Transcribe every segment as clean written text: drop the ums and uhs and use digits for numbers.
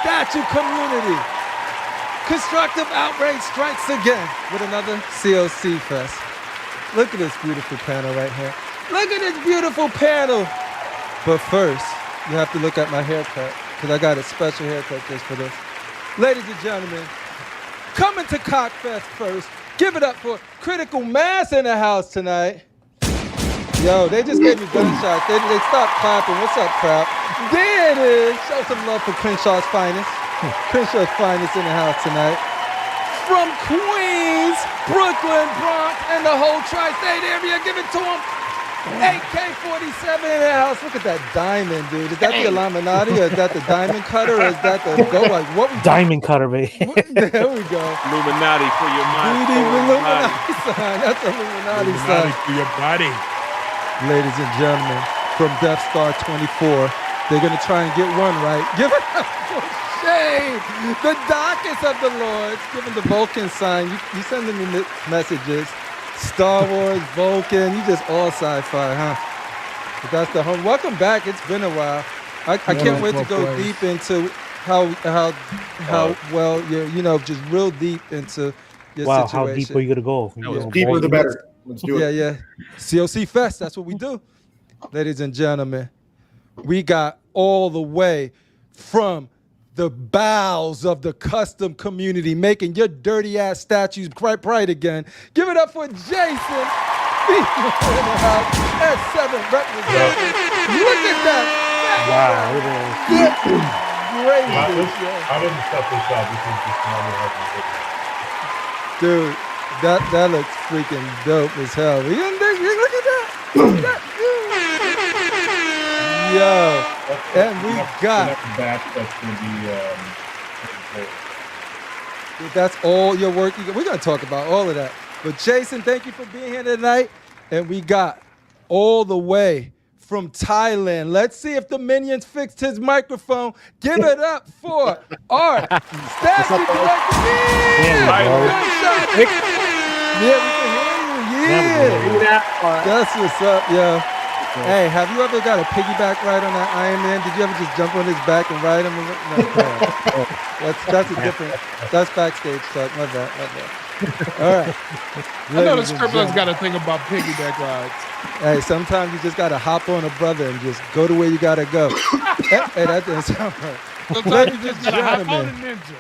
statue community. Constructive Outrage strikes again with another C.O.C. Fest. Look at this beautiful panel right here. Look at this beautiful panel. But first, you have to look at my haircut because I got a special haircut just for this. Ladies and gentlemen, coming to Cock Fest first, give it up for Critical Mass in the house tonight. Yo, they just gave me gunshots. They stopped clapping. What's up, crowd? There it is. Show some love for Crenshaw's finest. Crenshaw's finest in the house tonight. From Queens, Brooklyn, Bronx, and the whole tri-state area. Give it to them. AK-47 in the house. Look at that diamond, dude. Is that the Illuminati or is that the diamond cutter or is that the go? Like what? Diamond cutter, baby. There we go. Illuminati for your mind. Illuminati sign. That's Illuminati sign. For your body. Ladies and gentlemen, from Death Star 24, they're going to try and get one right. Give it up for Shane, the darkest of the lords, giving the Vulcan sign. You sending me messages. Star Wars, Vulcan, you just all sci-fi, huh? But that's the home. Welcome back. It's been a while. I can't wait to go deep into how well you're, just real deep into your situation. How deep are you going to go? Deeper the better. Let's do it. Yeah. C.O.C. Fest, that's what we do. Ladies and gentlemen, we got all the way from the bowels of the custom community making your dirty ass statues quite bright again. Give it up for Jason. S7 representing. Look at that. Wow. Great. I didn't set this up. This is just normal. Dude, that looks freaking dope as hell. Look at that. Look at that. Yo, and we got. That's going to be. That's all your work. We're going to talk about all of that. But Jason, thank you for being here tonight. And we got all the way from Thailand. Let's see if the minions fixed his microphone. Give it up for Art. Statue collector. Yeah, we can hear you. Yeah. That's what's up, yo. Hey, have you ever got a piggyback ride on that Iron Man? Did you ever just jump on his back and ride him? No, that's a different. That's backstage talk. My bad. All right. I know the CriPPleR's got a thing about piggyback rides. Hey, sometimes you just gotta hop on a brother and just go to where you gotta go. Hey, that didn't sound right. Sometimes you just gotta hop on a ninja.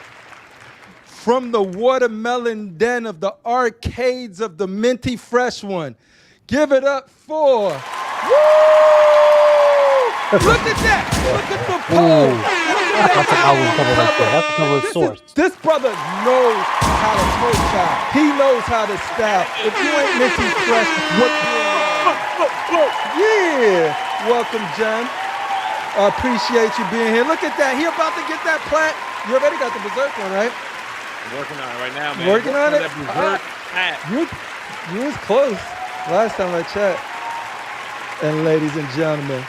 From the watermelon den of the arcades of the minty fresh one, give it up for. Woo! Look at that! Look at the pole! That's an album cover right there. That's a cover source. This brother knows how to profile. He knows how to style. If you ain't minty fresh, what Yeah! Welcome, John. I appreciate you being here. Look at that. He about to get that plaque. You already got the Berserk one, right? I'm working on it right now, man. Working on it? That Berserk hat. You was close last time I checked. And ladies and gentlemen,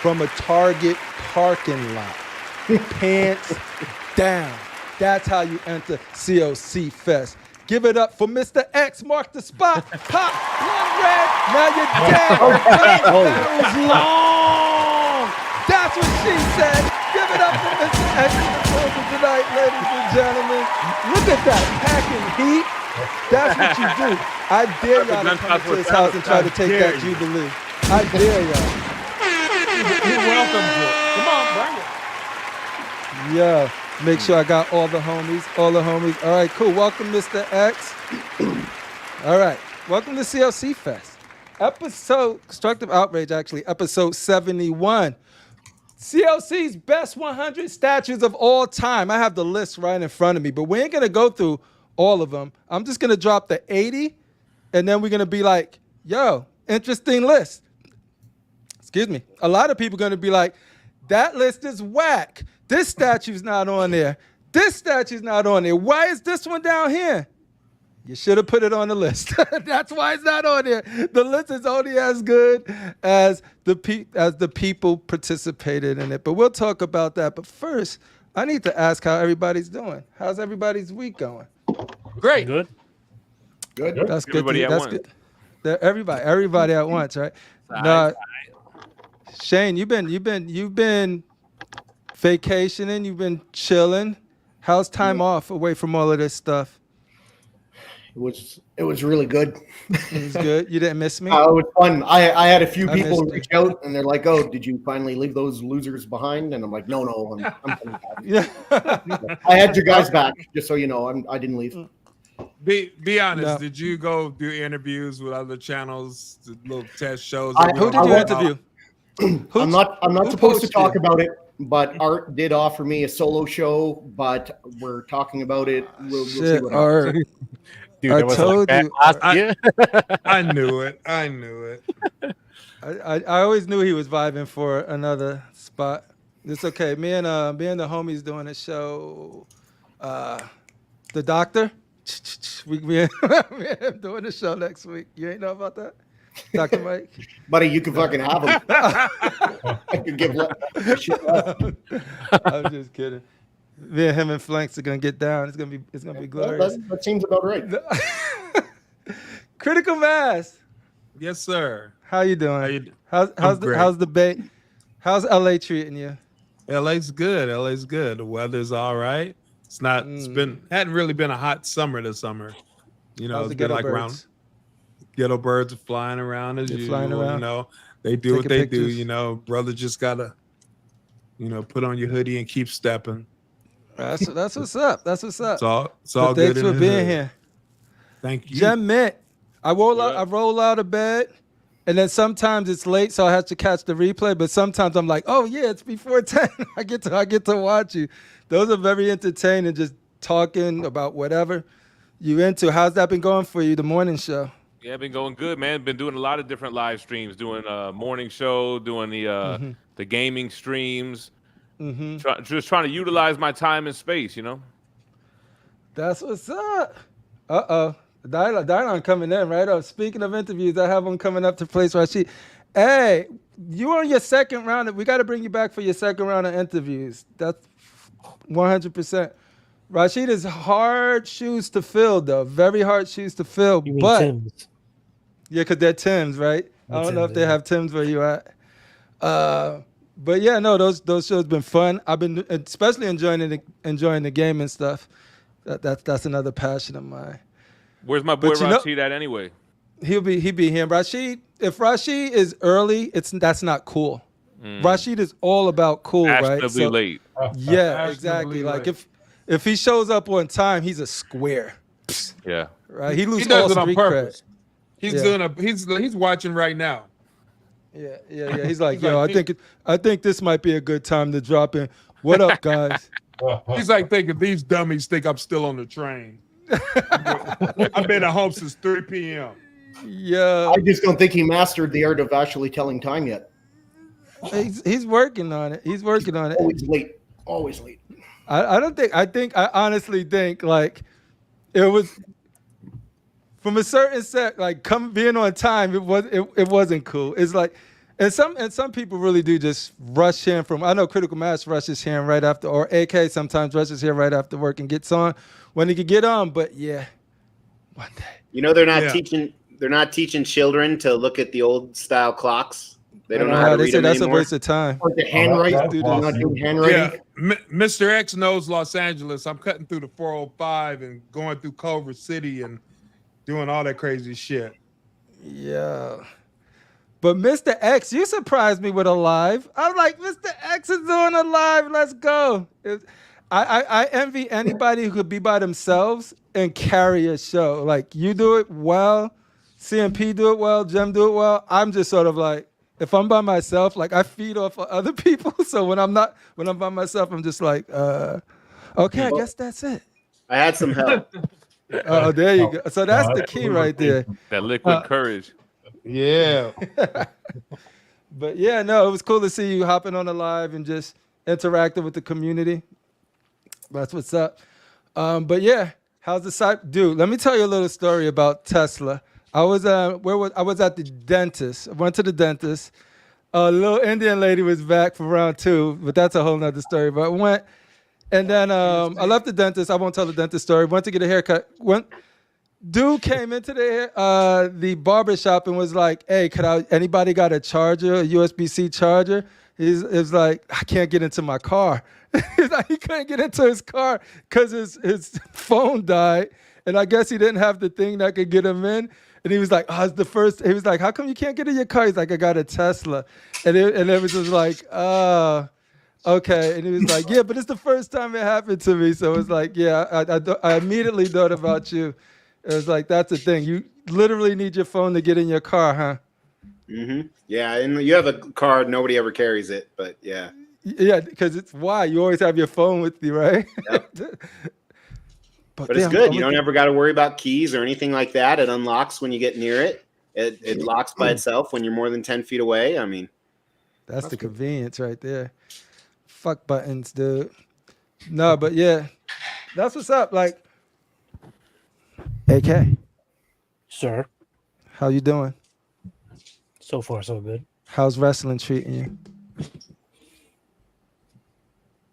from a Target parking lot, pants down. That's how you enter C.O.C. Fest. Give it up for Mr. X, mark the spot. Pop, one red, now you're dead. Battles long. That's what she said. Give it up for Mr. X in the building tonight, ladies and gentlemen. Look at that, packing heat. That's what you do. I dare y'all to come to his house and try to take that Jubilee. I dare y'all. You're welcome to it. Come on, bring it. Yeah. Make sure I got all the homies. All right, cool. Welcome, Mr. X. All right. Welcome to C.O.C. Fest. Constructive Outrage, actually, episode 71. C.O.C.'s best 100 statues of all time. I have the list right in front of me, but we ain't going to go through all of them. I'm just going to drop the 80, and then we're going to be like, yo, interesting list. Excuse me. A lot of people are going to be like, that list is whack. This statue's not on there. This statue's not on there. Why is this one down here? You should have put it on the list. That's why it's not on there. The list is only as good as the people participated in it. But we'll talk about that. But first, I need to ask how everybody's doing. How's everybody's week going? Great. Good. That's good. Everybody at once. Good. Everybody at once, right? No, Shane, you've been vacationing. You've been chilling. How's time off away from all of this stuff? It was really good. It was good. You didn't miss me? It was fun. I had a few I people missed reach out and they're like, "Oh, did you finally leave those losers behind?" And I'm like, "No, I'm coming back." Yeah. I had you guys back, just so you know. I didn't leave. Be honest. No. Did you go do interviews with other channels, little test shows? Who did you interview? I'm not who supposed to poached talk you? about it, but Art did offer me a solo show. But we're talking about it. We'll see Shit, what happens. Art. Dude, I that was told like you. that last year. I knew it. I knew it. I always knew he was vibing for another spot. It's okay. Me and the homies doing a show. The Doctor. We and him doing a show next week. You ain't know about that, Dr. Mike? Buddy, you can fucking have him. I could give shit left. I'm just kidding. Me and him and Flanks are gonna get down. It's gonna be glorious. That seems about right. Critical Mass. Yes, sir. How you doing? I'm great. How's the Bay? How's LA treating you? LA's good. LA's good. The weather's all right. It's not. It's hadn't really been a hot summer this summer. You know, How's the it's been ghetto like birds? around. Ghetto birds are flying around as They're usual. flying around. You know, they do what Taking they do. pictures. You know, brother just gotta, put on your hoodie and keep stepping. That's what's up. That's what's up. It's all good. Thanks in for the being hood. here. Thank you. Gem Mint. I roll out of bed, and then sometimes it's late, so I have to catch the replay. But sometimes I'm like, oh yeah, it's before 10. I get to watch you. Those are very entertaining. Just talking about whatever you into. How's that been going for you? The morning show. Yeah, been going good, man. Been doing a lot of different live streams, doing a morning show, doing the gaming streams. Just trying to utilize my time and space, That's what's up. Dylon coming in, right? Oh, speaking of interviews, I have one coming up to place Rashid. Hey, you on your second round. We got to bring you back for your second round of interviews. That's 100%. Rashid is hard shoes to fill, though. Very hard shoes to fill. You mean but Tim's? yeah, because they're Tim's, right? I don't know if they have Tim's where you at. But yeah, no, those shows been fun. I've been especially enjoying the game and stuff. That's another passion of mine. Where's my boy But you know- Rashid at anyway? He'll be here. Rashid, if Rashid is early, that's not cool. Rashid is all about cool, right? Fashionably late. Yeah, exactly. Like if he shows up on time, he's a square. Yeah. Right? He He loses does all it on street purpose. cred. He's watching right now. Yeah. He's like, yo, I think this might be a good time to drop in. What up, guys? He's like thinking these dummies think I'm still on the train. I've been at home since 3 p.m. Yeah. I just don't think he mastered the art of actually telling time yet. He's working on it. Always late. I honestly think like it was from a certain set, like being on time, it wasn't cool. It's like and some people really do just rush in from. I know Critical Mass rushes here right after, or AK sometimes rushes here right after work and gets on when he could get on. But yeah, one day. They're not teaching children to look at the old style clocks. They don't know how to they read say them that's anymore. a waste of time. Or the handwriting. that's Dude, they're not doing handwriting. Yeah, Mr. X knows Los Angeles. I'm cutting through the 405 and going through Culver City and doing all that crazy shit. Yeah. But Mr. X, you surprised me with a live. I'm like, Mr. X is doing a live. Let's go. I envy anybody who could be by themselves and carry a show. Like, you do it well. CMP do it well. Jem do it well. I'm just sort of like, if I'm by myself, like I feed off of other people. So when I'm by myself, I'm just like, okay, I guess that's it. I had some help. Oh, there you go. So that's the key right there. That liquid courage. Yeah. But yeah, no, it was cool to see you hopping on the live and just interacting with the community. That's what's up. But yeah, how's the site? Dude, let me tell you a little story about Tesla. I was at the dentist. I went to the dentist. A little Indian lady was back for round 2, but that's a whole nother story. But I went, and then I left the dentist. I won't tell the dentist story. Went to get a haircut. Dude came into the barber shop and was like, "Hey, anybody got a charger, a USB-C charger?" It's like, I can't get into my car. He's like, he couldn't get into his car because his phone died. And I guess he didn't have the thing that could get him in. And he was like, oh, it's the first. He was like, how come you can't get in your car? He's like, I got a Tesla. And it was just like, okay. And he was like, yeah, but it's the first time it happened to me. So it was like, yeah, I immediately thought about you. It was like, that's the thing. You literally need your phone to get in your car, huh? Mm-hmm. Yeah, and you have a card. Nobody ever carries it, but yeah. Yeah, because it's why you always have your phone with you, right? Yep. But it's good. You don't ever got to worry about keys or anything like that. It unlocks when you get near it. It locks by itself when you're more than 10 feet away. I mean, that's the convenience right there. Fuck buttons, dude. No, but yeah, that's what's up. Like, AK, Sir, how you doing? so far so good. How's wrestling treating you?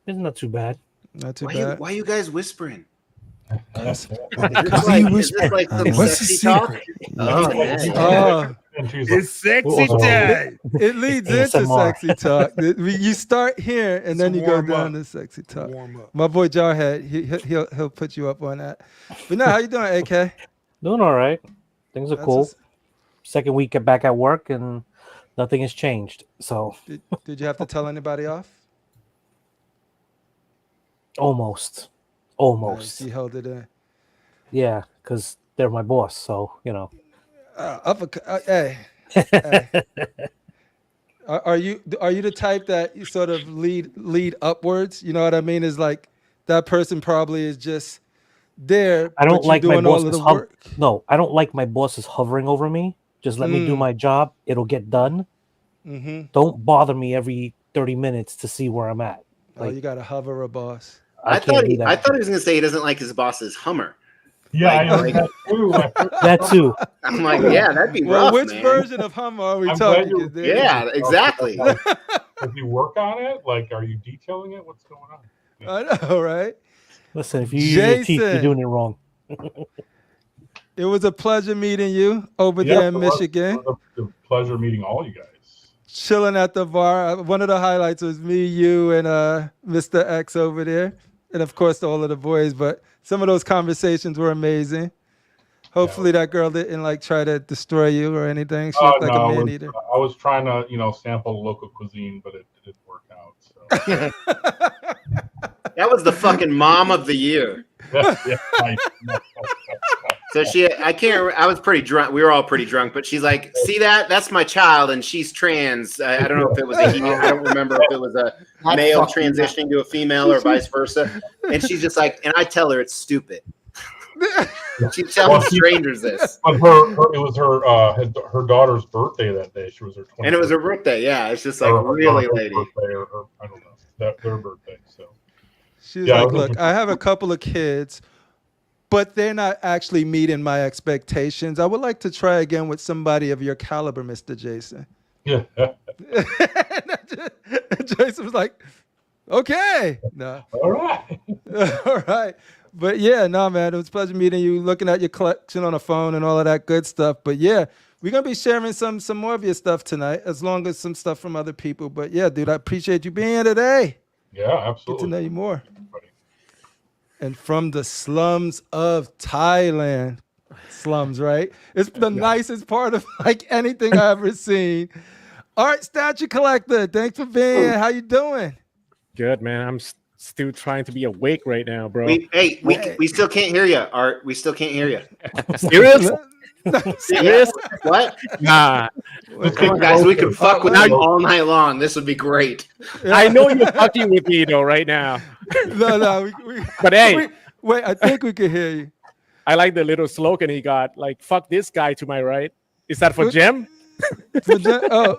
It's not too bad. Not too bad. Why are you guys whispering? Is Is this like some What's the sexy talk? Oh, yeah. It's sexy time. It leads into sexy talk. You start here and then you go down to sexy talk. Warm up. My boy Jarhead, he'll put you up on that. But now, how you doing, AK? Doing all right. Things are cool. Second week back at work and nothing has changed. So did you have to tell anybody off? Almost. You held it in. Yeah, because they're my boss. So, you know. Hey. Are you the type that you sort of lead upwards? You know what I mean? Is like that person probably is just there. I don't like my bosses. No, I don't like my bosses hovering over me. Just let me do my job. It'll get done. Mm-hmm. Don't bother me every 30 minutes to see where I'm at. Like, you got to hover a boss. I thought he was going to say he doesn't like his boss's Hummer. Yeah, I know that too. That too. I'm like, yeah, that'd be rough, which man. version of Hummer are we talking? Yeah, exactly. If you work on it, like, are you detailing it? What's going on? I know, right? Listen, if you use your teeth, you're doing it wrong. It was a pleasure meeting you over there in Michigan. It was a pleasure meeting all you guys. Chilling at the bar. One of the highlights was me, you, and Mr. X over there. And, of course, all of the boys. But some of those conversations were amazing. Hopefully that girl didn't, like, try to destroy you or anything. She looked like a man-eater. I was trying to, sample local cuisine, but it didn't work out. So. That was the fucking mom of the year. So I was pretty drunk. We were all pretty drunk, but she's like, see that? That's my child, and she's trans. I don't know if it was I don't remember if it was a male transitioning to a female or vice versa. And she's just like, and I tell her it's stupid. She tells strangers this. But it was her daughter's birthday that day. She was her 20th. And it was her birthday. Yeah, it's just like really lady. Or I don't know, their birthday. So she's like, look, I have a couple of kids, but they're not actually meeting my expectations. I would like to try again with somebody of your caliber, Mr. Jason. Yeah. Jason was like, okay. No. All right. All right. But yeah, no, man, it was a pleasure meeting you, looking at your collection on the phone and all of that good stuff. But yeah, we're going to be sharing some more of your stuff tonight, as long as some stuff from other people. But yeah, dude, I appreciate you being here today. Yeah, absolutely. Get to know you more. And from the slums of Thailand. Slums, right? It's the nicest part of like anything I've ever seen. Art Statue Collector, thanks for being here. How you doing? Good, man. I'm still trying to be awake right now, bro. We still can't hear you, Art. We still can't hear you. Serious? Serious? What? Nah. Come on, guys. We could fuck with you all night long. This would be great. I know you're fucking with me, though, right now. No. But hey. Wait, I think we can hear you. I like the little slogan he got, like, fuck this guy to my right. Is that for Jim? For Jim? Oh.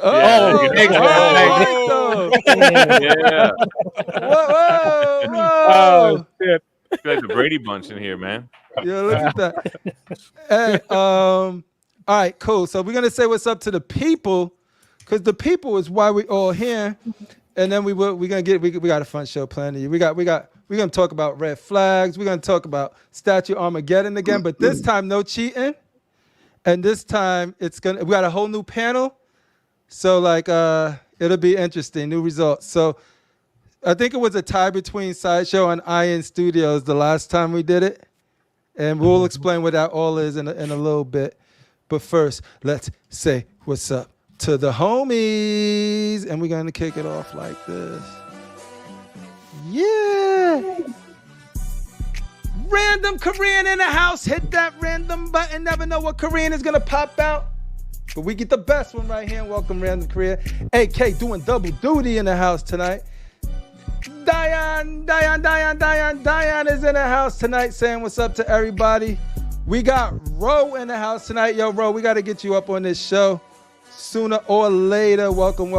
Oh, thanks, Yeah. Whoa. Oh, shit. You guys the Brady Bunch in here, man. Yeah, look at that. Hey, all right, cool. So we're gonna say what's up to the people, because the people is why we all here. And then we got a fun show planned. We're gonna talk about red flags. We're gonna talk about Statue Armageddon again, but this time no cheating. And this time we got a whole new panel. So like it'll be interesting, new results. So I think it was a tie between Sideshow and Iron Studios the last time we did it. And we'll explain what that all is in a little bit. But first, let's say what's up to the homies. And we're going to kick it off like this. Yeah. Random Korean in the house. Hit that random button. Never know what Korean is going to pop out. But we get the best one right here. Welcome, Random Korea. AK doing double duty in the house tonight. Diane is in the house tonight saying what's up to everybody. We got Ro in the house tonight. Yo, Ro, we got to get you up on this show sooner or later. Welcome.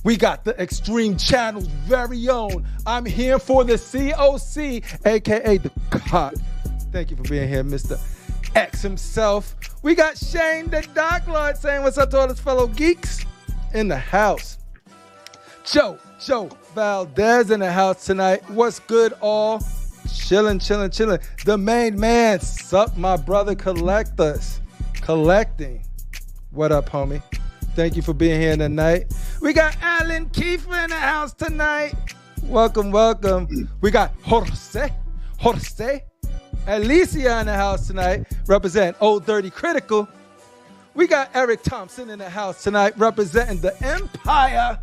We got the Extreme Channel's very own. I'm here for the C.O.C, a.k.a. the Cock. Thank you for being here, Mr. X himself. We got Shane the Doc Lord saying what's up to all his fellow geeks in the house. Joe Valdez in the house tonight. What's good, all? Chilling. The main man, sup, my brother Collecting. What up, homie? Thank you for being here tonight. We got Alan Kiefer in the house tonight. Welcome. We got Jorge Alicia in the house tonight, representing Old Dirty Critical. We got Eric Thompson in the house tonight, representing the Empire.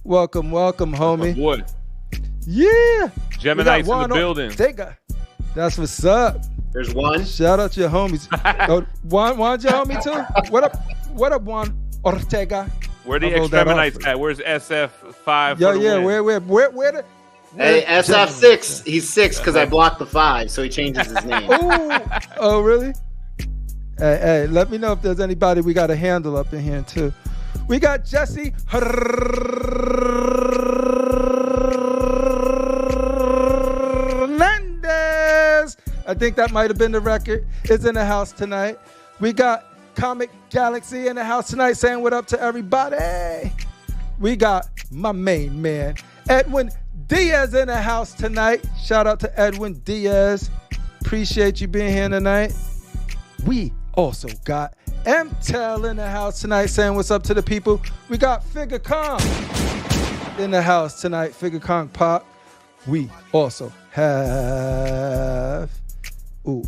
Welcome, homie. Oh, boy. Yeah. Gemini's in the building. That's what's up. There's one. Shout out to your homies. Juan's your homie too? What up, Juan Ortega? Where the Extremites at? Where's SF5? Where Hey, SF6. He's 6 because I blocked the 5, so he changes his name. Oh, really? Hey, let me know if there's anybody we got to handle up in here too. We got Jesse Hernandez. I think that might have been the record. Is in the house tonight. We got Comic Galaxy in the house tonight saying what up to everybody. We got my main man, Edwin Diaz in the house tonight. Shout out to Edwin Diaz. Appreciate you being here tonight. We also got M-Tel in the house tonight saying what's up to the people. We got Figure Kong in the house tonight. Figure Kong Pop. We also have We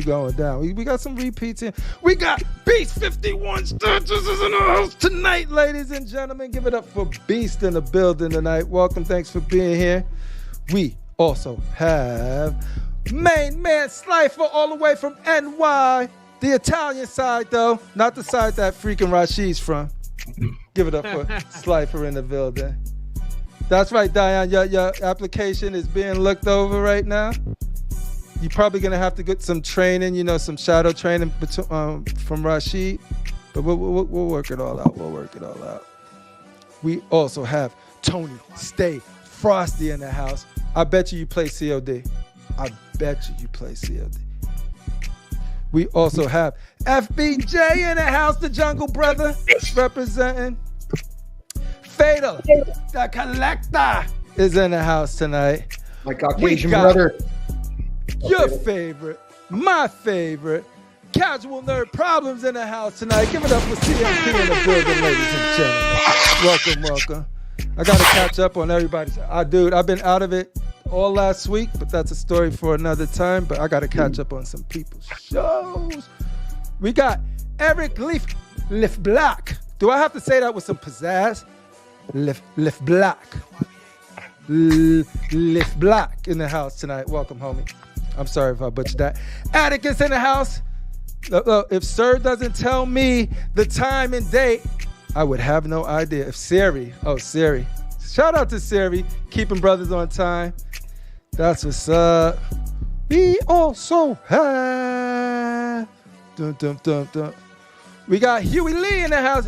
going down. We got some repeats in. We got Beast 51 Statuses in the house tonight, ladies and gentlemen. Give it up for Beast in the building tonight. Welcome. Thanks for being here. We also have main man Slifer all the way from NY. The Italian side, though. Not the side that freaking Rasheed's from. Give it up for Slifer in the building. That's right, Diane. Your application is being looked over right now. You're probably going to have to get some training, some shadow training from Rasheed. But we'll work it all out. We also have Tony Stay Frosty in the house. I bet you play COD. We also have FBJ in the house, the Jungle Brother, representing. Fatal, the Collector, is in the house tonight. My Caucasian brother. Your favorite, my favorite, Casual Nerd Problems in the house tonight. Give it up for CMP in the building, ladies and gentlemen. Welcome. I got to catch up on everybody. Dude, I've been out of it all last week, but that's a story for another time. But I got to catch up on some people's shows. We got Eric Lift Black. Do I have to say that with some pizzazz? Lift Black in the house tonight. Welcome, homie. I'm sorry if I butchered that. Atticus in the house. If Sir doesn't tell me the time and date, I would have no idea. If Siri. Shout out to Siri, keeping brothers on time. That's what's up. We also have. We got Huey Lee in the house.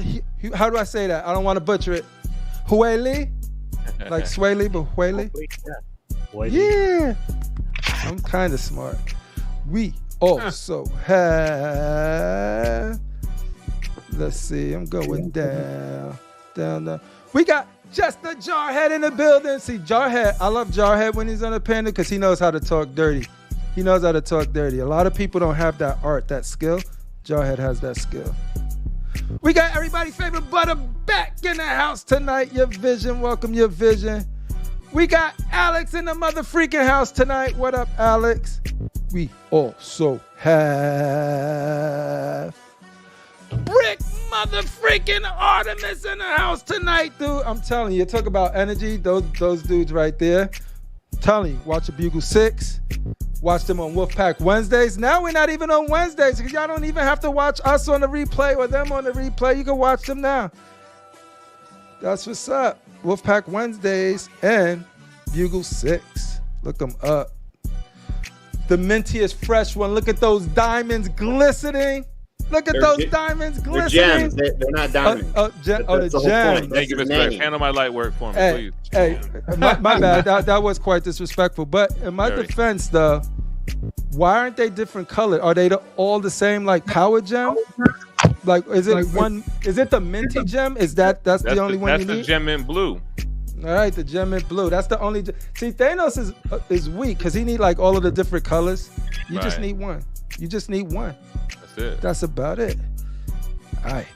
How do I say that? I don't want to butcher it. Huey Lee? Like Sway Lee, but Huey Lee? Yeah. I'm kind of smart. We also have. Let's see. I'm going down. We got Just the Jarhead in the building. See, Jarhead. I love Jarhead when he's on the panel because he knows how to talk dirty. He knows how to talk dirty. A lot of people don't have that art, that skill. Jarhead has that skill. We got everybody's favorite butter back in the house tonight. Your Vision, welcome Your Vision. We got Alex in the mother freaking house tonight. What up, Alex? We also have Brick mother freaking Artemis in the house tonight, dude. I'm telling you, talk about energy. Those dudes right there. I'm telling you, watch a Bugle 6. Watch them on Wolfpack Wednesdays. Now we're not even on Wednesdays because y'all don't even have to watch us on the replay or them on the replay. You can watch them now. That's what's up. Wolfpack Wednesdays and Bugle 6. Look them up. The mintiest fresh one. Look at those diamonds glistening. Look at those diamonds glistening. They're gems. They're not diamonds. The gems. Thank you, Mr. Rex. Handle my light work for me, please. Hey, my bad. That was quite disrespectful. But in my defense, though, why aren't they different color? Are they all the same, like power gem? Like, is it one? Is it the minty gem? That's the only one you need? That's the gem mint blue. All right, the gem mint blue. That's the only. See, Thanos is weak because he need like all of the different colors. You just need one. You just need one. That's it. That's about it. All right.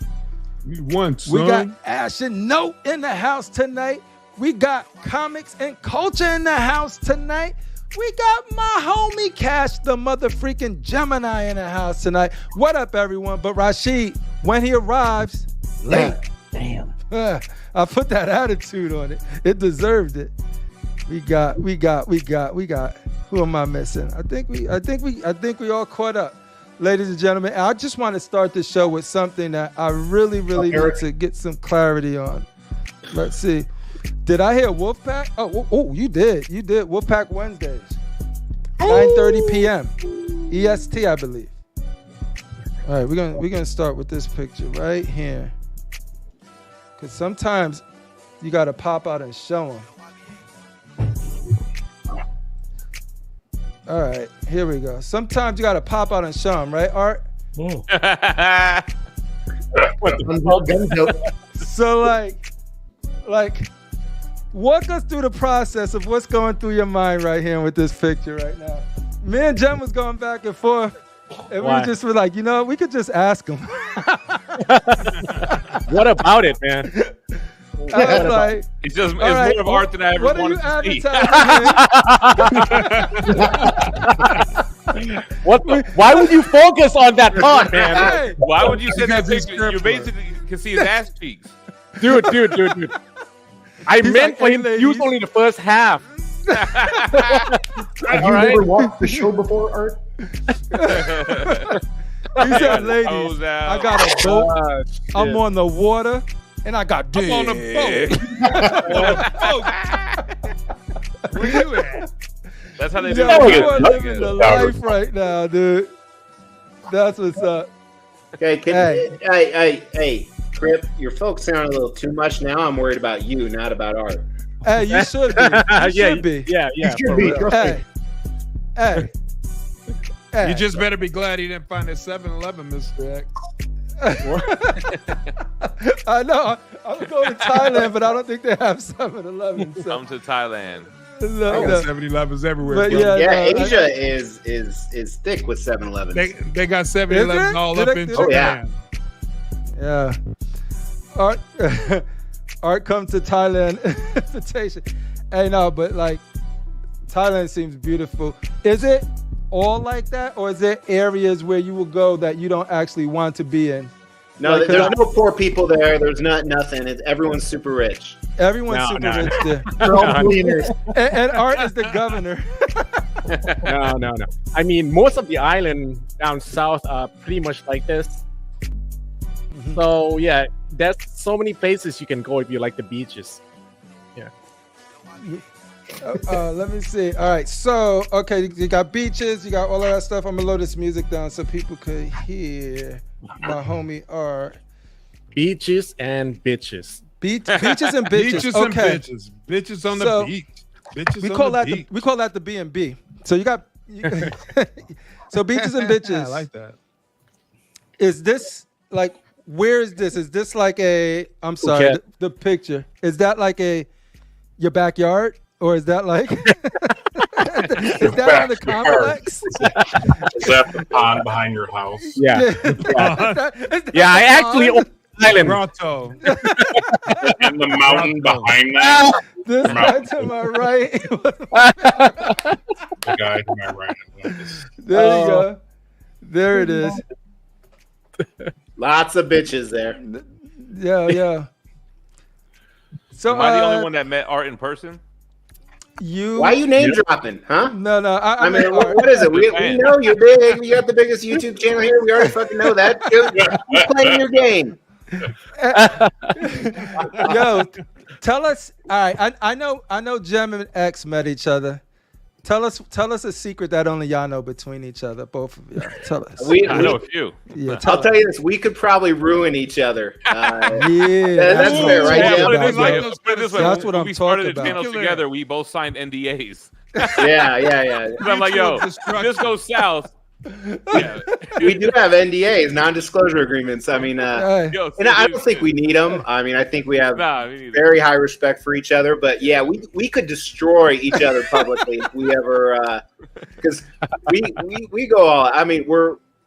We won, son. We got Ash and Note in the house tonight. We got Comics and Culture in the house tonight. We got my homie Cash, the mother freaking Gemini, in the house tonight. What up, everyone? But Rashid, when he arrives, late. Damn. I put that attitude on it. It deserved it. We got. Who am I missing? I think we all caught up. Ladies and gentlemen, I just want to start the show with something that I really need to get some clarity on. Let's see. Did I hear Wolfpack? Oh, you did. You did. Wolfpack Wednesdays. 9:30 p.m. EST, I believe. All right, we're gonna start with this picture right here. Cause sometimes you gotta pop out and show them. All right, here we go. Sometimes you gotta pop out and show them, right, Art? So like, walk us through the process of what's going through your mind right here with this picture right now. Me and Jem was going back and forth, and we just were like, we could just ask him. What about it, man? I was like, it's more of art than I ever wanted to see. Why would you focus on that part, man? Hey, Why would you send that picture? You basically can see his ass cheeks. Dude. I meant for him to use only the first half. Have you never watched the show before, Art? He said, ladies, I got a boat. I'm on the water. And I got dick. I'm on a boat. Where you at? That's how they do You it. are living the life right now, dude. That's what's up. Okay, hey, Crip, your folks sound a little too much now. I'm worried about you, not about Art. Hey, you should be. You should be. Yeah. You should be. Hey. You just better be glad he didn't find that 7-Eleven, Mr. X. I know. I'm going to Thailand, but I don't think they have 7-Eleven. So. Come to Thailand. No. 7-Elevens everywhere. But bro. Asia is thick with 7-Elevens. They got 7-Elevens all up in Japan. Yeah. Art come to Thailand invitation. Hey, no, but like Thailand seems beautiful. Is it all like that, or is there areas where you will go that you don't actually want to be in? No, like, there's no poor people there. There's nothing. Everyone's super rich. Everyone's rich there. They're all millionaires. And Art is the governor. No. I mean, most of the island down south are pretty much like this. Mm-hmm. So yeah, there's so many places you can go if you like the beaches. Yeah. Let me see. All right, so you got beaches, you got all of that stuff. I'm gonna load this music down so people could hear my homie Art. Beaches and bitches. Beaches and bitches. Beaches okay. and bitches. Bitches on the beach. Bitches we on call the that beach. we call that the B&B. So you got so beaches and bitches. Yeah, I like that. Is this like, where is this? Is this like I'm sorry, the picture. Is that like your backyard? Or is that like Is that on the complex? Is that the pond behind your house? Yeah. Is that Yeah, I the actually pond? own an island. Grotto. And the mountain behind that, This guy to my right. the guy to my right. There you go. There it is. Lots of bitches there. Yeah. So Am I the only one that met Art in person? Why are you name dropping, huh? No. I mean, what is it? We know you're big. You got the biggest YouTube channel here. We already fucking know that. You're playing your game. Yo, tell us. All right, I know Jem and X met each other. Tell us a secret that only y'all know between each other, both of y'all. Tell us. I know a few. Yeah, I'll tell you this: we could probably ruin each other. Yeah, that's fair, right? Yeah, Jem? put it this way. That's Put it this way. what When I'm we started talking the channel about. together, we both signed NDAs. Yeah. I'm like, yo, if this goes south. Yeah. We do have NDAs, non-disclosure agreements. I mean, Hey, Yo, and I don't think we need them. I mean, I think we have Nah, me neither. very high respect for each other. But yeah, we could destroy each other publicly if we ever, because we go all. I mean,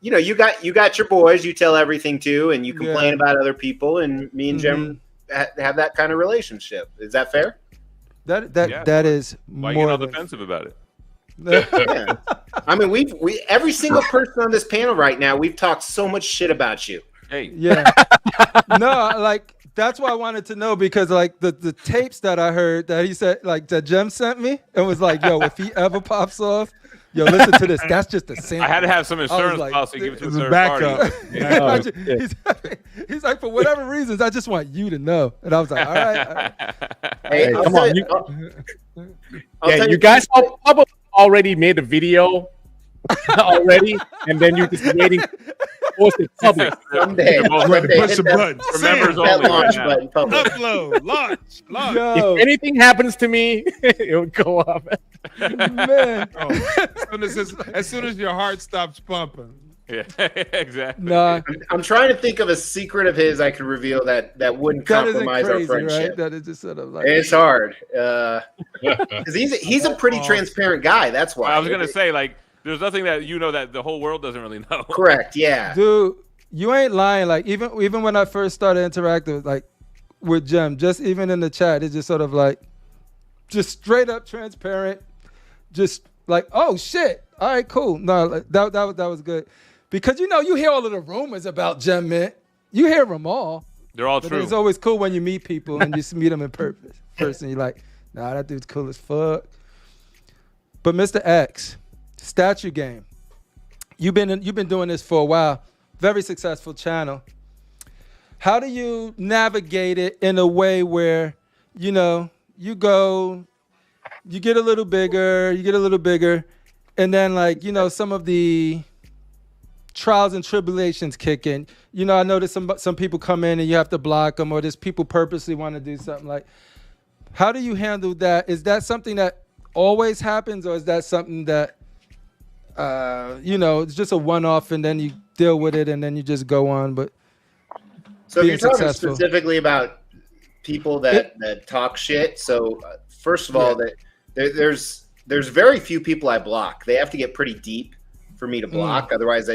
you got your boys. You tell everything to, and you complain about other people. And me and Jem have that kind of relationship. Is that fair? that is Why you more get all than defensive about it? Yeah. I mean, we every single person on this panel right now, we've talked so much shit about you. Hey, Yeah. No, like that's why I wanted to know, because like the tapes that I heard that he said, like that Jem sent me, it was like, yo, if he ever pops off, yo, listen to this. That's just a sample. I had to have some insurance like, policy. Give it to a It's a third backup. party. He's like, for whatever reasons, I just want you to know. And I was like, all right. Hey, I'll come tell on, you- I'll Yeah, tell you guys probably already made a video already, and then you're just waiting to post it public. someday. Push the button. For members That only. launch Right now. button public. Upload. Launch. Yo, If anything happens to me, it would go up. man. As soon as your heart stops pumping. Yeah, exactly. Nah, I'm trying to think of a secret of his I could reveal that wouldn't that isn't compromise our crazy, friendship. right? That is just sort of like, It's hard because he's a pretty transparent guy. That's why I was gonna say, like, there's nothing that that the whole world doesn't really know. correct. Yeah, dude, you ain't lying. Like even when I first started interacting with Jem, just even in the chat, it's just sort of like, just straight up transparent, just like, oh shit, all right, cool. No, like, that was good, because you hear all of the rumors about Jem Mint, you hear them all. They're all But true. it's always cool when you meet people and you just meet them in person. You're like, nah, that dude's cool as fuck. But Mr. X, statue game. You've been doing this for a while. Very successful channel. How do you navigate it in a way where, you get a little bigger, and then some of the trials and tribulations kick in. I noticed some people come in and you have to block them, or just people purposely want to do something. Like, how do you handle that? Is that something that always happens, or is that something that it's just a one-off and then you deal with it and then you just go on? But so if being you're talking successful. specifically about people that talk shit, so first of all, that there's very few people I block. They have to get pretty deep for me to block. Otherwise,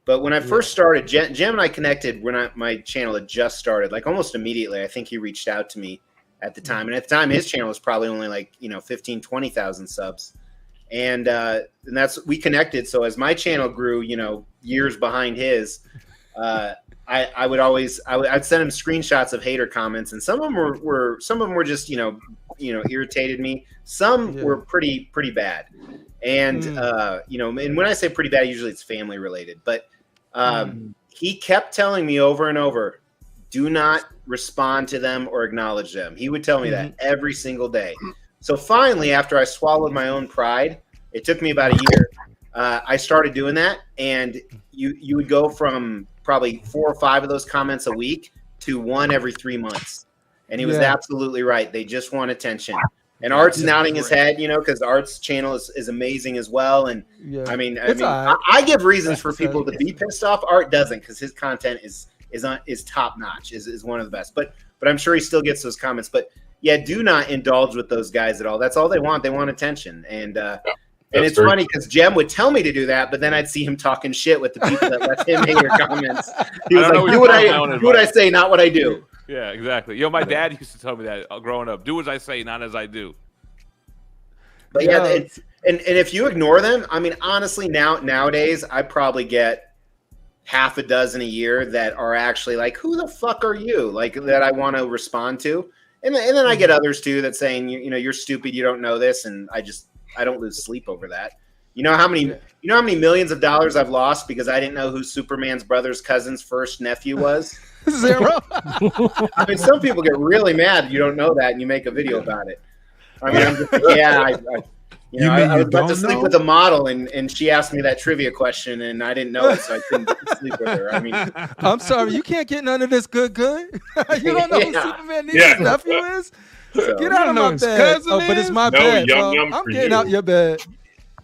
But when I first started, Jem and I connected when my channel had just started, like almost immediately. I think he reached out to me at the time. And at the time, his channel was probably only 15, 20,000 subs. And we connected. So as my channel grew, years behind his, I'd send him screenshots of hater comments, and some of them were just irritated me. Some were pretty bad, and and when I say pretty bad, usually it's family related. But he kept telling me over and over, do not respond to them or acknowledge them. He would tell me that every single day. So finally, after I swallowed my own pride, it took me about a year. I started doing that, and you would go from probably 4 or 5 of those comments a week to 1 every 3 months. And he was absolutely right. They just want attention. And Art's nodding his head, because Art's channel is amazing as well. And I give reasons for people to be pissed off. Art doesn't, because his content is top notch, is one of the best. But I'm sure he still gets those comments. But yeah, do not indulge with those guys at all. That's all they want. They want attention. And it's very funny because Jem would tell me to do that, but then I'd see him talking shit with the people that left him hater comments. He was like, do what I say, not what I do. Yeah, exactly. Yo, my dad used to tell me that growing up. Do as I say, not as I do. But yeah, and if you ignore them, I mean, honestly, nowadays, I probably get half a dozen a year that are actually like, who the fuck are you? Like, that I want to respond to. And then I get others too that saying, you're stupid, you don't know this, and I don't lose sleep over that. You know how many millions of dollars I've lost because I didn't know who Superman's brother's cousin's first nephew was? 0. I mean, some people get really mad you don't know that and you make a video about it. I mean, I'm just like, yeah, I was about to sleep with a model and she asked me that trivia question and I didn't know it, so I couldn't sleep with her. I mean, I'm sorry, you can't get none of this good. You don't know who Superman Needs' nephew is? So, get out of my bed. Oh, but it's my bed. I'm getting out your bed.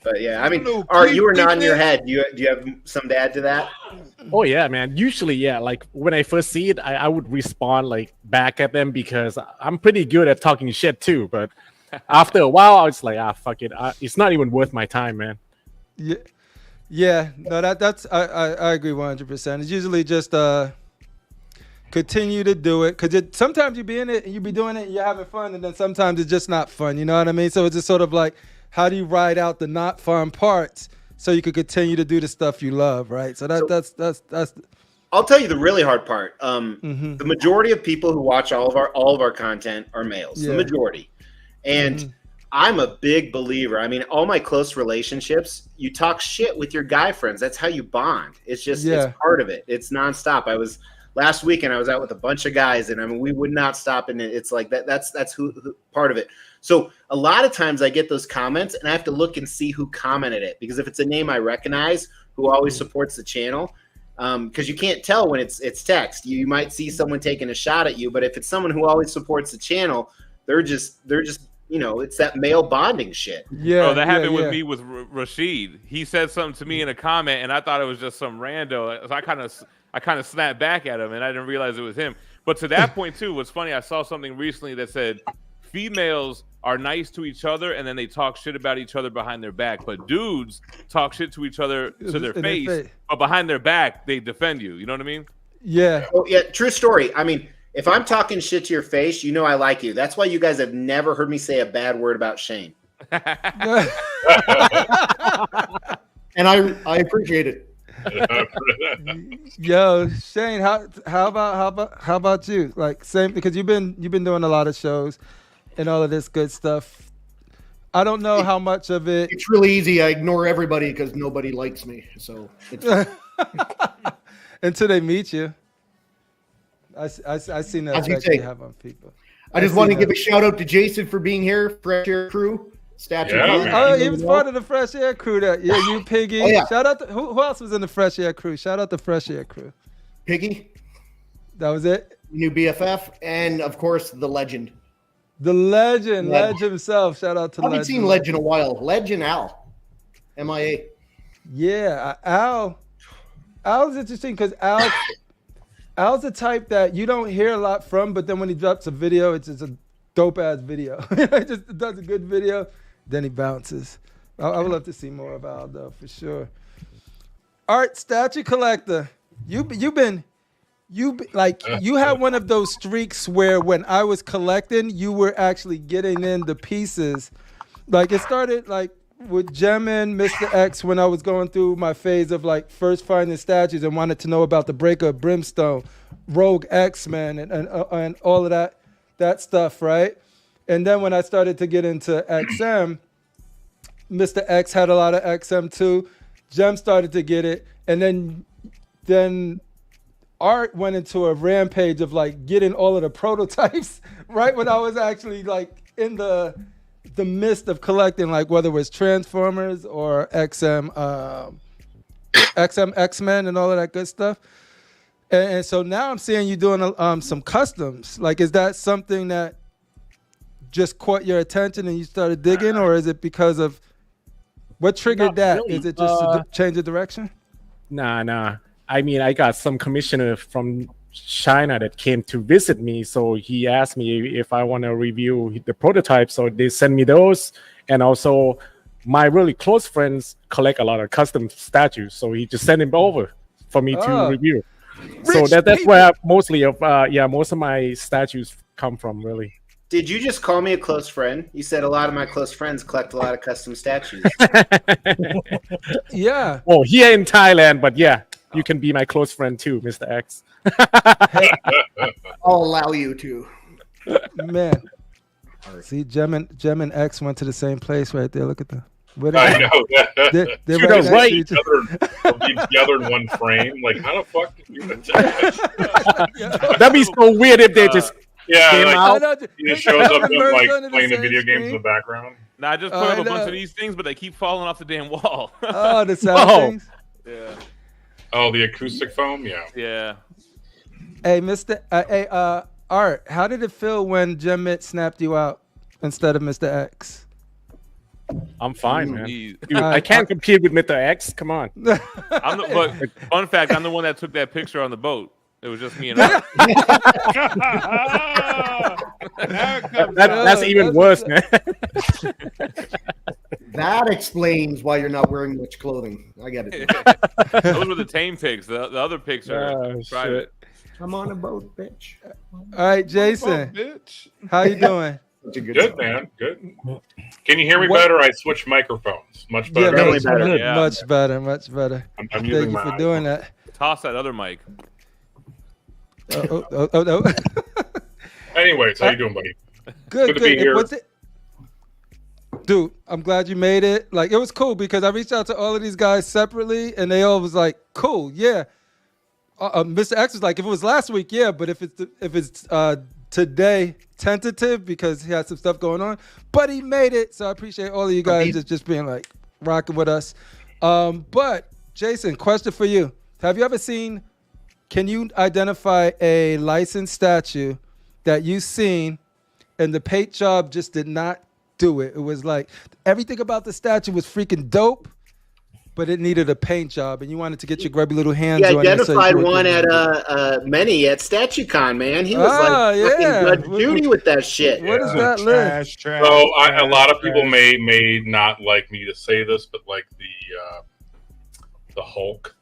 But yeah, I mean, Art, you were nodding your head. Do you have some to add to that? Oh yeah, man. Usually, yeah. Like when I first see it, I would respond like back at them because I'm pretty good at talking shit too. But after a while, I was like, fuck it. It's not even worth my time, man. Yeah. No, that's I agree 100%. It's usually just continue to do it because sometimes you be in it and you be doing it and you're having fun, and then sometimes it's just not fun. You know what I mean? So it's just sort of like, how do you ride out the not fun parts so you can continue to do the stuff you love, right? So that's. I'll tell you the really hard part. The majority of people who watch all of our content are males. Yeah. The majority, and I'm a big believer. I mean, all my close relationships, you talk shit with your guy friends. That's how you bond. It's just it's part of it. It's nonstop. Last weekend I was out with a bunch of guys, and I mean we would not stop. And it's like that's who part of it. So a lot of times I get those comments, and I have to look and see who commented it, because if it's a name I recognize who always supports the channel, because you can't tell when it's text. You might see someone taking a shot at you, but if it's someone who always supports the channel, they're just it's that male bonding shit. Yeah, that happened with me with Rashid. He said something to me in a comment, and I thought it was just some rando. So I kind of snapped back at him, and I didn't realize it was him. But to that point too, what's funny, I saw something recently that said females are nice to each other and then they talk shit about each other behind their back, but dudes talk shit to each other to their face, but behind their back they defend you. You know what I mean? Yeah. Oh yeah, true story. I mean, if I'm talking shit to your face, you know I like you. That's why you guys have never heard me say a bad word about Shane. And I appreciate it. Yo, Shane, how about you? Like, same, because you've been doing a lot of shows and all of this good stuff. I don't know how much of it. It's really easy. I ignore everybody because nobody likes me. So it's until they meet you. I seen that effect you have on people. I just want to give a shout out to Jason for being here, Fresh Air Crew. He was part of the Fresh Air Crew. You, Piggy. Oh, yeah. Shout out to who else was in the Fresh Air Crew? Shout out to Fresh Air Crew. Piggy. That was it. New BFF, and of course the legend. The legend, Ledge himself. Shout out to Legend. I haven't seen Ledge in a while. Ledge and Al. MIA. Yeah, Al's interesting because Al's the type that you don't hear a lot from, but then when he drops a video, it's just a dope ass video. He just does a good video, then he bounces. I would love to see more of Al though, for sure. Art statue collector. You had one of those streaks where when I was collecting, you were actually getting in the pieces. Like it started like with Gem and Mr. X when I was going through my phase of like first finding statues and wanted to know about the Breaker of Brimstone, Rogue X-Men, and all of that stuff, right? And then when I started to get into XM, Mr. X had a lot of XM too. Gem started to get it, and then Art went into a rampage of like getting all of the prototypes right when I was actually like in the midst of collecting, like whether it was Transformers or XM X-Men and all of that good stuff. And so now I'm seeing you doing some customs. Like, is that something that just caught your attention and you started digging, or is it because of what triggered that? Really. Is it just a change of direction? Nah. I mean, I got some commissioner from China that came to visit me. So he asked me if I want to review the prototype. So they sent me those, and also my really close friends collect a lot of custom statues. So he just sent them over for me to review. So that's where most of my statues come from, really. Did you just call me a close friend? You said a lot of my close friends collect a lot of custom statues. Yeah. Well, here in Thailand, but yeah, you can be my close friend too, Mr. X. I'll allow you to. Man. See, Gem and X went to the same place right there. Look at them. I know that. They're You're right. Together in one frame. Like, how the fuck did you? That'd be so weird if they just came like, out. he just shows up and like playing the video games in the background. Nah, I just put up a bunch of these things, but they keep falling off the damn wall. Oh, the sound things. Yeah. Oh, the acoustic foam. Yeah. Yeah. Hey, Mr. Art, how did it feel when Gemmit snapped you out instead of Mr. X? I'm fine, man. Dude, I can't compete with Mr. X. Come on. but fun fact, I'm the one that took that picture on the boat. It was just me and Art. That's even worse, man. That explains why you're not wearing much clothing. I get it. Those were the tame pics. The other pics are private. I'm on a boat, bitch. All right, Jason. Bitch. How you doing? Good, man. Good. Can you hear me better? I switched microphones. Much better. Yeah, much better. Yeah. Much better. Much better. I'm Thank using you my for doing that. Toss that other mic. Oh. Anyways, how you doing, buddy? Good to be here. Dude, I'm glad you made it. Like, it was cool because I reached out to all of these guys separately, and they all was like, "Cool, yeah." Mr. X was like, "If it was last week, yeah, but if it's today, tentative because he had some stuff going on." But he made it, so I appreciate all of you guys just being like rocking with us. But Jason, question for you: have you ever seen? Can you identify a licensed statue that you've seen, and the paint job just did not do it? It was like everything about the statue was freaking dope, but it needed a paint job, and you wanted to get your grubby little hands on it. He identified one at Many at StatueCon, man. He was fucking Judge Judy with that shit. What is that list? Trash, So a trash, lot of people trash. may not like me to say this, but like the Hulk,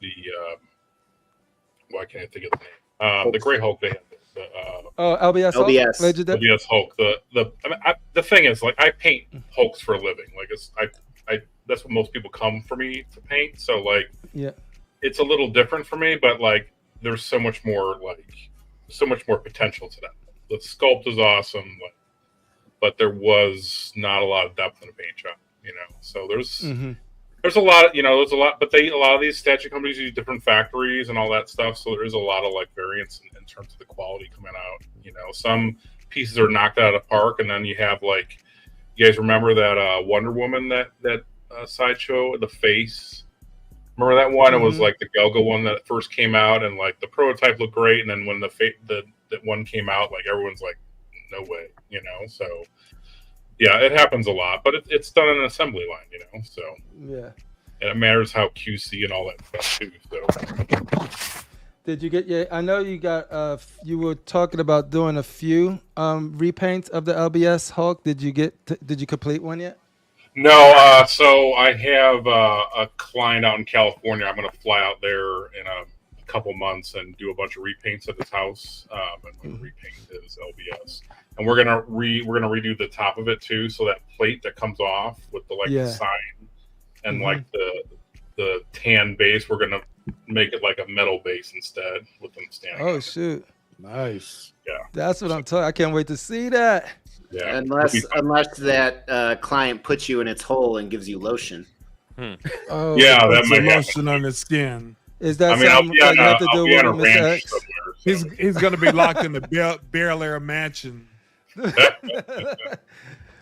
why can't I think of the name? The Gray Hulk they had. LBS. LBS. Legendary? LBS Hulk. The thing is, like, I paint Hulks for a living. Like, that's what most people come for me to paint. So like, yeah, it's a little different for me, but like, there's so much more potential to that. The sculpt is awesome, but there was not a lot of depth in the paint job, you know. So there's a lot, but a lot of these statue companies use different factories and all that stuff. So there is a lot of like variance in terms of the quality coming out. You know, some pieces are knocked out of the park, and then you have like, you guys remember that Wonder Woman that sideshow, the face? Remember that one? It was like the Gelga one that first came out, and like the prototype looked great, and then when that one came out, like everyone's like, no way, you know. So yeah, it happens a lot, but it's done in an assembly line, you know. So yeah, and it matters how QC and all that stuff too. So did you get? I know you got. You were talking about doing a few repaints of the LBS Hulk. Did you complete one yet? No, so I have a client out in California. I'm going to fly out there in a couple months and do a bunch of repaints at his house. I'm going to repaint his LBS, and we're gonna redo the top of it too. So that plate that comes off with the sign and like the tan base, we're gonna make it like a metal base instead with them standing. Oh shoot! Nice. Yeah, that's what I'm talking. I can't wait to see that. Yeah, unless that client puts you in its hole and gives you lotion. Oh yeah, that Puts might lotion on his skin. Is that something I'll you have to do with Mr. X? So. He's going to be locked in the Bel Air mansion.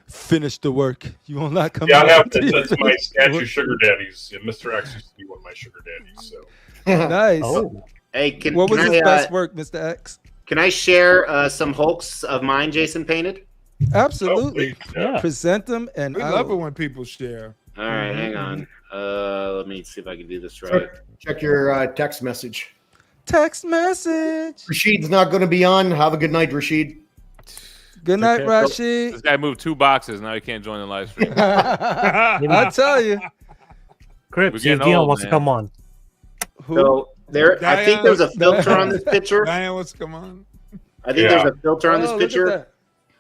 Finish the work. You will not come. Yeah, out I have to. That's my statue sugar daddies. Yeah, Mr. X used to be one of my sugar daddies. So nice. Oh. Hey, what was his best work, Mr. X? Can I share some Hulks of mine Jason painted? Absolutely. Oh, yeah. Present them, and we love it when people share. All right, hang on. Let me see if I can do this right. Check your text message. Text message. Rashid's not going to be on. Have a good night, Rashid. Good night, Okay. Rashid. This guy moved 2 boxes. Now he can't join the live stream. I tell you. Crip, We're see if getting Dion old, wants to man. come on. So I think there's a filter on this picture. Diane, what's come on? I think there's a filter on this Oh, look at picture. that.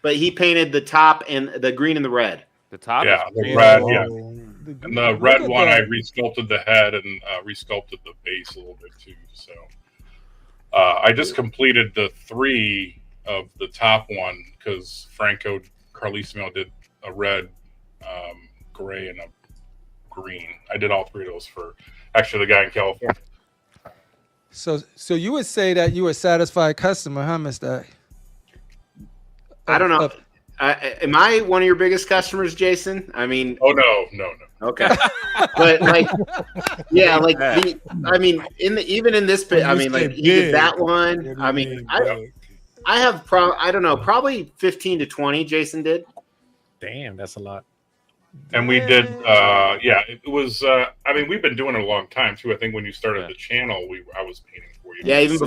But he painted the top and the green and the red. The top. Yeah, is the green. red, Oh. yeah. And the Look red at one, that. I resculpted the head and resculpted the base a little bit too. So I just completed the 3 of the top one because Franco Carlissimo did a red, gray, and a green. I did all 3 of those for actually the guy in California. So you would say that you were a satisfied customer, huh, Mr. I don't know. Am I one of your biggest customers, Jason? I mean, Oh no. okay, but like, yeah, like even in this bit, I mean, like he did that one. I mean, I have I don't know, probably 15 to 20. Jason did. Damn, that's a lot. And we did, it was. I mean, we've been doing it a long time too. I think when you started the channel, I was painting for you. Yeah, even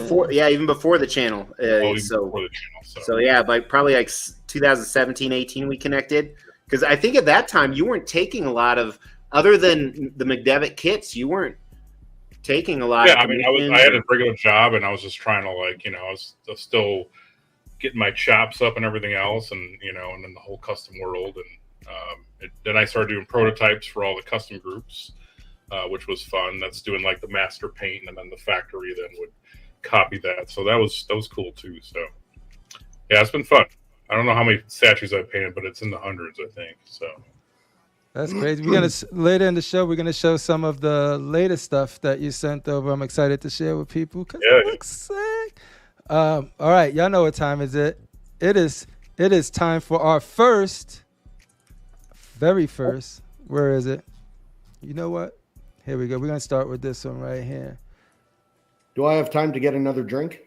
before the channel. Even So before the channel. So yeah, like probably like 2017, 18, we connected. Because I think at that time you weren't taking a lot of, other than the McDevitt kits, you weren't taking a lot. Yeah, of I mean, I had a regular job, and I was just trying to I was still getting my chops up and everything else, and and then the whole custom world, and then I started doing prototypes for all the custom groups, which was fun. That's doing like the master paint, and then the factory then would copy that. So that was cool too. So yeah, it's been fun. I don't know how many statues I've painted, but it's in the hundreds, I think. So That's crazy. We're gonna later in the show. We're gonna show some of the latest stuff that you sent over. I'm excited to share with people because it looks sick. All right, y'all know what time is it? It is time for our very first. Where is it? You know what? Here we go. We're gonna start with this one right here. Do I have time to get another drink?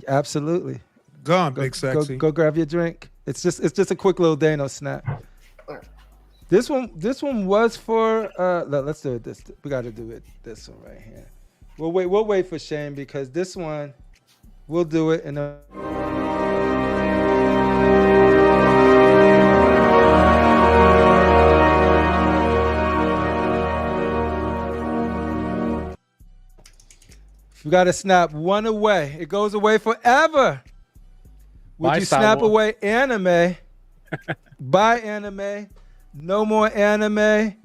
Absolutely. Go on, big sexy. Go grab your drink. It's just a quick little Dano snap. This one was for let's do it this. We got to do it this one right here. We'll wait for Shane because this one we'll do it in a we got to snap one away. It goes away forever. Would Bye, you Star snap Wars. away anime? Buy anime. No more anime.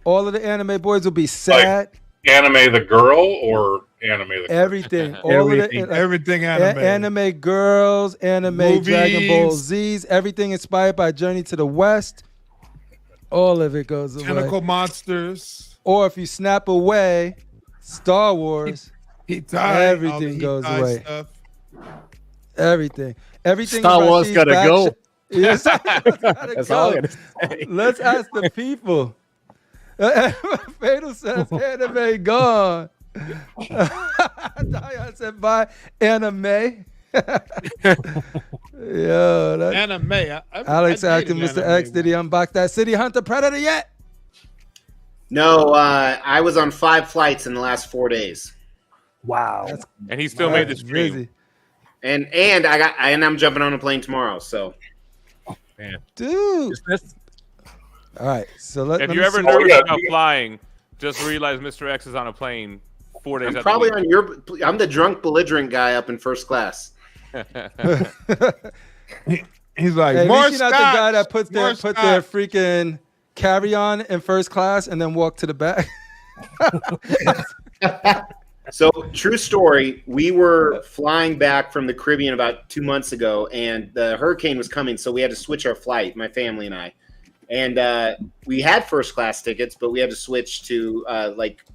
All of the anime boys will be sad. anime the girl or anime the Everything. All of the Everything anime. anime girls, anime Dragon Ball Z's, everything inspired by Journey to the West. All of it goes away. Tentacle monsters. Or if you snap away Star Wars, everything goes away. Stuff. Everything. Star Wars Rashid's gotta back go. Yes, That's all I'm gonna say. Let's ask the people. Fatal says anime gone. Diane said bye anime. Yo, that's Anime. Alex asking Mr. X, did he unbox that City Hunter Predator yet? No, I was on 5 flights in the last 4 days. Wow. And he still made the stream. Busy. And I'm jumping on a plane tomorrow. So Dude. All right. So let If me you're ever see. nervous about flying, just realize Mr. X is on a plane 4 days I'm after probably leaving. I'm the drunk belligerent guy up in first class. He's like, Hey, at more least you're not the guy that puts more their freaking carry-on in first class and then walk to the back. So, true story. We were flying back from the Caribbean about 2 months ago, and the hurricane was coming, so we had to switch our flight, my family and I. And we had first class tickets, but we had to switch to like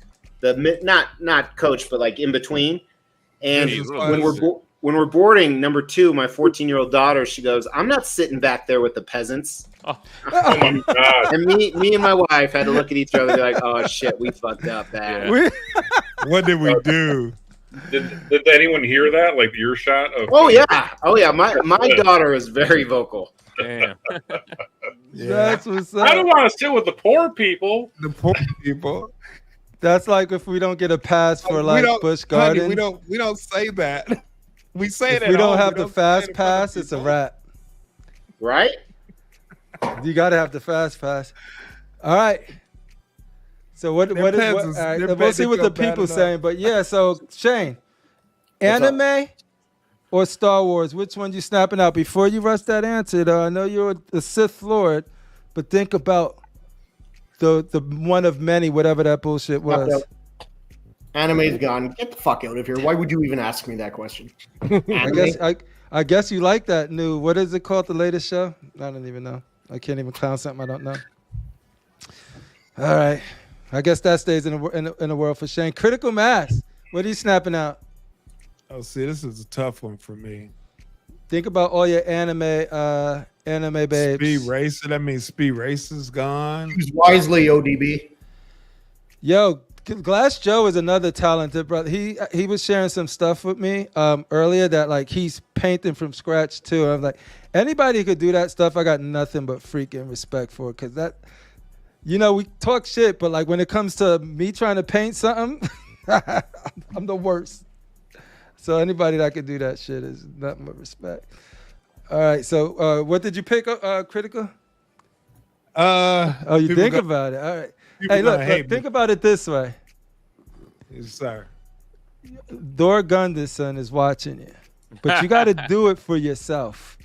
the not coach, but like in between. And when we're boarding number 2, my 14-year-old daughter, she goes, "I'm not sitting back there with the peasants." Oh my god! And me and my wife had to look at each other and be like, "Oh shit, we fucked up bad." Yeah. What did we do? Did anyone hear that? Like the earshot of? Oh yeah. My daughter is very vocal. Damn. That's what's I up. don't want to sit with the poor people. The poor people. That's like if we don't get a pass for We like don't- Busch honey, Gardens. we don't say that. We say If that we at don't home, have we the say it fast in front of pass, it's a people. wrap. Right? You got to have the fast pass. All right. So what is Their what? peasants, All right, their we'll see peasants what the feel bad people enough. saying. But yeah, so Shane, anime or Star Wars? Which one you snapping out? Before you rush that answer, though, I know you're a Sith Lord, but think about the one of many, whatever that bullshit was. Anime's gone. Get the fuck out of here. Why would you even ask me that question? I guess you like that new. What is it called? The latest show? I don't even know. I can't even clown something I don't know. All right. I guess that stays in the world for Shane. Critical Mass. What are you snapping out? Oh, see, this is a tough one for me. Think about all your anime babes. Speed Racer. That means Speed Racer's gone. Choose wisely, ODB. Yo, Glass Joe is another talented brother. He was sharing some stuff with me earlier that like he's painting from scratch too. I'm like, anybody who could do that stuff, I got nothing but freaking respect for, because that, you know, we talk shit, but like when it comes to me trying to paint something, I'm the worst. So anybody that could do that shit is nothing but respect. All right, so what did you pick, Critical? Oh, you think about it. All right. Hey, look, think about it this way. Yes, sir. Dor Gunderson is watching you, but you got to do it for yourself.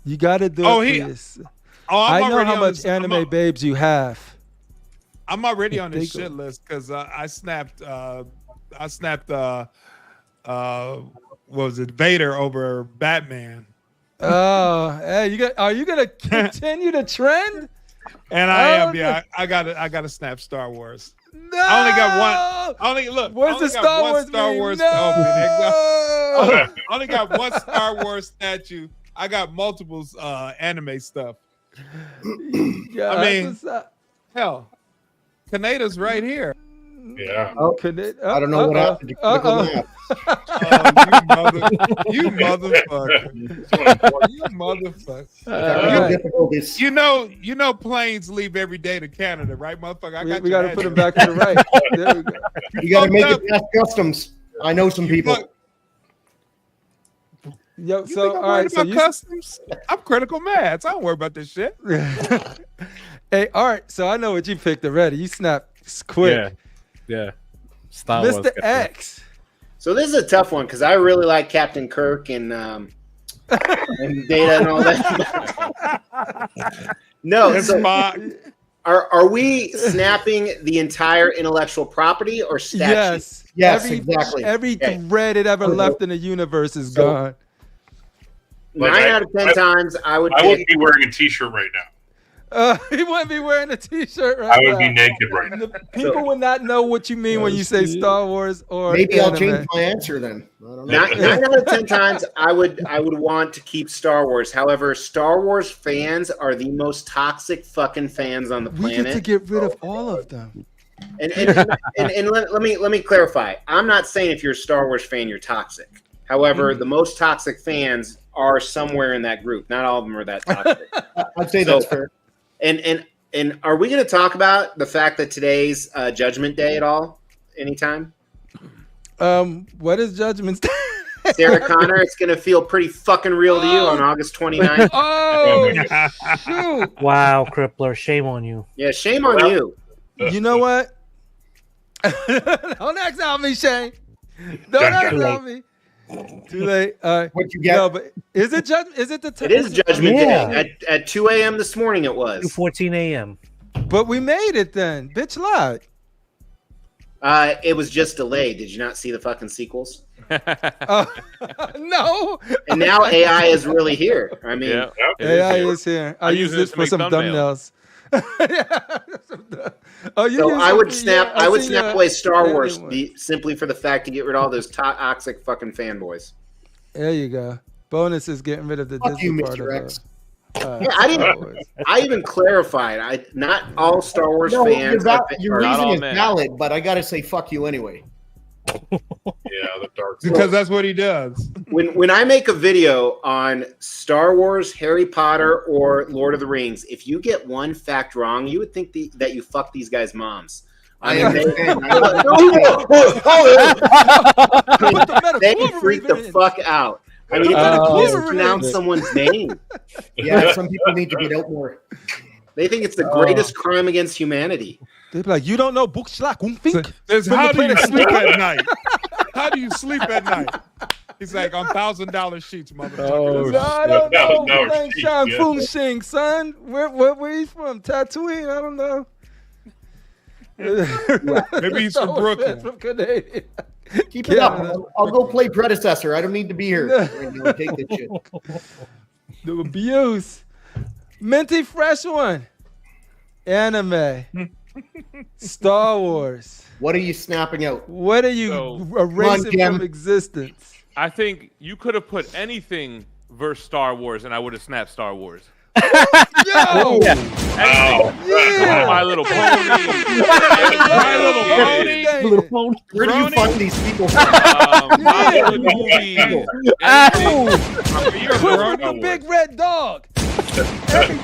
You got to do it for yourself. I know how much anime babes you have. I'm already on this shit list because I snapped what was it, Vader over Batman. Oh, hey, are you gonna continue the trend? And I am, yeah. I gotta snap Star Wars. No, I only got one. Where's the Star Wars? I only got one Star Wars statue. I got multiple anime stuff. Yeah, I mean, hell, Kanada's right here. Yeah. Oh, I don't know what happened to Critical Mass. You motherfucker. You motherfucker. You know planes leave every day to Canada, right, motherfucker? We got to put them back to the right. There we go. You got to make it past customs. I know some people. Yo, You so think I'm all right, worried so about customs? I'm Critical Mass. I don't worry about this shit. Hey, all right, so I know what you picked already. You snapped quick. Yeah. Star Wars. Mr. X. So this is a tough one because I really like Captain Kirk and Data and all that. No, so are we snapping the entire intellectual property or statues? Yes, exactly. Every thread it ever left in the universe is gone. 9 out of 10 times, I wouldn't be wearing a T-shirt right now. He wouldn't be wearing a T-shirt right I would now. be naked right now. People would not know what you mean when you say Star Wars or maybe anime. I'll change my answer then. I don't know. 9 out of 10 times, I would want to keep Star Wars. However, Star Wars fans are the most toxic fucking fans on the We planet. get to get rid of all of them. And let me clarify. I'm not saying if you're a Star Wars fan, you're toxic. However, the most toxic fans are somewhere in that group. Not all of them are that toxic. I'd say that's fair. And are we going to talk about the fact that today's Judgment Day at all? Anytime? What is Judgment Day? Sarah Connor, it's going to feel pretty fucking real to you on August 29th. Oh, shoot. Wow, CriPPleR, shame on you. Yeah, shame on you. You know what? Don't ask on me, Shane. Don't ask on me. Too late. What you get? No, but is it Is it the? It is Judgment Day. At 2 a.m. this morning it was. 2:14 a.m. But we made it then. Bitch lied. It was just delayed. Did you not see the fucking sequels? No. And now AI is really here. I mean, AI is here. I use this for some thumbnails. So I would snap away Star Wars simply for the fact to get rid of all those toxic fucking fanboys. There you go. Bonus is getting rid of the Fuck Disney you, part Mr. of X. I even clarified. Not all Star Wars fans. Your reason is valid, but I gotta say fuck you anyway. Yeah, the dark. Because that's what he does. When I make a video on Star Wars, Harry Potter, or Lord of the Rings, if you get one fact wrong, you would think that you fuck these guys' moms. I understand. They freak the fuck out. I mean, you pronounce someone's name. Yeah, some people need to get out more. They think it's the greatest crime against humanity. They'd be like, you don't know Buchschlag, How do you sleep at night? How do you sleep at night? He's like, on $1,000 sheets, motherfucker. No, I don't know. No, Feng Shan Fung Shing, son. Where you from? Tatooine? I don't know. Maybe he's from Brooklyn. From Canadian. Keep it up. I'll go play Predecessor. I don't need to be here. Take this shit. The abuse. Minty fresh one. Anime. Star Wars. What are you snapping out? What are you erasing from existence? I think you could have put anything versus Star Wars, and I would have snapped Star Wars. Yo! Yeah. Yeah. My Little Pony. My Little Pony. Where do you find these people? My movies. Clifford the Big Red Dog.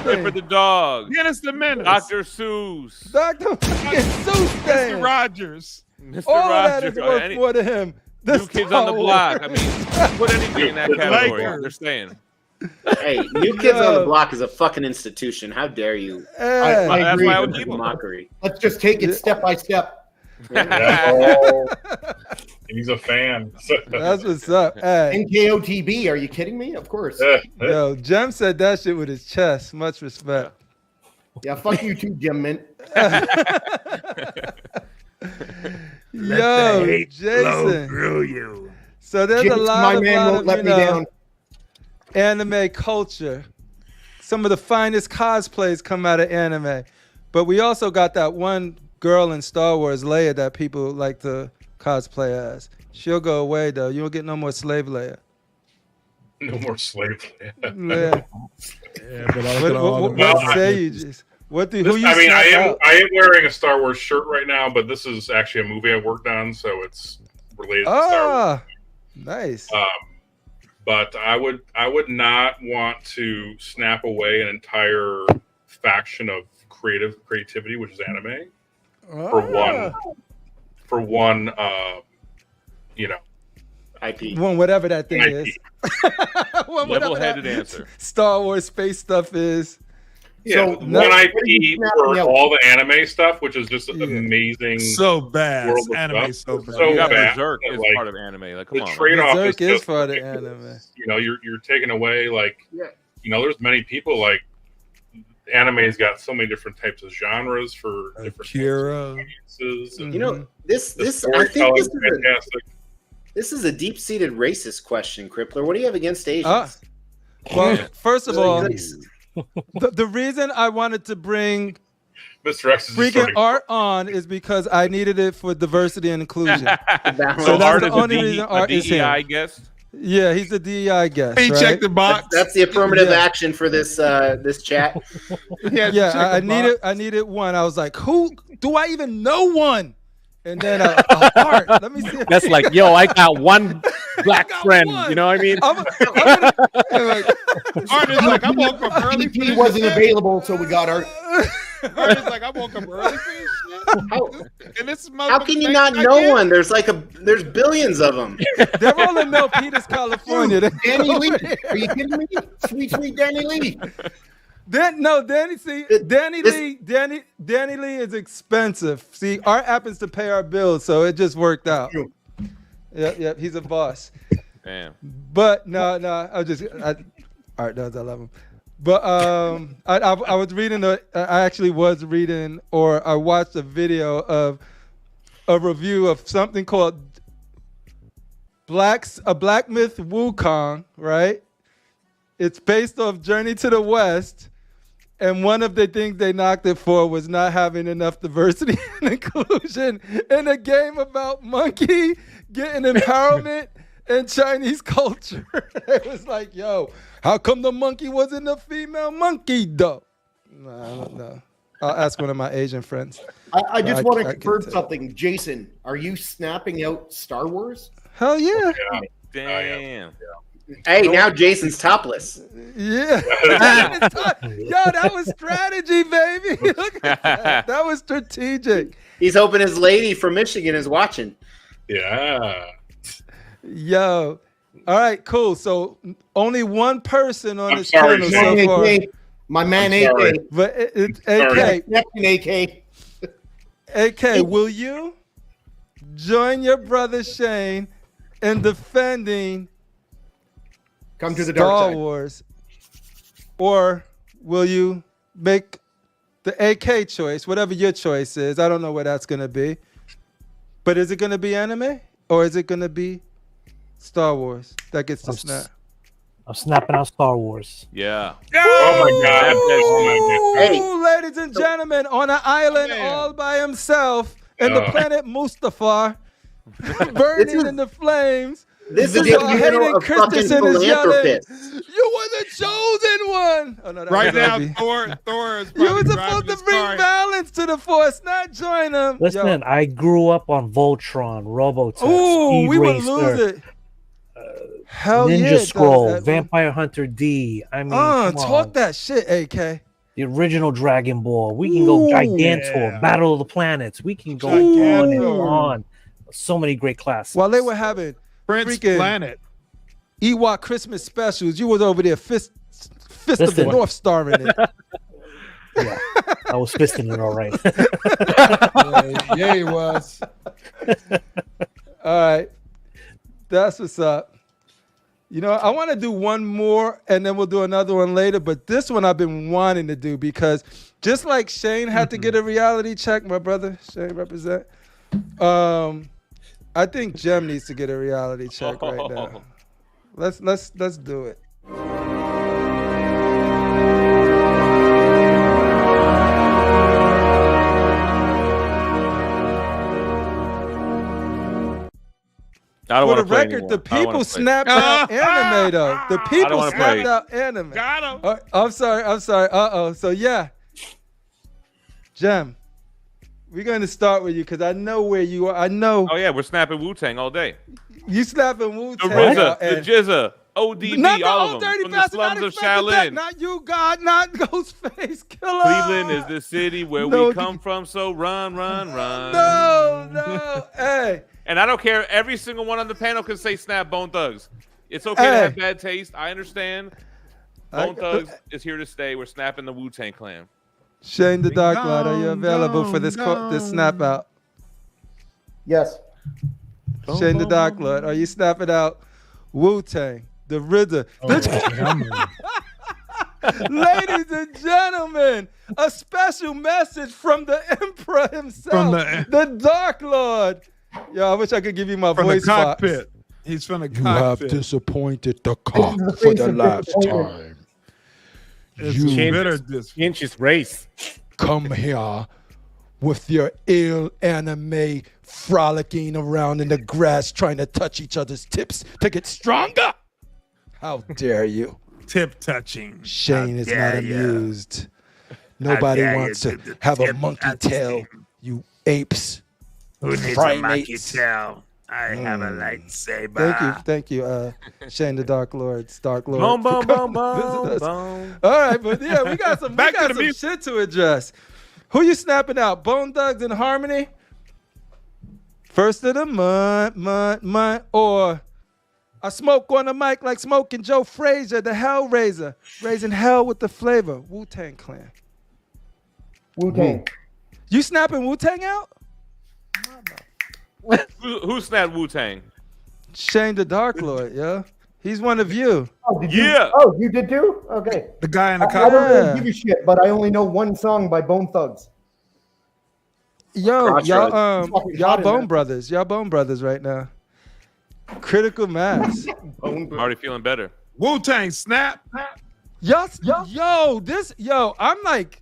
Clifford the Dog. Dennis the Menace. Dr. Seuss. Dr. Seuss. Mr. Rogers. Mr. All of that Rogers. is worth more to him. New Kids on the Block. I mean, put anything in that category. Lakers. They're staying. Hey, New Kids on the Block is a fucking institution. How dare you? I That's agree. why I would keep them. Mockery. Let's just take it step by step. He's a fan. That's what's up. Hey. NKOTB, are you kidding me? Of course. Yo, Jem said that shit with his chest. Much respect. Yeah, fuck you too, Jim Mint. Yo, Jason. So there's Jason, a lot my of, man won't let me down. Anime culture. Some of the finest cosplays come out of anime. But we also got that one girl in Star Wars, Leia, that people like to cosplay as. She'll go away, though. You don't get no more slave Leia. No more slave. Yeah. But What say you, just? What do who you? I mean, I snap out? am wearing a Star Wars shirt right now, but this is actually a movie I worked on, so it's related to Star Wars. Nice. But I would not want to snap away an entire faction of creativity, which is anime, for one IP. One whatever that thing IP. is. One whatever Level-headed that answer. Star Wars space stuff is. Yeah, So, one what are IP you snapping for out? all the anime stuff, which is just amazing. so bad. World of Anime stuff. so bad. So You got bad, Berserk is like, part of anime. Like, come the on. trade-off Berserk is just part of like, anime. You know, you're taking away there's many people like anime's got so many different types of genres for different Akira. audiences. And You know, this I think storytelling is this fantastic. is a deep-seated racist question, CriPPleR. What do you have against Asians? Well, first of all, Nice. the reason I wanted to bring Mr. X is just freaking starting- art on is because I needed it for diversity and inclusion. Balance. So that's Art the is only a reason Art is DEI here. guest. Yeah, he's the DEI guest. He right? checked the box. That's the affirmative Yeah. action for this this chat. Yeah, I needed one. I was like, who do I even know one? And then Art. Let me see. That's like, yo, I got one black friend. one. You know what I mean? I'm like, Art is like, I woke up early for He this wasn't shit. available, so we got our. Art is like, I woke up early for this shit. How, And this how can you motherfucker not thinks I know get- one? There's billions of them. they're all in Milpitas, California. Danny Lee. Are you kidding me? Sweet Danny Lee. Danny This- Lee is expensive. See, Art happens to pay our bills, so it just worked out. True. Yep, he's a boss. Damn. But no, Art does. I love him. But I was reading. I actually was reading, or I watched a video of a review of something called a Black Myth Wukong. Right? It's based off Journey to the West, and one of the things they knocked it for was not having enough diversity and inclusion in a game about monkey getting empowerment and Chinese culture. It was like, yo, how come the monkey wasn't a female monkey, though? No, I don't know. I'll ask one of my Asian friends. I just want to I confirm can tell. something. Jason, are you snapping out Star Wars? Hell yeah. Damn. Hey, now Jason's topless. Yeah. Yo, that was strategy, baby. Look at that. That was strategic. He's hoping his lady from Michigan is watching. Yeah. Yo. All right, cool. So only one person on I'm this sorry, channel Sean. so far. AK, my man I'm sorry. AK. But it's Sorry. AK. AK, will you join your brother Shane in defending Come to the dark Star side. Wars? Or will you make the AK choice, whatever your choice is? I don't know what that's going to be. But is it going to be anime or is it going to be Star Wars that gets the snap? I'm snapping out Star Wars. Yeah. Oh my God. Oh my God. Hey. Ooh, ladies and gentlemen, on an island Man. all by himself in the planet Mustafar, burning in the flames. This This is is a why hero Hayden of fucking Christensen is yelling, philanthropist. "You were the chosen one." Oh, no, that Right was now, Obi. Thor is You probably were driving supposed to his bring car. balance to the force, not join them. Listen, I grew up on Voltron, Robotech, Ooh, Speed we would Racer, lose it. Hell yeah, Ninja it does Scroll, that. Vampire Hunter D. I mean, come Talk on. that shit, AK. The original Dragon Ball. We can go Ooh, Gigantor, yeah. Battle of the Planets. We can go Gigantor. on and on. So many great classics. While they were having Prince freaking Planet. Ewok Christmas specials, you was over there fist of the Listen. North Star in it. Yeah, I was fisting it all right. Yeah, he was. All right. That's what's up. You know, I want to do one more and then we'll do another one later. But this one I've been wanting to do because just like Shane had to get a reality check, my brother, Shane represent. I think Jem needs to get a reality check right now. Let's do it. I don't For want the to play record, anymore. the I don't people wanna play. snapped out anime though. The people wanna snapped play. out anime. Got him. I'm sorry. Uh-oh. So yeah. Jem, we're going to start with you because I know where you are. I know Oh yeah, we're snapping Wu-Tang all day. you snapping The Wu-Tang. RZA, and- the Jizza, ODB, not the all old of them. dirty From the bastard, not slums of expected that. Shaolin. Not you, God, not Ghostface Killer. Cleveland is the city where No, we come from, so run, run, run. No. Hey. And I don't care. Every single one on the panel can say snap Bone Thugs. It's okay to Hey. have bad taste. I understand. Bone Thugs is here to stay. We're snapping the Wu-Tang Clan. Shane the Dark Lord, are you Dong, available for dong, this snap out? Yes. Shane the Dark Lord, are you snapping out Wu-Tang, the RZA? Ladies and gentlemen, a special message from the Emperor himself, From the Dark Lord. Yo, I wish I could give you my From the voice box. cockpit. He's from the You have cockpit. disappointed the cock for the last time. It's You bitter dis- Inch's race. come here with your ill anime frolicking around in the grass trying to touch each other's tips to get stronger. How dare you? tip touching. Shane is not amused. Nobody wants to have a monkey tail, you apes. Who needs Primates. a monkey tail? I have a lightsaber. Thank you, Shane the Dark Lord, Stark Lord. Boom, for boom, boom, coming to boom, visit us. boom. All right, but yeah, we got some, Back to the music. shit to address. Who you snapping out? Bone Thugs and Harmony? First of the month, or I smoke on the mic like smoking Joe Frazier, the Hellraiser, raising hell with the flavor. Wu-Tang Clan. Wu-Tang. You snapping Wu-Tang out? Who snapped Wu-Tang? Shane the Dark Lord, yeah. He's one of you. Oh, did you? Yeah. Oh, you did too? Okay. The guy in the I cockpit. don't Yeah. really give a shit, but I only know one song by Bone Thugs. Yo, Crossroads. y'all Bone Brothers. Y'all Bone Brothers right now. Critical mass. I'm already feeling better. Wu-Tang snap. Yo, I'm like,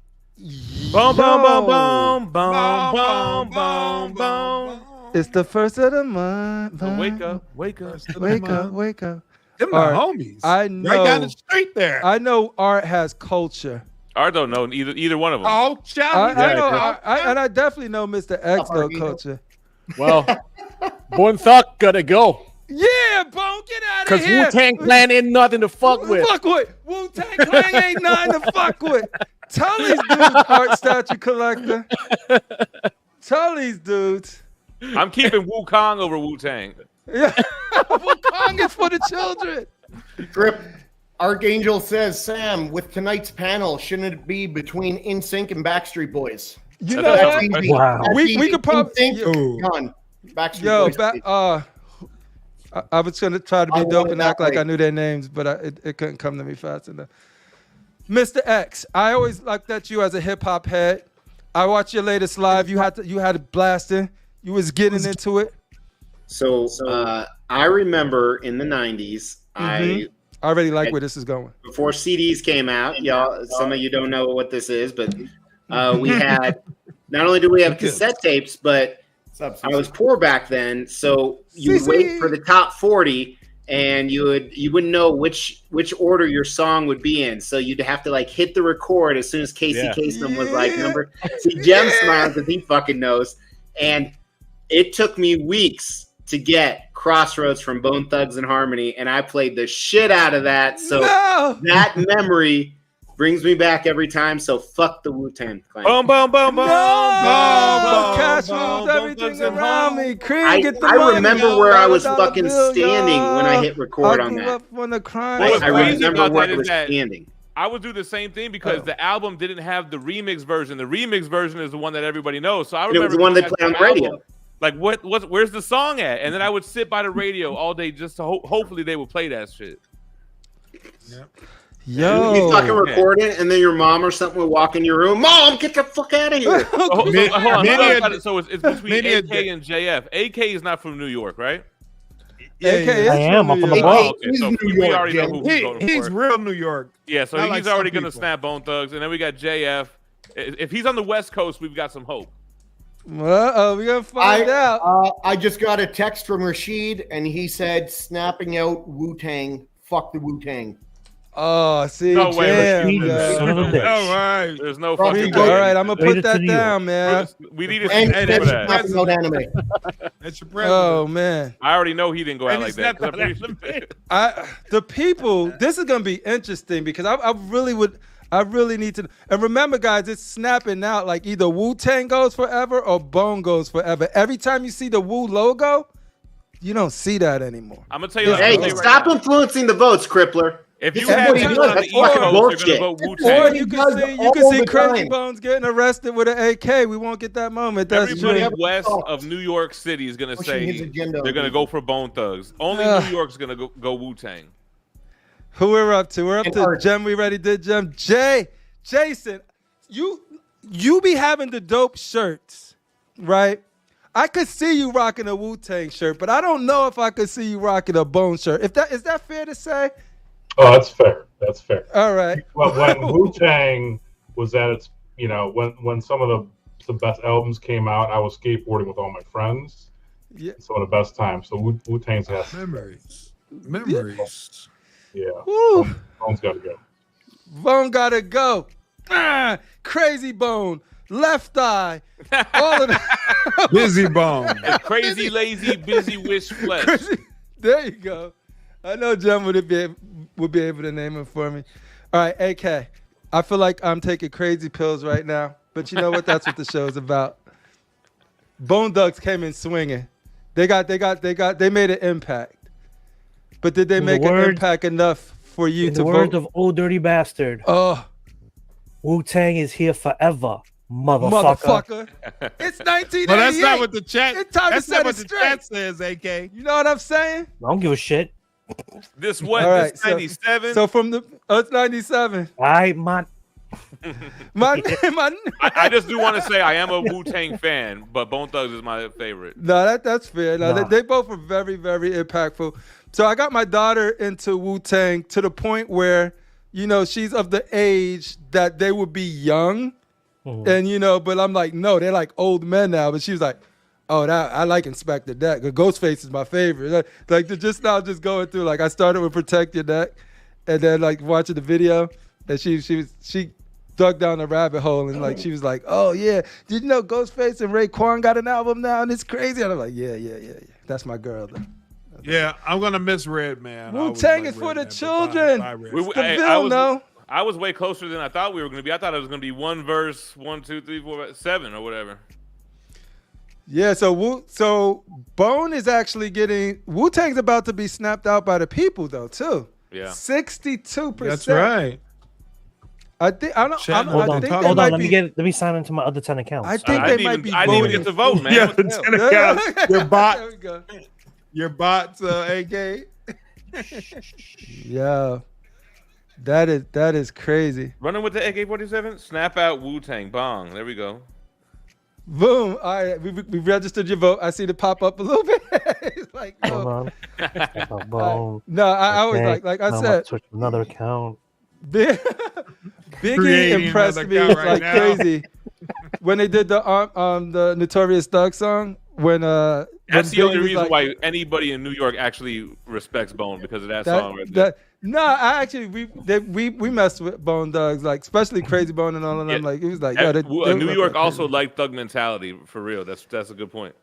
Boom, boom, yo, boom, boom, boom, boom, boom, boom. It's the first of the month. So wake up, wake up. Wake up, wake up. Them the All right. homies. I know. Right down the street there. I know art has culture. I don't know either one of them. Oh, shout I know, out. and I definitely know Mr. X though Armageddon. culture. Well, Bone Thug gotta go. Yeah, Bone, get out of Because here. Wu-Tang Clan ain't nothing to fuck with. Fuck with. Wu-Tang Clan ain't nothing to fuck with. Tell these dudes, art statue collector. Tell these dudes. I'm keeping Wukong over Wu-Tang. Yeah, Wukong is for the children. Grip. Archangel says, Sam, with tonight's panel, shouldn't it be between NSYNC and Backstreet Boys? You know That's what? easy. Wow. That's We easy. could probably- NSYNC, gone. Backstreet Yo, Boys. please. I was gonna try to be I dope want and it act that like way. I knew their names, but it couldn't come to me fast enough. Mr. X, I always looked at you as a hip hop head. I watched your latest live. You had it blasting. You was getting into it. So I remember in the 90s, I already like where this is going. before CDs came out, y'all, some of you don't know what this is, but we had, not only did we have cassette tapes, but I was poor back then, so you would wait for the top 40, and you wouldn't know which order your song would be in, so you'd have to like hit the record as soon as Casey Kasem was like number. See, Jem smiles because he fucking knows, and it took me weeks to get Crossroads from Bone Thugs and Harmony, and I played the shit out of that. So that memory brings me back every time. So fuck the Wu-Tang Clan. Boom, boom, boom, boom, No, cash rules everything around me. Cream, get the money. I remember where I was fucking $1 standing when I hit record on grew that. up on the crime. Well, what's I crazy remember about where that I is was that standing. I would do the same thing because the album didn't have the remix version. The remix version is the one that everybody knows. So I It remember was the one they going play on back the to radio. album, like where's the song at? And then I would sit by the radio all day just to hopefully they would play that shit. Yo, You fucking record it, and then your mom or something would walk in your room. Mom, get the fuck out of here! So it's between AK and JF. AK is not from New York, right? AK is I am. I'm from the New ball. York. Okay, so we already know who he's going He's for. real New York. Yeah, so Not he's like some already gonna people. snap Bone Thugs, and then we got JF. If he's on the West Coast, we've got some hope. Uh-oh, we're gonna find out. I just got a text from Rashid, and he said, snapping out Wu-Tang, fuck the Wu-Tang. Oh, see, No way, jam, Rashid, yeah. son of a bitch. All right. There's no Probably fucking good. All way. right, I'm gonna Rated put to that New York. down, man. We need a And edit that's for that. snapping out anime. That's your president. Oh man, I already know he didn't go out And like he's that. not 'cause I'm pretty sure- the people. This is gonna be interesting because I really need to. And remember, guys, it's snapping out. Like either Wu-Tang goes forever or Bone goes forever. Every time you see the Wu logo, you don't see that anymore. I'm gonna tell you. Hey, I'm gonna tell you stop right now. influencing the votes, CriPPleR. If you This is have what he people does. on the That's East fucking Coast, bullshit. they're gonna vote Or Wu-Tang. he You does can see all the Crazy time. Bones getting arrested with an AK. We won't get that moment. That's Everybody true. west of New York City is gonna Pushing his say agenda they're gonna on go for Bone Thugs. Only Ugh. New York's gonna go Wu-Tang. Who we're up to? We're up And to Art. Jem. We ready did Jem. Jason, you be having the dope shirts, right? I could see you rocking a Wu-Tang shirt, but I don't know if I could see you rocking a Bone shirt. Is that fair to say? Oh, that's fair. That's fair. All right. Well, when Wu-Tang was at its, when some of the best albums came out, I was skateboarding with all my friends. Yeah. Some of the best times. So Wu-Tang's has Memories. Yeah. Woo. Bone's got to go. Bone gotta go. Crazy Bone. Left eye. All of that. Busy Bone. Crazy, lazy, busy, wish, flesh. There you go. I know Jem would be able to name it for me. All right, AK. I feel like I'm taking crazy pills right now, but you know what? That's what the show's about. Bone Thugs came in swinging. They made an impact. But did they make an impact enough for you In to the words vote? of Old Dirty Bastard, Oh, Wu-Tang is here forever, motherfucker. It's 1988. Well, that's not what the chat. It's time to That's set not what it the straight. chat says, AK. You know what I'm saying? I don't give a shit. This what? All right, This 97? So from it's 97. I man. I just do want to say I am a Wu-Tang fan, but Bone Thugs is my favorite. No, that's fair. No, Nah. they both are very, very impactful. So I got my daughter into Wu-Tang to the point where, she's of the age that they would be young. And, but I'm like, no, they're like old men now. But she was like, oh, I like Inspector Deck. Ghostface is my favorite. Like just going through, like I started with Protect Your Neck and then like watching the video. And she dug down the rabbit hole and like she was like, oh yeah, did you know Ghostface and Raekwon got an album now and it's crazy? And I'm like, yeah. That's my girl though. Yeah, I'm gonna miss Redman. Wu-Tang is for the children. I was way closer than I thought we were going to be. I thought it was going to be one verse, 1, 2, 3, 4, 7 or whatever. Yeah, so Bone is actually getting Wu-Tang's about to be snapped out by the people though too. Yeah. 62%. That's right. I think I don't. Chatting I on think top. they Hold on, might let me sign into my other 10 accounts. I think I they didn't might even, be I didn't even get to vote, man. Yeah, What the the hell? 10 accounts. Your bot. There we go. Your bots, AK. Yeah, that is crazy. Running with the AK-47, snap out Wu-Tang, bong. There we go. Boom. All right, we registered your vote. I see it pop up a little bit. It's like, Hold on. Bone. no, I always Okay, like I now I'm said, gonna switch to another account. Biggie Creating impressed another me account right like now. crazy when they did the Notorious Thug song. That's the only Biggie was reason like, why anybody in New York actually respects Bone, because of that song right there. No, I actually we messed with Bone Thugs, like especially Crazy Bone and all of them. Yeah. Like it was like, New York also liked Thug mentality for real. That's a good point.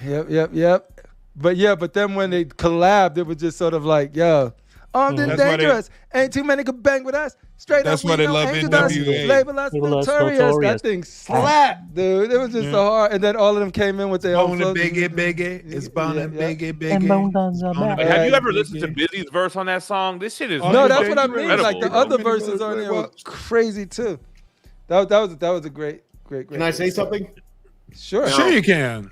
Yep. But then when they collabed, it was just sort of like, yo, armed and That's why dangerous. Ain't too many could bang with us. Straight That's up, why we they know love angels NWA. us, label us Label us notorious. notorious. That thing slapped, dude. It was just so hard. And then all of them came in with their own Bone and flows. Biggie. It's Bone and Biggie. And Bone Thugs are Bone and back. Have you Biggie. ever listened to Busy's verse on that song? This shit is No, that's Okay, what I you're mean. right. Like the Incredible, other bro. verses on there were crazy too. That was a great. Can I say something? Sure. Sure you can.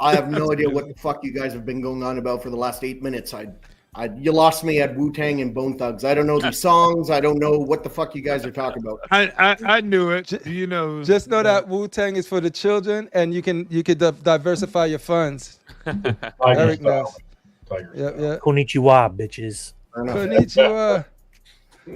I have no idea what the fuck you guys have been going on about for the last 8 minutes. You lost me at Wu-Tang and Bone Thugs. I don't know these songs. I don't know what the fuck you guys are talking about. I knew it. You know. Just know that Wu-Tang is for the children, and you can diversify your funds. Eric knows. Yeah. Konnichiwa, bitches. Konnichiwa.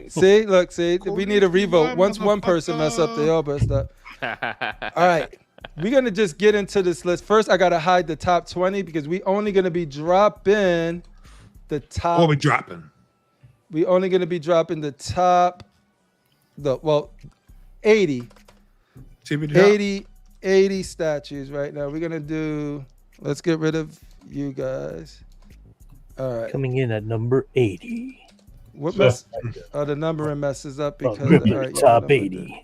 See, we need a revote. Once one person mess up, they all bust up. All right, we're gonna just get into this list. First, I gotta hide the top 20 because we only gonna be dropping the top. What we dropping? We only gonna be dropping the top. 80. 80 statues right now. We're gonna do. Let's get rid of you guys. All right. Coming in at number 80. What mess? The numbering messes up because Top 80.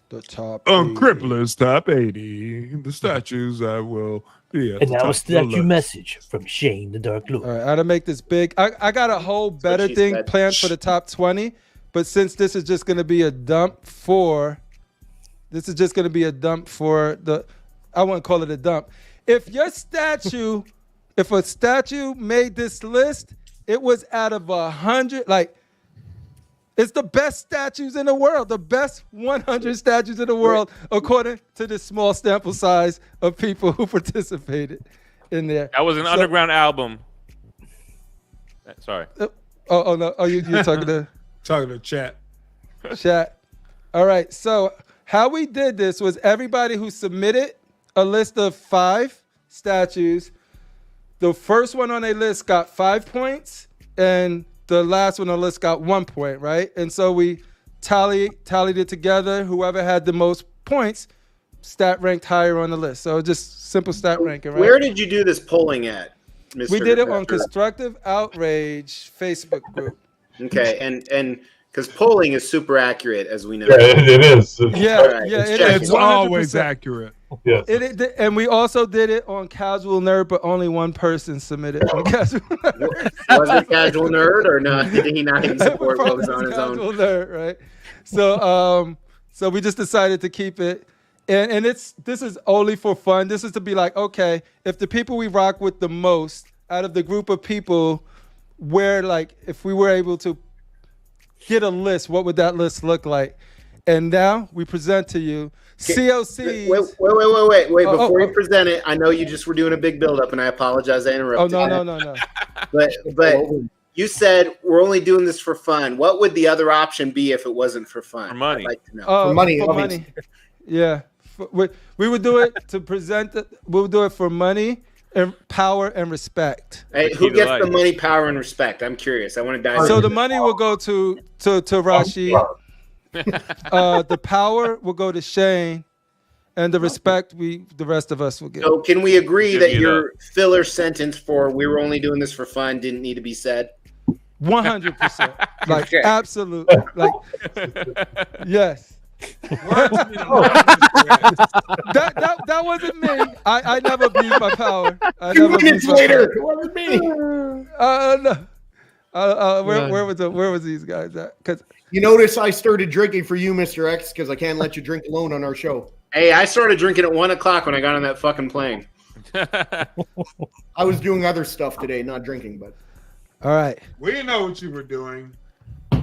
The top. CriPPleR's top 80. The statues I will be at And the now top a of the statue list. message from Shane the Dark Lord. All right, I gotta make this big. I got a whole better she thing said. planned for the top 20, but since this is just gonna be a dump for, the. I wouldn't call it a dump. If a statue made this list, it was out of 100. Like, it's the best statues in the world, the best 100 statues in the world, according to this small sample size of people who participated in there. That was an underground album. Sorry. Oh no! Oh, you're talking to Talking to chat. chat. All right. So how we did this was everybody who submitted a list of 5 statues. The first one on a list got 5 points, and the last one on the list got 1 point, right? And so we tallied it together. Whoever had the most points, stat ranked higher on the list. So just simple stat ranking, right? Where did you do this polling at, Mr. We did it on Professor? Constructive Outrage Facebook group. Okay, and because polling is super accurate, as we know. Yeah, it is. Yeah, Right, yeah, it's it checking. is. It's always 100%. accurate. Yes. And we also did it on Casual Nerd, but only one person submitted on Casual Nerd. Was it Casual Nerd or not? Did he not even support what was on his own? Casual Nerd, right? So, so we just decided to keep it, and this is only for fun. This is to be like, okay, if the people we rock with the most out of the group of people, if we were able to get a list, what would that list look like? And now we present to you COC's. Wait. Before you oh. present it, I know you just were doing a big build-up, and I apologize I Oh, interrupted. no. But you said we're only doing this for fun. What would the other option be if it wasn't for fun? For money. I'd like to know. For money, For obviously. money. Yeah. We would do it to present it. We would do it for money and power and respect. Hey, The key who to gets life. the money, power, and respect? I'm curious. I want to dive So into the money will go to Rashi. The power will go to Shane, and the respect the rest of us will get. So can we agree Give that you your filler sentence for "we were only doing this for fun" didn't need to be said? 100%. Like Okay. absolutely. Like yes. That wasn't me. I never abused my power. I 2 never minutes abused my later, power. it wasn't me. No. Where was these guys at? Because You notice I started drinking for you, Mr. X, because I can't let you drink alone on our show. Hey, I started drinking at 1 o'clock when I got on that fucking plane. I was doing other stuff today, not drinking, but all right. We didn't know what you were doing. All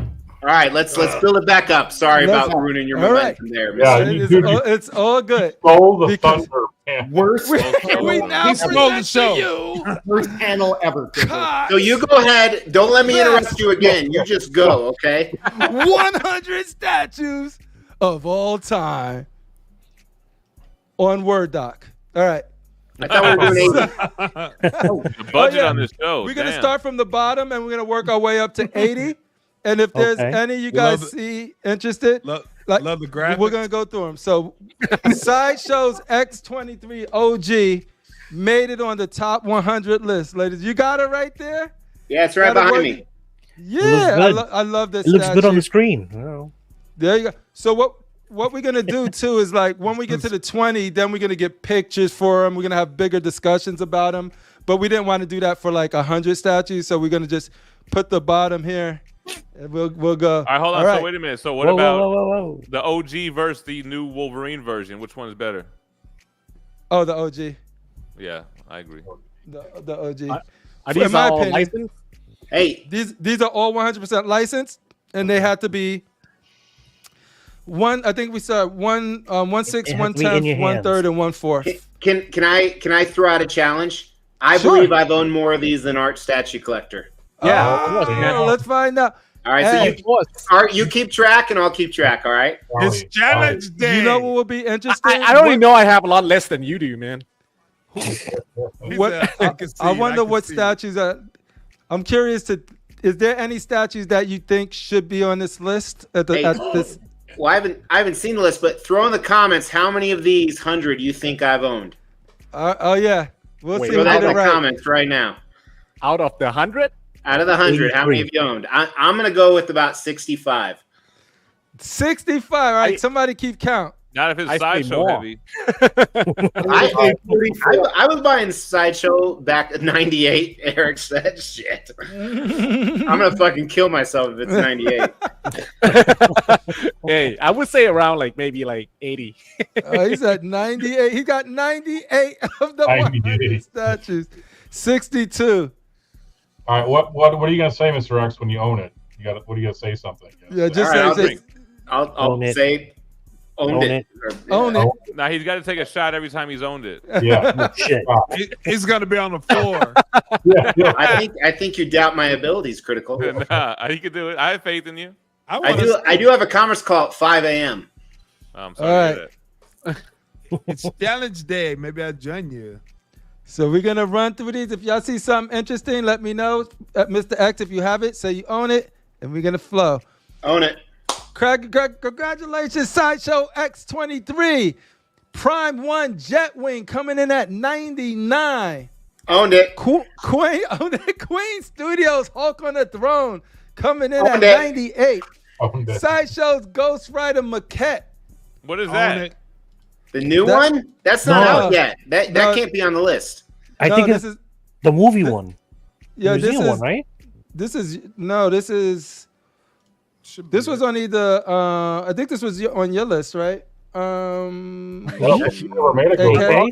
right, let's build it back up. Sorry about ruining your momentum there. Yeah, Mr. It's all good. Stole the thunder. Man. worst. We now He stole the present show. to you. Worst panel ever. So you go ahead. Don't let me interrupt you again. You just go, okay? 100 statues of all time on Word Doc. All right. I thought we were doing 80. The budget on this show. We're going to damn. start from the bottom and we're going to work our way up to 80. And if there's any you guys see interested, Love the graphics. we're going to go through them. So Sideshow's X23 OG made it on the top 100 list. Ladies, you got it right there? Yeah, it's right Gotta behind work- me. Yeah, I love this It looks good on the statue. screen. Oh. There you go. So what we're gonna do too is like when we get to the 20, then we're gonna get pictures for them. We're gonna have bigger discussions about them. But we didn't want to do that for like 100 statues, so we're gonna just put the bottom here, and we'll go. All right, hold on. All right. So wait a minute. So what Whoa, about whoa. the OG versus the new Wolverine version? Which one is better? Oh, the OG, Yeah, I agree. the OG. Are In these my all opinion, licensed? Hey, These are all 100% licensed, and they have to be one. I think we saw 1/6, It has to be in 1/10, your 1/3, and 1/4. can I throw out a challenge? I Sure. believe I've owned more of these than Art Statue Collector. Yeah, of course, man. Let's find out. All right, Hey. so Art, you keep track and I'll keep track. All right. It's challenge day. You know what will be interesting? I don't even know I have a lot less than you do, man. What I can see I it, wonder can what see it. statues are. I'm curious to. Is there any statues that you think should be on this list at Hey. this? Well, I haven't seen the list, but throw in the comments how many of these 100 you think I've owned. Oh yeah, we'll Wait, see. Throw We'll that get in it the right. comments right now. Out of the 100, Out of the 100, how many have you owned? I'm going to go with about 65. 65. All right, somebody keep count. Not if it's I say sideshow more. heavy. I was buying Sideshow back in 98. Eric said, shit. I'm going to fucking kill myself if it's 98. hey, I would say around like maybe like 80. He's at 98. He got 98 of the 100 98. statues. 62. All right, what are you gonna say, Mr. X, when you own it? What are you gonna say something? Yeah, just All right, say, I'll Own it. say owned Own it. own it. Now he's got to take a shot every time he's owned it. Yeah. Shit. He's gonna be on the floor. Yeah. I think you doubt my abilities, Critical. Nah, he could do it. I have faith in you. I do have a commerce call at 5 a.m. I'm sorry. All to hear that. It's challenge day. Maybe I'll join you. So we're gonna run through these. If y'all see something interesting, let me know. Mr. X, if you have it, say you own it, and we're gonna flow. Own it. Craig, congratulations, Sideshow X23. Prime 1 Jetwing coming in at 99. Owned it. Queen Studios Hulk on the Throne coming in Owned at it. 98. Owned it. Sideshow's Ghost Rider Maquette. What is Own that? it. The new one? That's not No. out yet. That No. can't be on the list. I No, think this it's is the movie one. yeah. The This museum is one, right? this was on either. I think this was on your list, right? Well, you never made a go. Okay.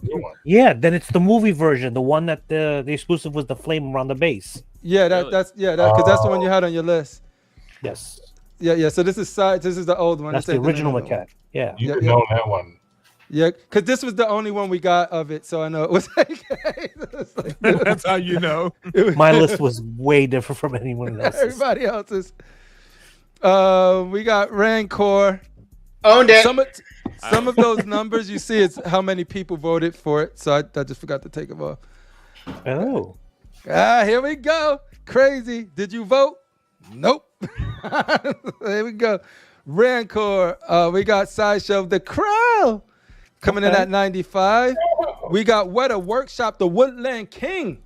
New one. Yeah, then it's the movie version, the one that the exclusive was the flame around the base. Yeah, Really? that's because that's the one you had on your list. Yes, Yeah. So this is the old one. that's This the ain't original new one. maquette. Yeah. You Yeah, could yeah. know that one. Yeah, because this was the only one we got of it, so I know it was like, That's how you know. My list was way different from anyone else's. everybody else's. We got Rancor. Owned it. Some of those numbers you see is how many people voted for it, so I just forgot to take them off. Oh. Here we go. Crazy. Did you vote? Nope. Here we go. Rancor. We got Sideshow The Crow coming in at 95. We got Weta Workshop, the Woodland King.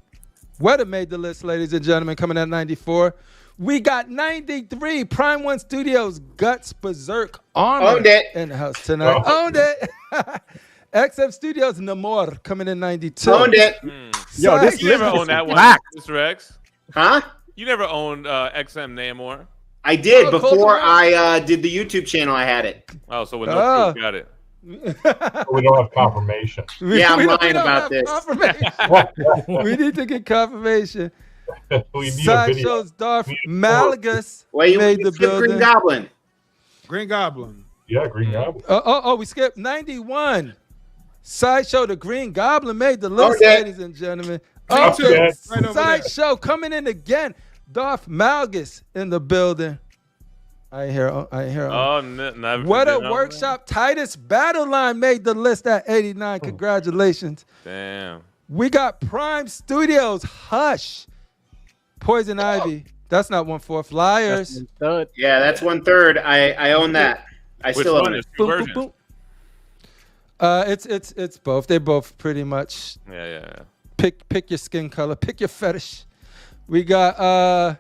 Weta made the list, ladies and gentlemen, coming at 94. We got 93 Prime One Studios Guts Berserk Armor Owned it. in the house tonight. Oh. Owned it. XM Studios Namor coming in 92. Owned it. Yo, this You never list is owned that one, black. Mr. X. Huh? You never owned XM Namor. I did Oh, before Cold I did the YouTube channel. I had it. Oh, so with Oh. no proof, got it. We don't have confirmation. Yeah, I'm We don't lying about have this. confirmation. We need to get confirmation. We need a video. Sideshow's Darth Malagus Well, you made the skipped building. Green Goblin. Green Goblin. Yeah, Green Goblin. We skipped 91. Sideshow the Green Goblin made the list, Okay. ladies and gentlemen. Okay. Okay, Right over there. Sideshow coming in again. Darth Malgus in the building. I hear. Oh, never. What a didn't know workshop. Titus Battle Line made the list at 89. Congratulations. that? Damn. We got Prime Studios. Hush. Poison Ivy. That's not 1/4. Flyers. Third. Yeah, that's 1/3. I own that. I Which still one? own There's it. two Boom, boom, versions. boom. It's both. They're both pretty much Yeah. pick your skin color, pick your fetish. We got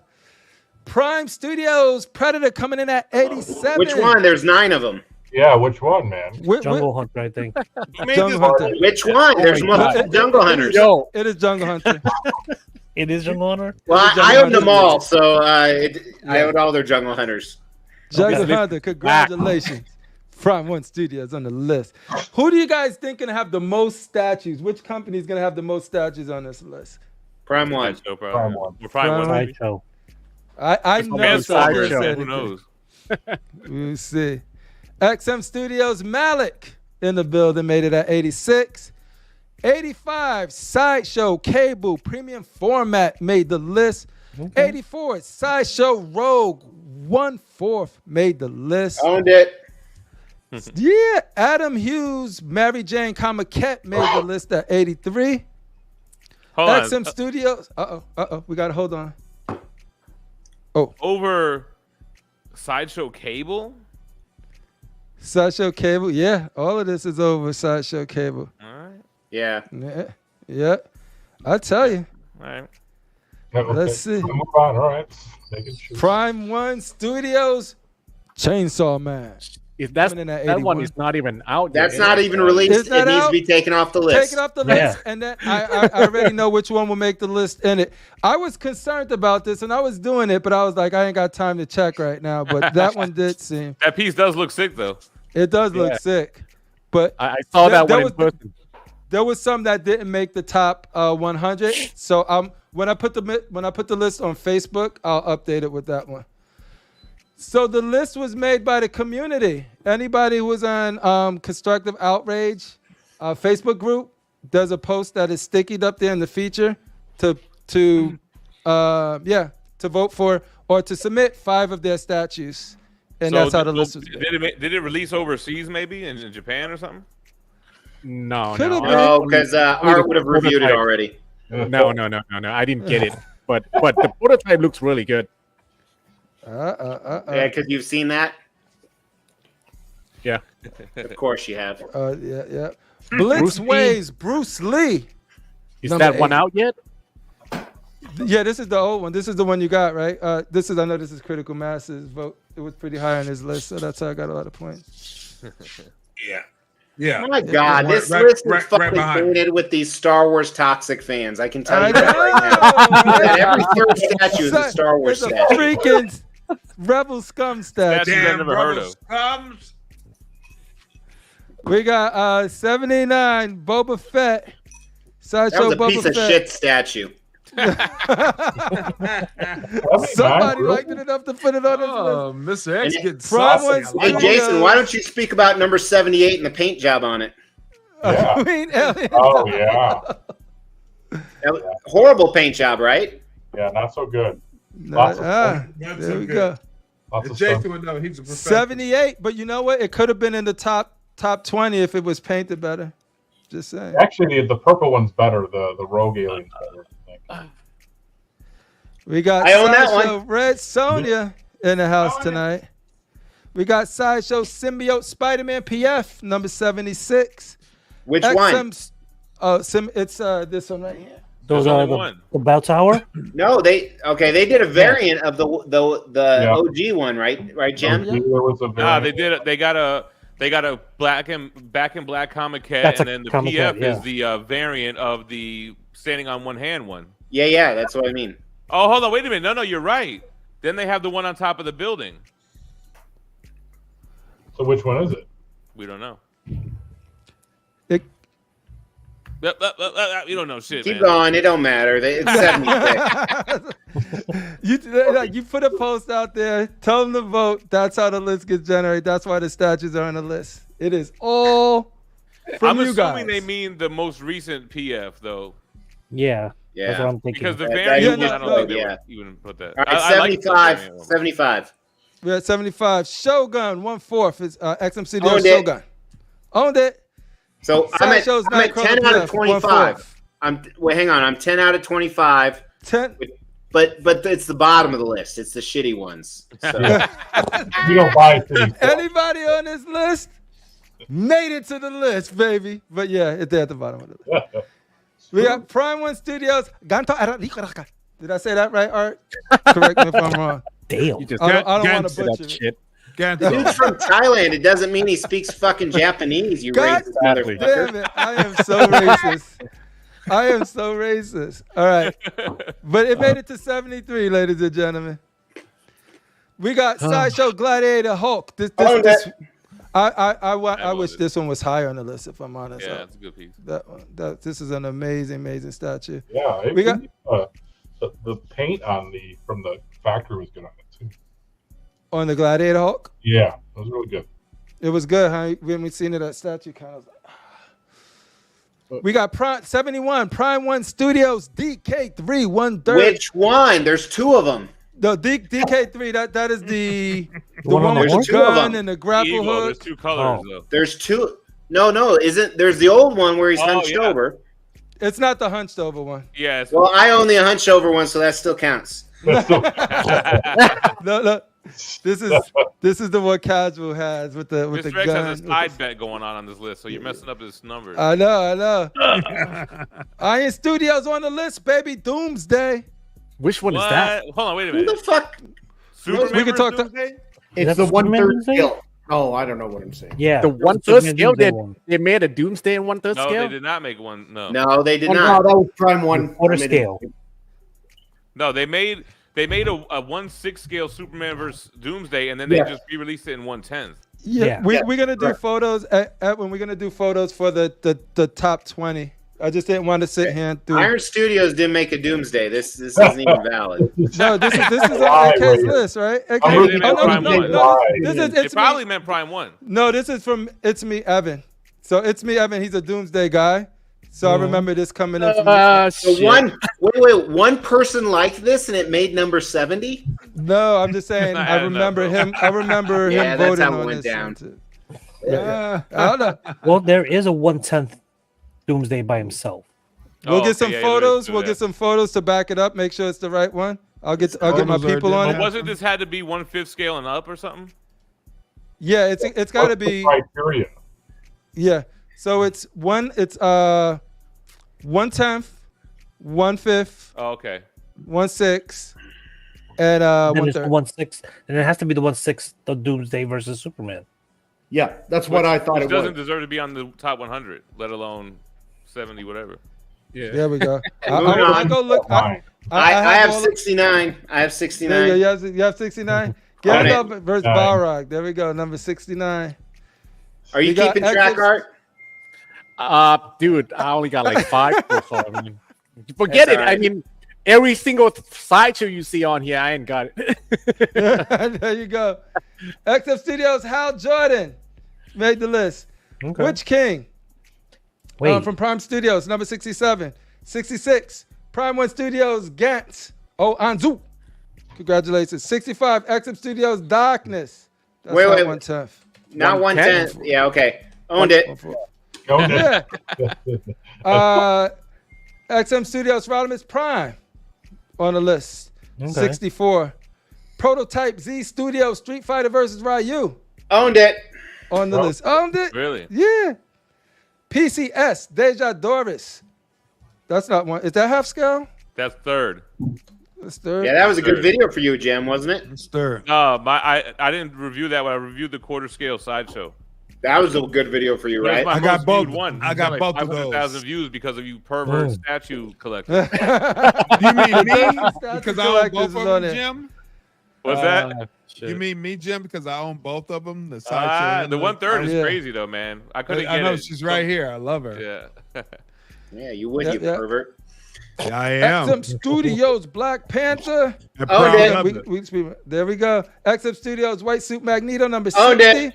Prime Studios Predator coming in at 87. Which one? There's 9 of them. Yeah, which one, man? Jungle Hunter, I think. Who made Jungle this? Hunter. Which one? There's Oh my multiple God. Jungle Hunters. Yo, It is Jungle Hunter. It is Jungle Hunter. Well, Jungle I own them Hunters. all, so I own all their Jungle Hunters. Jungle Okay. Hunter. Congratulations. Prime One Studios on the list. Who do you guys think gonna have the most statues? Which company is gonna have the most statues on this list? Prime One. Sideshow, Prime probably. One. Or Prime One. maybe. Sideshow. I It's know. Man's so I'm Sideshow, gonna say Who anything. knows? We'll see. XM Studios Malik in the building made it at 86. 85 Sideshow Cable Premium Format made the list. 84 Sideshow Rogue 1/4 made the list. Owned it. Yeah, Adam Hughes Mary Jane Kamaket made the list at 83. Hold on. XM Studios. We gotta hold on. Over Sideshow Cable? Sideshow Cable. Yeah, all of this is over Sideshow Cable. All right. Yeah. Yeah. I tell you. All right. Okay. Let's see. Move on. All right. Making sure. Prime One Studios Chainsaw Man. if that's Coming in at that one 81. is not even out yet. That's not even released. It's not It needs to out? be taken off the list. Take it off the Yeah. list, and then I already know which one will make the list in it. I was concerned about this, and I was doing it, but I was like, I ain't got time to check right now. But that one did seem. That piece does look sick, though. It does look Yeah. sick, but I saw There- that there one was- in person. there was some that didn't make the top 100. So when I put the list on Facebook, I'll update it with that one. So the list was made by the community. Anybody who was on Constructive Outrage Facebook group, there's a post that is stickied up there in the feature to vote for or to submit 5 of their statues, and that's how the list was made. Did it release overseas, maybe in Japan or something? No, Could've no, been. No, because Art would have reviewed it already. no. I didn't get it, but the prototype looks really good. Yeah, because you've seen that. Yeah. Of course you have. Yeah. Blitzways, Bruce Lee. Is Number that one 8. out yet? Yeah, this is the old one. This is the one you got, right? I know this is Critical Mass's vote. It was pretty high on his list, so that's how I got a lot of points. Yeah. Oh my God, this Right- list is right fucking behind. painted with these Star Wars toxic fans. I can tell I you that right now. know. Every third statue is a Star Wars It's a statue. freaking Rebel Scum statue. Statues I Damn, never heard brother of. comes. We got 79 Boba Fett. That Sideshow was a Boba piece of Fett. shit statue. Somebody liked it enough to put it on his list. Mr. X And gets Prime saucy. ones- I like Hey, it. Jason, why don't you speak about number 78 and the paint job on it? Yeah. I mean, aliens. Oh yeah. That was- Horrible paint job, right? Yeah, not so good. Nah, Lots of Not there so we good. go. Lots of Jason stuff. would know. He's a professional. 78, but you know what? It could have been in the top 20 if it was painted better. Just saying. Actually, the purple one's better. The rogue alien's better. I think. We got I own that Sideshow one. Red Sonja in the house Own it. tonight. We got Sideshow Symbiote Spider-Man PF number 76. Which one? It's this one right here. Those There's are only one. the Bell Tower. No, they did a variant of the OG one, right, Jim? There was a Nah, variant. they did. They got a black and black comic cat, That's and a then the comic PF cat, yeah. is the variant of the standing on one hand one. Yeah, that's what I mean. Oh, hold on, wait a minute. No, you're right. Then they have the one on top of the building. So which one is it? We don't know. It- You don't know shit, Keep man. going. It don't matter. It's 76. You put a post out there, tell them to vote. That's how the list gets generated. That's why the statues are on the list. It is all from I'm you assuming guys. they mean the most recent PF though, Yeah. Yeah. That's what I'm thinking. because the That- variant that- one, I don't think they yeah. would even put that. All right, I like the 75. variant one. 75. We're at 75. Shogun, 1/4 is XM Studios Owned it. Shogun. Owned it. So I'm at Sideshow's 10 Nightcrawler out of PF, 25. Hang on. I'm 10 out of 25. 10. But it's the bottom of the list. It's the shitty ones. So. You don't buy it. till you- Anybody on this list made it to the list, baby. But yeah, it's there at the bottom of the list. We got Prime One Studios. Did I say that right, Art? Correct me if I'm wrong. Damn. You just I don't want Gantz to said that butcher it. shit. Ganto. Dude's from Thailand. It doesn't mean he speaks fucking Japanese. You God racist damn motherfucker. it. I am so racist. I am so racist. All right. But it made it to 73, ladies and gentlemen. We got Sideshow Gladiator Hulk. I wish this one was higher on the list, if I'm honest. Yeah, that's a good piece. This is an amazing statue. Yeah, We got- the paint from the factory was good on it too. On the Gladiator Hulk? Yeah, it was really good. It was good, huh? When we seen it at statue kind of. We got 71 Prime One Studios DK3 1/3. Which one? There's two of them. The DK3 that is the one one on with the the Two of gun them. and the grapple Eagle, there's hook. two colors Oh. though. There's two. No, isn't. There's the old one where he's Oh, hunched yeah. over. It's not the hunched over one. Yeah. It's, Well, I own the hunched over one, so that still counts. That's still- No. This is the one Casual has with the Mr. X gun. has a side bet going on this list, so you're messing up his numbers. I know. Iron Studios on the list, baby. Doomsday. Which one what? is that? Hold on, wait a Who minute. the fuck? Superman We can talk versus to- Doomsday? It's that the the Superman 1/3 Doomsday? scale. Oh, I don't know what I'm saying. Yeah. The that's 1/3 Superman scale. Doomsday They one. they made a Doomsday in 1/3 No, scale. they did not make one. No, No, they did Oh, not. no, that was Prime One. Quarter I mean, scale. no, they made a 1/6 scale Superman versus Doomsday, and then they Yeah. just re-released it in 1/10. Yeah, Yeah. we're gonna do correct. photos when we're gonna do photos for the top 20. I just didn't want to sit here and do. Iron Studios didn't make a Doomsday. This isn't even valid. No, this is Lie, AK's right here. list, right? AK, I'm looking at Prime no, One. this is It it's probably me. meant Prime 1. No, this is from It's Me Evan. So It's Me Evan. He's a Doomsday guy. So I remember this coming in from. So one person liked this and it made number 70. No, I'm just saying. Not I adding up, remember bro. him. I remember Yeah, him that's voting how it on went this down. one too. Yeah. I don't know. Well, there is a 1/10 Doomsday by himself. We'll Oh, get some okay, yeah, photos. do We'll that. get some photos to back it up. Make sure it's the right one. I'll get my photos are people on there. it. But wasn't this had to be 1/5 scale and up or something? Yeah, it's got to What's the be. criteria. Yeah. So it's 1/10, 1/5, Oh, okay. 1/6, and Then there's the 1/3. 1/6, and it has to be the 1/6 of Doomsday versus Superman. Yeah, that's what I thought Which it doesn't was. deserve to be on the top 100, let alone 70, whatever. There we go. Moving I on. go look. Fine. I have all- 69. I have There 69. you go. You have 69. On it. Gandalf versus Nine. Balrog. There we go. Number 69. Are you We got keeping track, Exodus- Art? Dude, I only got like 5 so far. I mean, forget That's it. all I right. mean, every single sideshow you see on here, I ain't got it. There you go. XF Studios, Hal Jordan made the list. Okay. Which King? Wait, From Prime Studios, number 67. 66, Prime One Studios, Gantz. Oh, Anzu. Congratulations. 65, XM Studios, Darkness. That's Wait, not wait. 1/10. Not 110. Yeah, okay. Owned it. 1/4. Okay. Yeah. XM Studios, Rodimus Prime on the list. Okay. 64. Prototype Z Studio, Street Fighter versus Ryu Owned it. on the Oh. list. Owned it. Really? Yeah. PCS, Deja Doris. That's not one. Is that half scale? That's third. That's third. Yeah, that was a good video for you, Jim, wasn't it? It's third. I didn't review that one. I reviewed the quarter scale sideshow. That was a good video for you, right? I got both. One. I got both of those. 500,000 views because of you pervert statue collector. You mean me? Because I own both of them, Jim? What's that? You mean me, Jim? Because I own both of them. The sideshow. The 1/3 is crazy though, man. I couldn't get it. I know she's right here. I love her. Yeah. Yeah, you would, you pervert. Yeah, I am. XM Studios Black Panther. There we go. XM Studios White Suit Magneto number 60.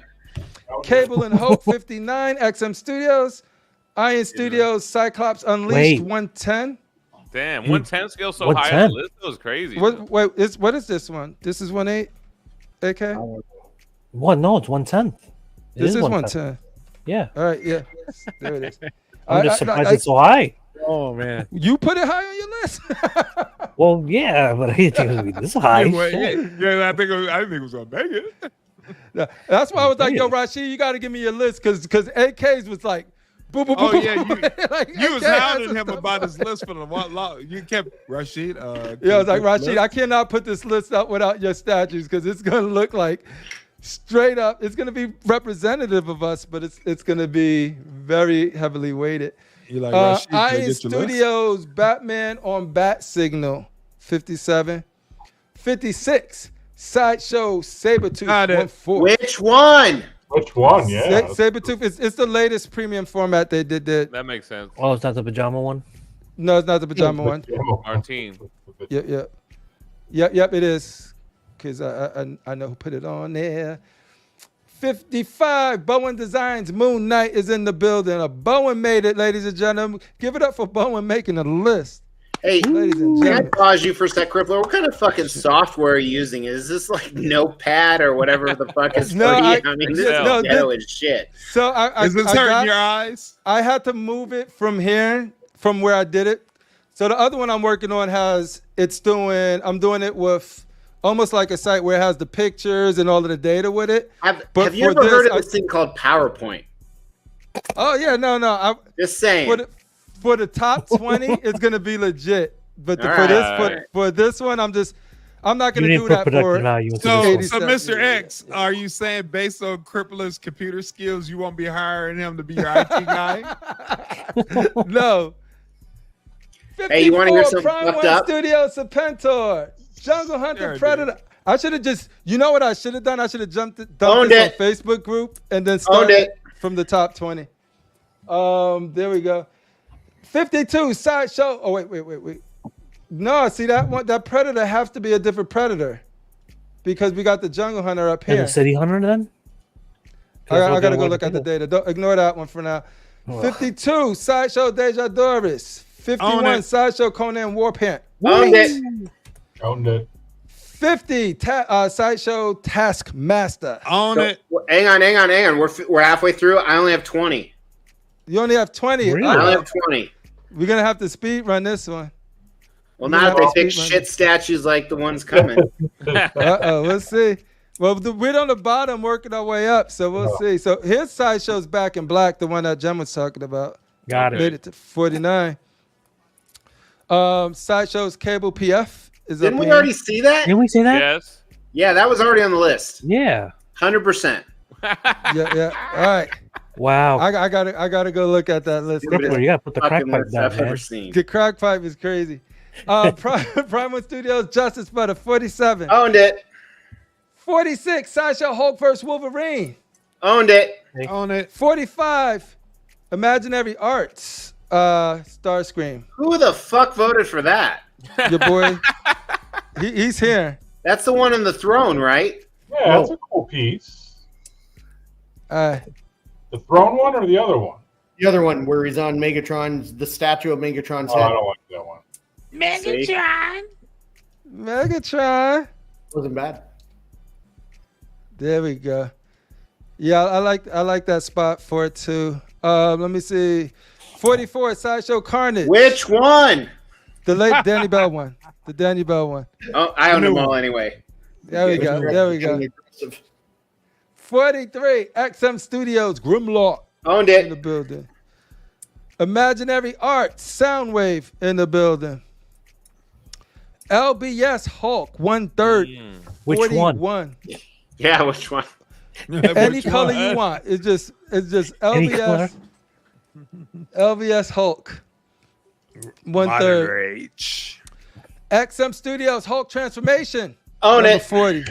Cable and Hope 59. XM Studios. Iron Studios Cyclops Unleashed 110. Damn, 110 scale so high on the list. That was crazy. What is this one? This is 1.8 AK? What? No, it's 110. This is 110. Yeah. All right, yeah. There it is. I'm just surprised it's so high. Oh man. You put it high on your list. Well, yeah, but I didn't think it would be this high. Yeah, I didn't think it was gonna make it. That's why I was like, yo, Rashid, you gotta give me your list because AK's was like boom, boom, boom. Oh yeah, like, you was hounding him about his list for the long. You kept Rashid. Yeah, I was like, Rashid, I cannot put this list up without your statues because it's gonna look like straight up. It's gonna be representative of us, but it's gonna be very heavily weighted. You like Rashid? Iron Studios Batman on Bat Signal 57, 56. Sideshow Sabretooth 14. Which one? Which one? Yeah. Sabretooth it's the latest premium format they did. That makes sense. Oh, it's not the pajama one? No, it's not the pajama one. Martine. Yep, it is. Because I know who put it on there. 55, Bowen Designs Moon Knight is in the building. Bowen made it, ladies and gentlemen. Give it up for Bowen making the list. Hey, ladies and can I gentlemen. pause you for a sec, CriPPleR? What kind of fucking software are you using? Is this like Notepad or whatever the fuck is free? I mean, this is ghetto as shit. So is this hurting your eyes? I had to move it from here, from where I did it. So the other one I'm working on I'm doing it with almost like a site where it has the pictures and all of the data with it. Have you ever heard of this thing called PowerPoint? Oh yeah, no. Just saying. For the top 20, it's gonna be legit. But for this one, I'm not gonna do that for. So Mr. X, are you saying based on CriPPleR's computer skills, you won't be hiring him to be your IT guy? No. Hey, you want to hear something fucked up? Studio Serpentor, Jungle Hunter Predator. I should have just, you know what I should have done? I should have dumped this on Facebook group and then started from the top 20. There we go. 52 Sideshow. Oh wait. No, see that one. That Predator has to be a different Predator because we got the Jungle Hunter up here. And the City Hunter then? I gotta go look at the data. Don't ignore that one for now. 52 Sideshow Deja Doris. 51 Sideshow Conan Warpant. Owned it. 50 Sideshow Taskmaster. Own it. Hang on. We're halfway through. I only have 20. You only have 20. Really? I only have 20. We're gonna have to speed run this one. Well, not if they pick shit statues like the ones coming. We'll see. Well, we're on the bottom working our way up, so we'll see. So his Sideshow's Back in Black, the one that Jem was talking about. Got it. Made it to 49. Sideshow's Cable PF is Didn't up we here. already see that? Didn't we say that? Yes. Yeah, that was already on the list. Yeah. 100%. Yeah. All right. Wow. I gotta go look at that list. CriPPleR, you gotta put the crack pipe down, I've ever man. seen. The crack pipe is crazy. Primal Studios Justice Butter 47. Owned it. 46 Sideshow Hulk vs. Wolverine. Owned it. Own it. 45 Imaginary Arts Starscream. Who the fuck voted for that? Your boy. He's here. That's the one on the throne, right? Yeah, that's a cool piece. The throne one or the other one? The other one where he's on Megatron's, the statue of Megatron's Oh, head. I don't like that one. Megatron. Wasn't bad. There we go. Yeah, I like that spot for it too. Let me see. 44 Sideshow Carnage. Which one? The late Danny Bell one. The Danny Bell one. Oh, I own them all anyway. There we go. 43 XM Studios Grimlock. Owned in the it. building. Imaginary Art, Soundwave in the building. LBS Hulk, 1/3. Which 41. one? Yeah, which one? Any color you want. It's just LBS. LBS Hulk. 1/3. Rage. XM Studios Hulk Transformation. Own number it. 40.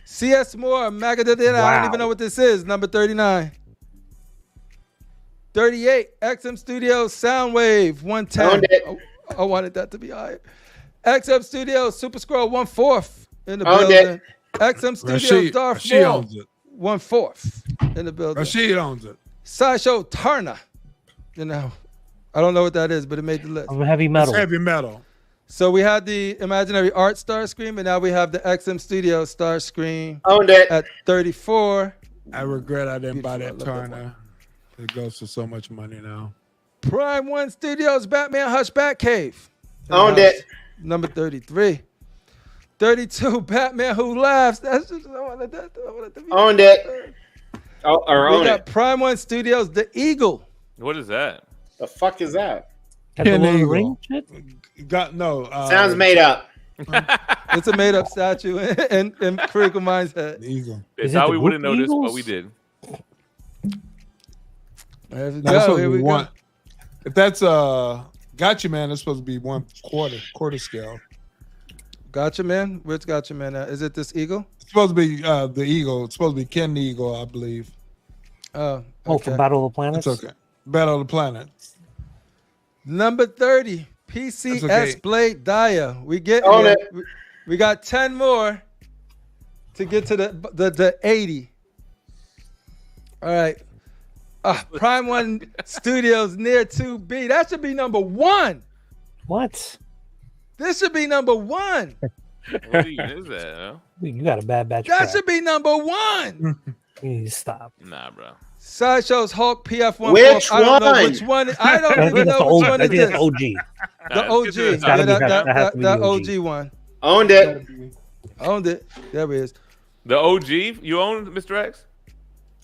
CS Moore, Armageddon. I don't even know what this is. Number 39. 38. XM Studios Soundwave. 110. Owned it. I wanted that to be higher. XM Studios Super Scroll 1/4 in the Owned building. it. XM Studios Darth Rashid Maul owns it. 1/4 in the building. Rashid owns it. Sideshow Turner. You know, I don't know what that is, but it made the list. Of heavy metal. It's heavy metal. So we had the Imaginary Art Star Scream, and now we have the XM Studios Star Scream Owned it. at 34. I regret I didn't buy Beautiful. that I love that Turner. It goes for so much money now. Prime One Studios Batman Hush Batcave. Owned it. Number 33. 32 Batman Who Laughs. That's just I wanted that to be Owned it. Oh, or We own got it. Prime One Studios The Eagle. What is that? The fuck is that? That the Ken Lord of the Eagle. Rings shit? Got no. Sounds made up. It's a made up statue in Critical Mind's head. Eagle. They Is it thought the we wouldn't Group notice, but Eagles? we did. There we That's go. what Here we we want. go. If that's Gotcha Man, it's supposed to be 1/4 scale. Gotcha Man. Where's Gotcha Man at? Is it this Eagle? It's supposed to be the Eagle. It's supposed to be Ken the Eagle, I believe. Oh, Oh, okay. from Battle of the Planets? It's okay. Battle of the Planets. Number 30, PCS That's okay. Blade Dyer. We get Own here. it. We got 10 more to get to the 80. All right. Prime One Studios Near 2B. That should be number 1. What? This should be number 1. What even is that? Huh? You got a bad batch. That of should be number 1. Please stop. Nah, bro. Sideshow's Hulk PF1. Which I don't know one? which one. I don't I even think that's know the which OG. one I is think that's this. the OG. The OG. It's gotta be Yeah, that has to be that the OG. OG one. Owned it. Owned it. There it is. The OG? You own Mr. X?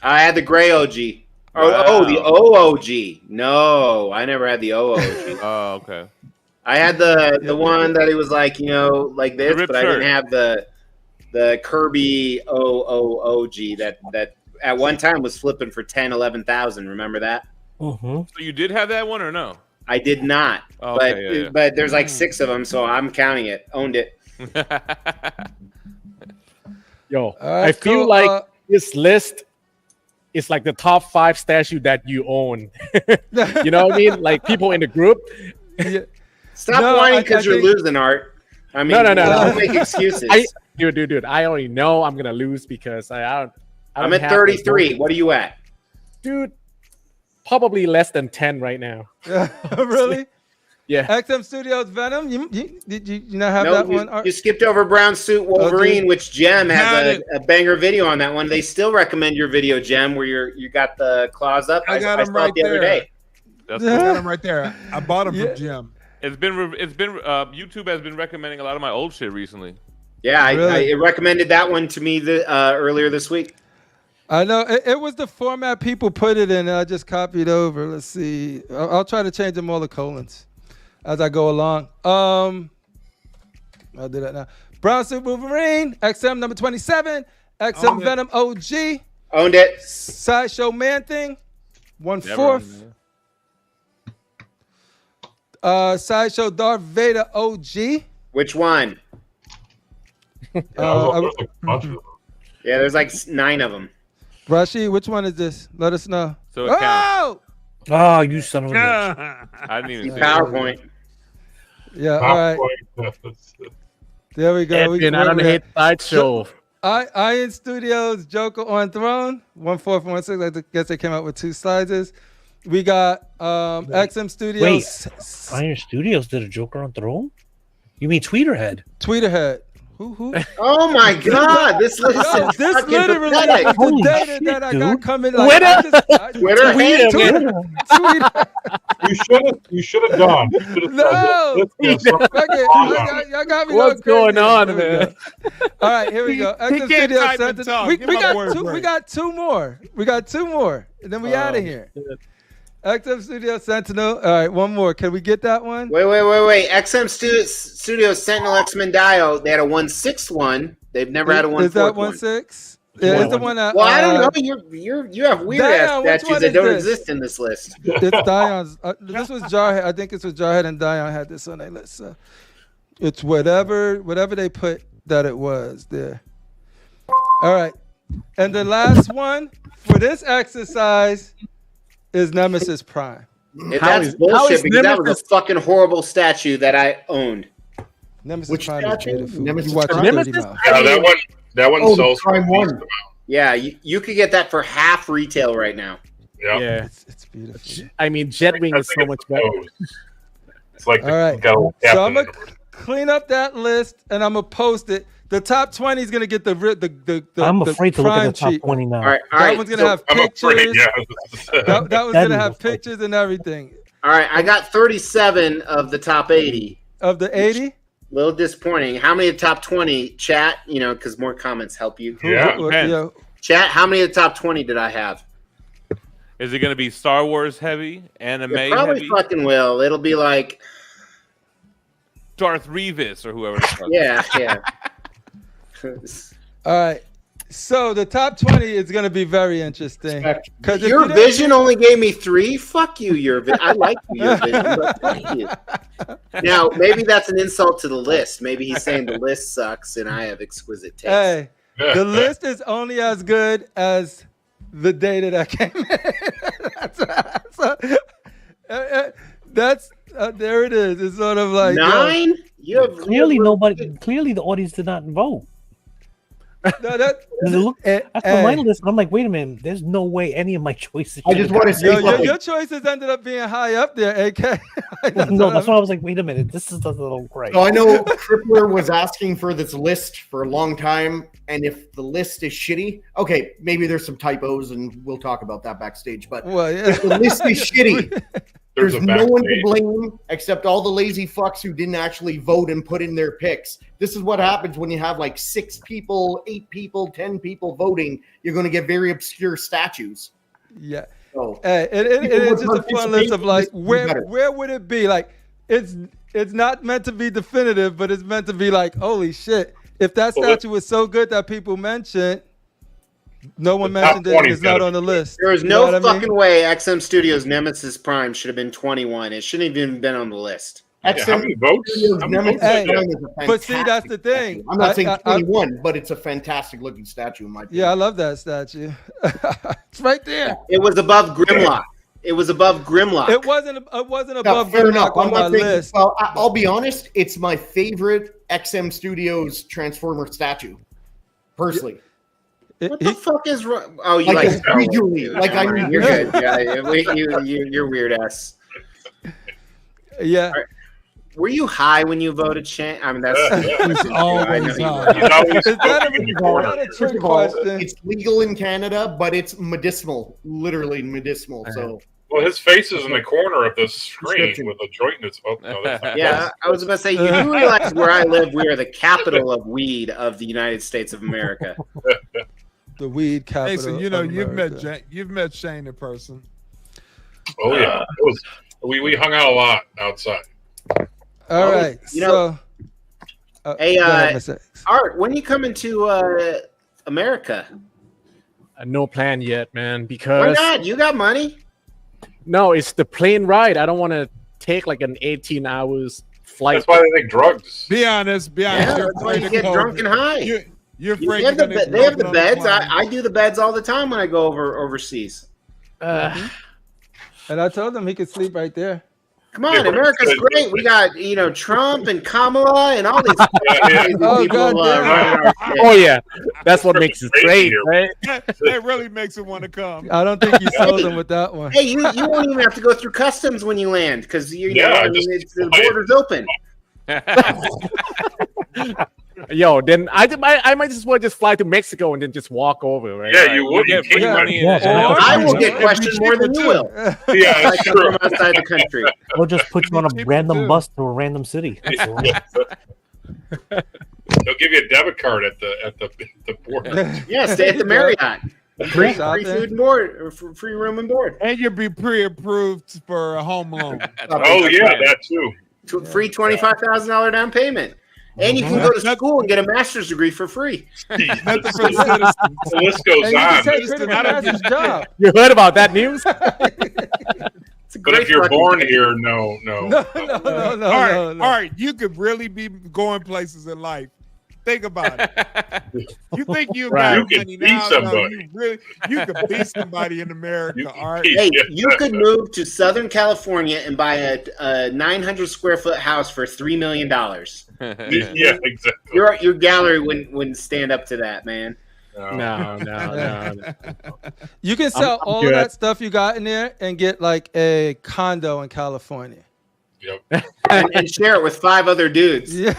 I had the gray OG. Wow. Oh, the OOG. No, I never had the OOG. Oh, okay. I had the one that it was like, like this, ripped but I shirt. didn't have the Kirby OOG that at one time was flipping for 10, 11,000. Remember that? Mm-hmm. So you did have that one or no? I did not. Oh, but okay, yeah. but there's like 6 of them, so I'm counting it. Owned it. Yo, All right, I feel cool. like this list is like the top 5 statue that you own. You know what I mean? Like people in the group. Yeah. Stop No, whining I because you're think- losing, Art. I mean, No. don't make excuses. Dude. I already know I'm gonna lose because I don't I'm at have 33. the- What are you at? Dude, probably less than 10 right now. Really? Yeah. XM Studios Venom. Did you not have No, that one? you skipped over Brown Suit Wolverine, which Gem has a banger video on that one. They still recommend your video, Gem, where you got the claws up. I got 'em saw it right the other there. day. That's I cool. got him right there. I bought him Yeah. from Jim. It's been YouTube has been recommending a lot of my old shit recently. Yeah, Really? I recommended that one to me earlier this week. I know it was the format people put it in, and I just copied over. Let's see. I'll try to change them all the colons as I go along. I'll do that now. Brown Suit Wolverine, XM number 27, XM Owned it. Venom OG, Owned it. Sideshow Man Thing, 1/4. Never owned Sideshow Darth Vader OG. Which one? There's like a bunch of them. Yeah, there's like 9 of them. Rashid, which one is this? Let us know. So it counts. Oh! Oh, you son of a bitch. I didn't even see it. PowerPoint. Yeah, all right. There we go. Edwin, I don't hate sideshow. Iron Studios Joker on Throne, 1/4 and 1/6. I guess they came out with 2 sizes. We got XM Studios. Iron Studios did a Joker on Throne? You mean Tweeterhead? Tweeterhead. Who? Oh my God! This list Yo, is this fucking literally pathetic. is the Holy data shit, that I dude. got coming. Like, Twitter? Twitter? Tweeter. You should have gone. You should have No. Let's get something Fuck it. wrong. Y'all got me What's going going on, Here we man? go. All right, here we go. He XM can't Studios type and Center. talk. We Give my boy got a two. break. We got 2 more. We got 2 more, and then we out of here. XM Studio Sentinel. All right, one more. Can we get that one? Wait. XM Studio Sentinel X-Men Dio. They had a 1/6 They've never had a 1/4 Is that 1/6? Yeah, it's the one that. Well, I don't know. You have weird ass statues that don't exist in this list. It's Dion's. This was Jarhead. I think it's what Jarhead and Dion had this on their list. So it's whatever they put that it was there. All right, and the last one for this exercise is Nemesis Prime. That's bullshit because that was a fucking horrible statue that I owned. Nemesis Which Prime statue? is beautiful. Nemesis You watch Prime? it Nemesis? 30 miles. Yeah, that one sells for Prime a one. decent amount. Yeah, you could get that for half retail right now. Yeah. It's beautiful. I mean, Jetwing is so much better. It's like All right. the So I'm gonna clean up that list and I'm gonna post it. The top 20 is gonna get the I'm afraid to look at Prime the top cheat. 20 now. All right. That one's gonna have I'm afraid, pictures. yeah. That one's gonna have pictures and everything. All right, I got 37 of the top 80. Of the 80? A little disappointing. How many of the top 20? Chat, because more comments help you. Yeah. Chat, how many of the top 20 did I have? Is it going to be Star Wars heavy, anime It probably heavy, fucking will. It'll be like Darth Revis or whoever the fuck? yeah. All right. So the top 20 is going to be very interesting. Because Your Vision only gave me 3. Fuck you, Your Vision. I like Your Vision, but fuck you. Now, maybe that's an insult to the list. Maybe he's saying the list sucks and I have exquisite taste. Hey, the list is only as good as the data that came in. That's there it is. It's sort of like 9? You have Clearly, Clearly, the audience did not vote. No, that, After my list, I'm like, wait a minute. There's no way any of my choices. I just want to say your choices ended up being high up there, AK. No, that's why I was like, wait a minute. This is a little great. So I know CriPPleR was asking for this list for a long time, and if the list is shitty, okay, maybe there's some typos, and we'll talk about that backstage. But if the list is shitty, there's no one to blame except all the lazy fucks who didn't actually vote and put in their picks. This is what happens when you have like 6 people, 8 people, 10 people voting. You're going to get very obscure statues. Yeah. So, it is just a fun list of like where would it be? Like it's not meant to be definitive, but it's meant to be like, holy shit. If that statue was so good that people mentioned, no one mentioned it, it's not on the list. There is no fucking way XM Studios Nemesis Prime should have been 21. It shouldn't have even been on the list. How many votes? But see, that's the thing. I'm not saying 21, but it's a fantastic looking statue in my opinion. Yeah, I love that statue. It's right there. It was above Grimlock. It was above Grimlock. It wasn't above fair enough. Grimlock on my list. Well, I'll be honest. It's my favorite XM Studios Transformer statue, personally. What the fuck is wrong? Oh, you like regionally? Like I mean, you're good. Yeah, you're weird ass. Yeah. Were you high when you voted, Shane? I mean, that's always a trick question. It's legal in Canada, but it's medicinal, literally medicinal. So. Well, his face is in the corner of the screen with a joint in its. Oh, no, that's not yeah, I was about to say, you do realize where I live, we are the capital of weed of the United States of America. The weed capital. Mason, you've met Shane in person. Oh yeah, we hung out a lot outside. All right, hey, Art, when are you coming to America? No plan yet, man. Because why not? You got money. No, it's the plane ride. I don't want to take like an 18 hours flight. That's why they take drugs. Be honest. Yeah, that's why you get drunk and high. You're afraid they have the beds. I do the beds all the time when I go overseas. And I told him he could sleep right there. Come on, America's great. We got Trump and Kamala and all these crazy people. Oh yeah, that's what makes it great, right? That really makes it want to come. I don't think you sold them with that one. Hey, you won't even have to go through customs when you land because the border's open. Yo, then I might just want to just fly to Mexico and then just walk over, right? Yeah, you would get free money. I will get questioned more than you will. Yeah, that's true. From outside the country. We'll just put you on a random bus to a random city. They'll give you a debit card at the border. Yeah, stay at the Marriott. Free food and board, or free room and board. And you'll be pre-approved for a home loan. Oh yeah, that too. Free $25,000 down payment. And you can go to school and get a master's degree for free. Nothing for the citizens. The list goes on. Job. You heard about that news? But if you're born here, no. All right. You could really be going places in life. Think about it. You think you got money now? No, you could be somebody in America. All right. Hey, you could move to Southern California and buy a 900 square foot house for $3 million. Yeah, exactly. Your gallery wouldn't stand up to that, man. No. You can sell all of that stuff you got in there and get like a condo in California. Yep. and share it with 5 other dudes. Yeah.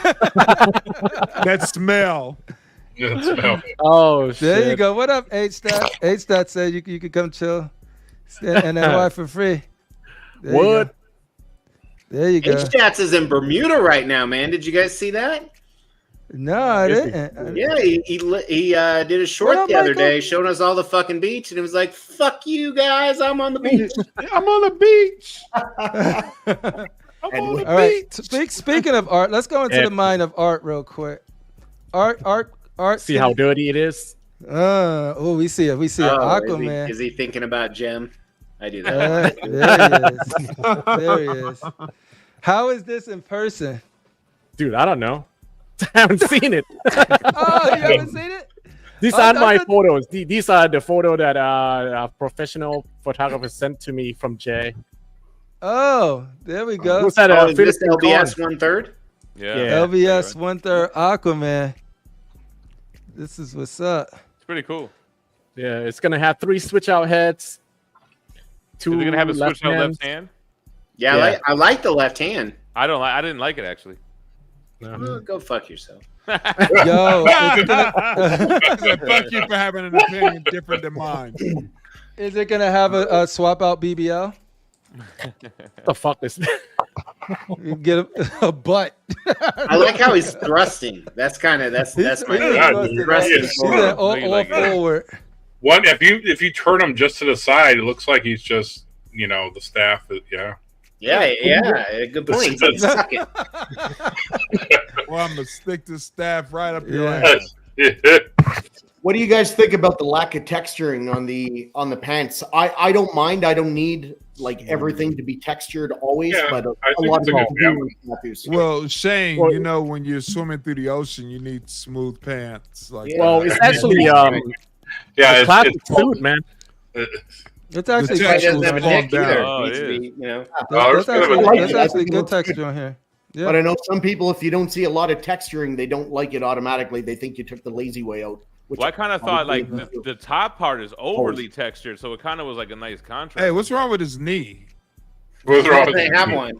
That smell. Oh, shit. There you go. What up, H-Stat? H-Stat said you could come chill and NY for free. What? There you go. H-Stats is in Bermuda right now, man. Did you guys see that? No, I didn't. Yeah, he did a short the other day showing us all the fucking beach, and it was like, fuck you guys, I'm on the beach. I'm on the beach. All right. Speaking of art, let's go into the mind of art real quick. Art. See how dirty it is? We see it. Aquaman. Is he thinking about Gem? I do that. There he is. How is this in person? Dude, I don't know. I haven't seen it. Oh, you haven't seen it? These aren't my photos. These are the photo that a professional photographer sent to me from Jay. Oh, there we go. What's that? Is this LBS 1/3? Yeah. LBS 1/3 Aquaman. This is what's up. It's pretty cool. Yeah, it's gonna have 3 switch out heads. Is it gonna have a switch out left hand? Yeah. I like the left hand. I didn't like it actually. Well, go fuck yourself. Yo, fuck you for having an opinion different than mine. Is it gonna have a swap out BBL? The fuck is You get a butt. I like how he's thrusting. That's my all forward. One, if you turn him just to the side, it looks like he's just the staff. Yeah, good point. Suck it. Well, I'm gonna stick this staff right up your ass. What do you guys think about the lack of texturing on the pants? I don't mind. I don't need like everything to be textured always, but a lot of people do tattoos. Well, Shane, when you're swimming through the ocean, you need smooth pants. It's actually it's classic suit, man. It's actually That's actually good texture on here. Yeah. But I know some people, if you don't see a lot of texturing, they don't like it automatically. They think you took the lazy way out. I kind of thought like the top part is overly textured, so it kind of was like a nice contrast. Hey, what's wrong with his knee? What's wrong with have one?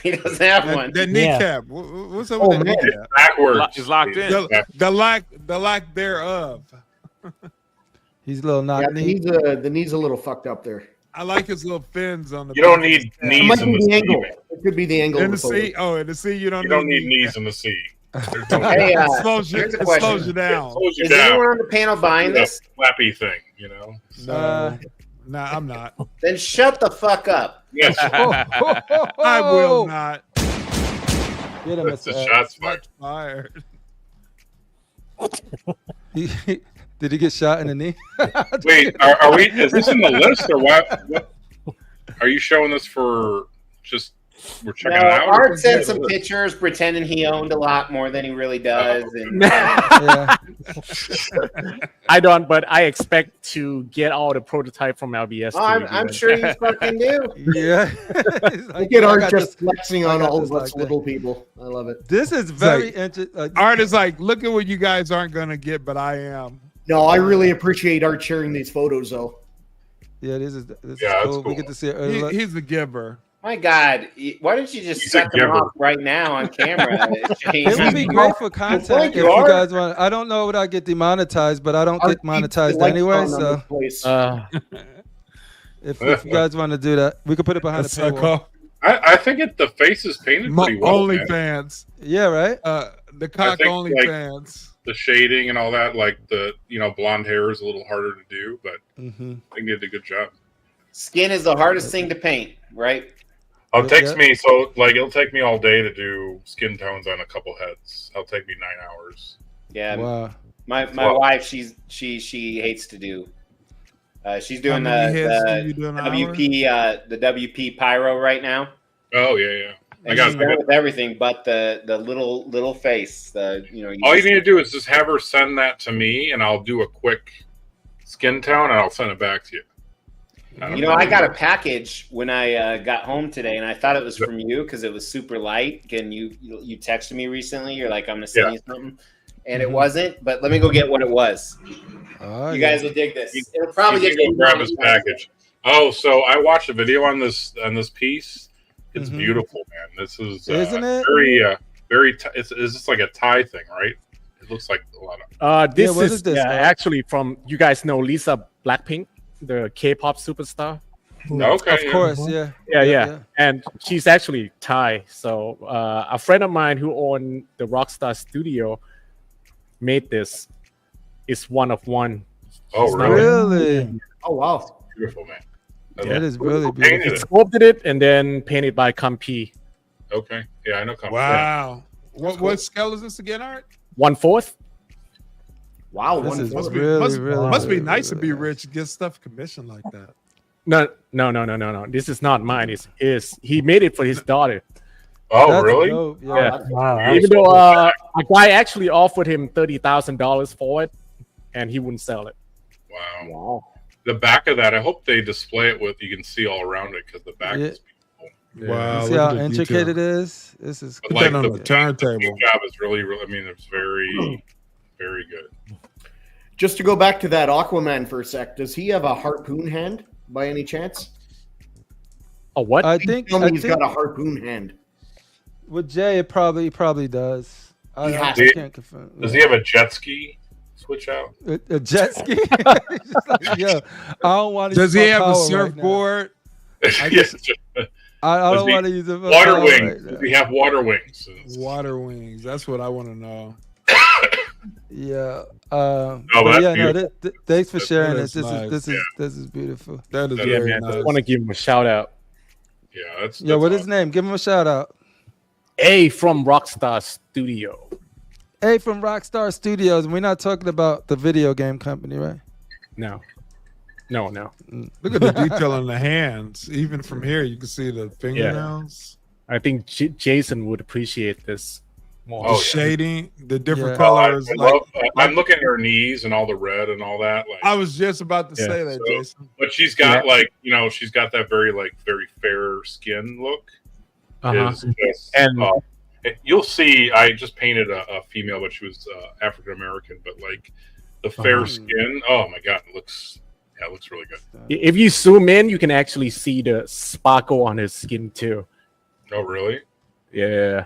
He doesn't have one. That kneecap. What's up with the kneecap? Backwards. It's locked in. The lack thereof. He's a little knocked. The knee's a little fucked up there. I like his little fins on the. You don't need knees in the sea. Angle. It could be the angle in the sea. Oh, in the sea, you don't need knees in the sea. Hey, it slows you down. Is anyone on the panel buying this? Flappy thing, No, I'm not. Then shut the fuck up. Yes. I will not. Get him, That's a shots fired. Did he get shot in the knee? Wait, are we? Is this in the list or what? Are you showing this for just? We're checking it out. Art sent some pictures pretending he owned a lot more than he really does. And I don't, but I expect to get all the prototype from LBS. I'm sure you fucking do. Yeah. Look at Art just flexing on all of us little people. I love it. This is very interesting. Art is like, look at what you guys aren't going to get, but I am. No, I really appreciate Art sharing these photos, though. Yeah, this is cool. We get to see it. He's the giver. My God, why don't you just suck him off right now on camera? It would be great for content if you guys want. I don't know what I get demonetized, but I don't get monetized anyway. So if you guys want to do that, we could put it behind the paywall. I think the face is painted pretty well. OnlyFans. Yeah, right. The cock OnlyFans. the shading and all that. Like the blonde hair is a little harder to do, but I think they did a good job. Skin is the hardest thing to paint, right? Oh, it takes me it'll take me all day to do skin tones on a couple heads. It'll take me 9 hours. Yeah. Wow. My wife, she hates to do. She's doing the WP Pyro right now. Oh yeah. And she's done with everything but the little face. All you need to do is just have her send that to me, and I'll do a quick skin tone, and I'll send it back to you. I got a package when I got home today, and I thought it was from you because it was super light. And you texted me recently. You're like, I'm gonna send you something, and it wasn't. But let me go get what it was. You guys will dig this. It'll probably get you grab his package. Oh, so I watched a video on this piece. It's beautiful, man. This is isn't it very it's just like a tie thing, right? It looks like a lot of. This is actually from, you guys know Lisa Blackpink, the K-pop superstar. Okay, of course, yeah. And she's actually Thai. So a friend of mine who owned the Rockstar Studio made this. It's one of one. Oh, really? Oh, wow. Beautiful, man. That is really beautiful. He sculpted it and then painted by c.O.c. Okay. Yeah, I know c.O.c. Wow. What scale is this again, Art? 1/4. Wow. Must be nice to be rich, get stuff commissioned like that. No. This is not mine. It's his. He made it for his daughter. Oh, That's really? dope. Yeah. Wow. Even though a guy actually offered him $30,000 for it, and he wouldn't sell it. Wow. The back of that, I hope they display it with, you can see all around it because the back is beautiful. Wow. See how intricate it is? This is put that on the turntable. The job is really, I mean, it's very, very good. Just to go back to that Aquaman for a sec, does he have a harpoon hand by any chance? A what? I think he's got a harpoon hand. With Jay, it probably does. I can't confirm. Does he have a jet ski? Switch out a jet ski. Like, yo, I don't want to. Does he have a surfboard? Right, I don't want to use it. Water wings. Does he have water wings? Water wings. That's what I want to know. Yeah. Thanks for sharing this. This is beautiful. That is very man. nice. I want to give him a shout out. Yeah, that's what is his name? Give him a shout out. A from Rockstar Studio. A from Rockstar Studios. And we're not talking about the video game company, right? No. Look at the detail on the hands. Even from here, you can see the fingernails. I think Jason would appreciate this more. The shading, the different colors. I'm looking at her knees and all the red and all that. Like, I was just about to say that, Jason. But she's got she's got that very fair skin look. You'll see. I just painted a female, but she was African American. But like the fair skin, oh my god, it looks really good. If you zoom in, you can actually see the sparkle on his skin too. Oh really? Yeah.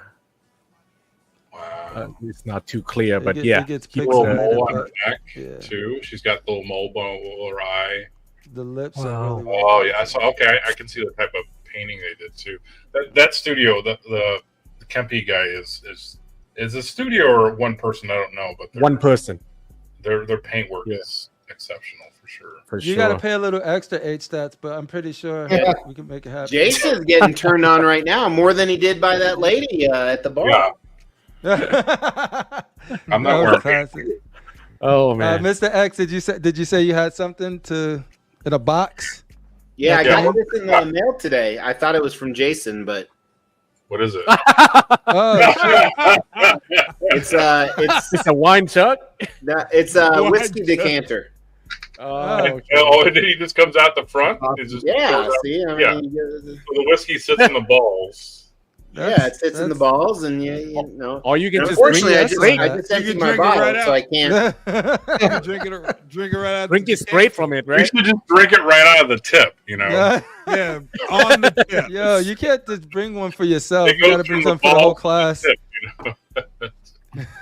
Wow. It's not too clear, but it gets a little mole on her neck too. She's got the little mole bone over her eye. The lips. Are really yeah. So I can see the type of painting they did too. That studio, the c.O.c. guy is a studio or one person? I don't know, but one person. Their paint work is exceptional for sure. You got to pay a little extra H-stats, but I'm pretty sure we can make it happen. Jason's getting turned on right now more than he did by that lady at the bar. Yeah. I'm not wearing. Oh man, Mr. X, did you say you had something in a box? Yeah, I got this in the mail today. I thought it was from Jason, but what is it? It's a wine chuck. It's a whiskey decanter. And then he just comes out the front. See, the whiskey sits in the balls. It sits in the balls, and or you can just unfortunately, I just emptied my bottle, so I can't drink it right out. Drink it straight from it, right? You should just drink it right out of the tip, Yeah, on the tip. Yo, you can't just bring one for yourself. You got to bring some for the whole class.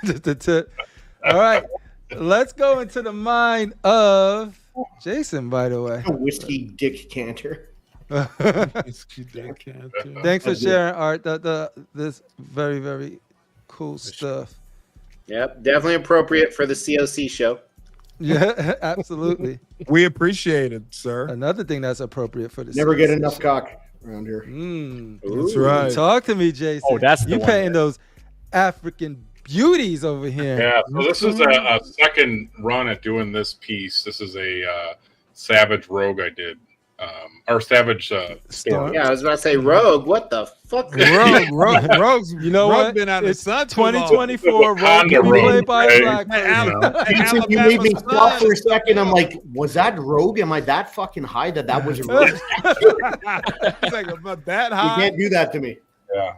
Just the tip. All right, let's go into the mind of Jason. By the way, a whiskey dick canter. Thanks for sharing, Art. This very, very cool stuff. Yep, definitely appropriate for the COC show. Yeah, absolutely. We appreciate it, sir. Another thing that's appropriate for the Never get COC enough show. cock around here. That's right. Talk to me, Jason. Oh, that's the you one, painting those African beauties over here. Yeah, so this is a second run at doing this piece. This is a Savage Rogue I did. Or Savage Storm. Yeah, I was about to say Rogue. What the fuck? Rogue's you know what? been out of the It's sun 2024. Rogue can be played by a black person. You made me stop for a second. I'm like, was that Rogue? Am I that fucking high that was a Rogue? It's like, am I that high? You can't do that to me. Yeah.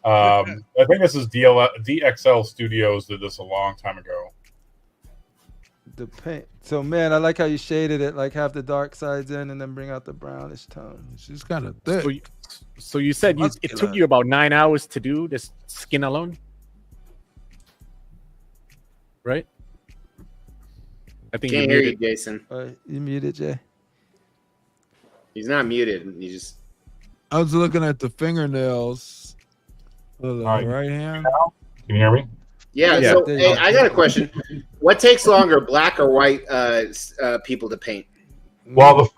I think this is DXL Studios did this a long time ago. The paint. So man, I like how you shaded it, like have the dark sides in and then bring out the brownish tone. She's kind of thick. So you said it took you about 9 hours to do this skin alone, right? I think Can't hear you, Jason. You muted, Jay. He's not muted. He just. I was looking at the fingernails. Right. Right hand. Can you hear me? Yeah. So hey, I got a question. What takes longer, black or white people to paint? Well, the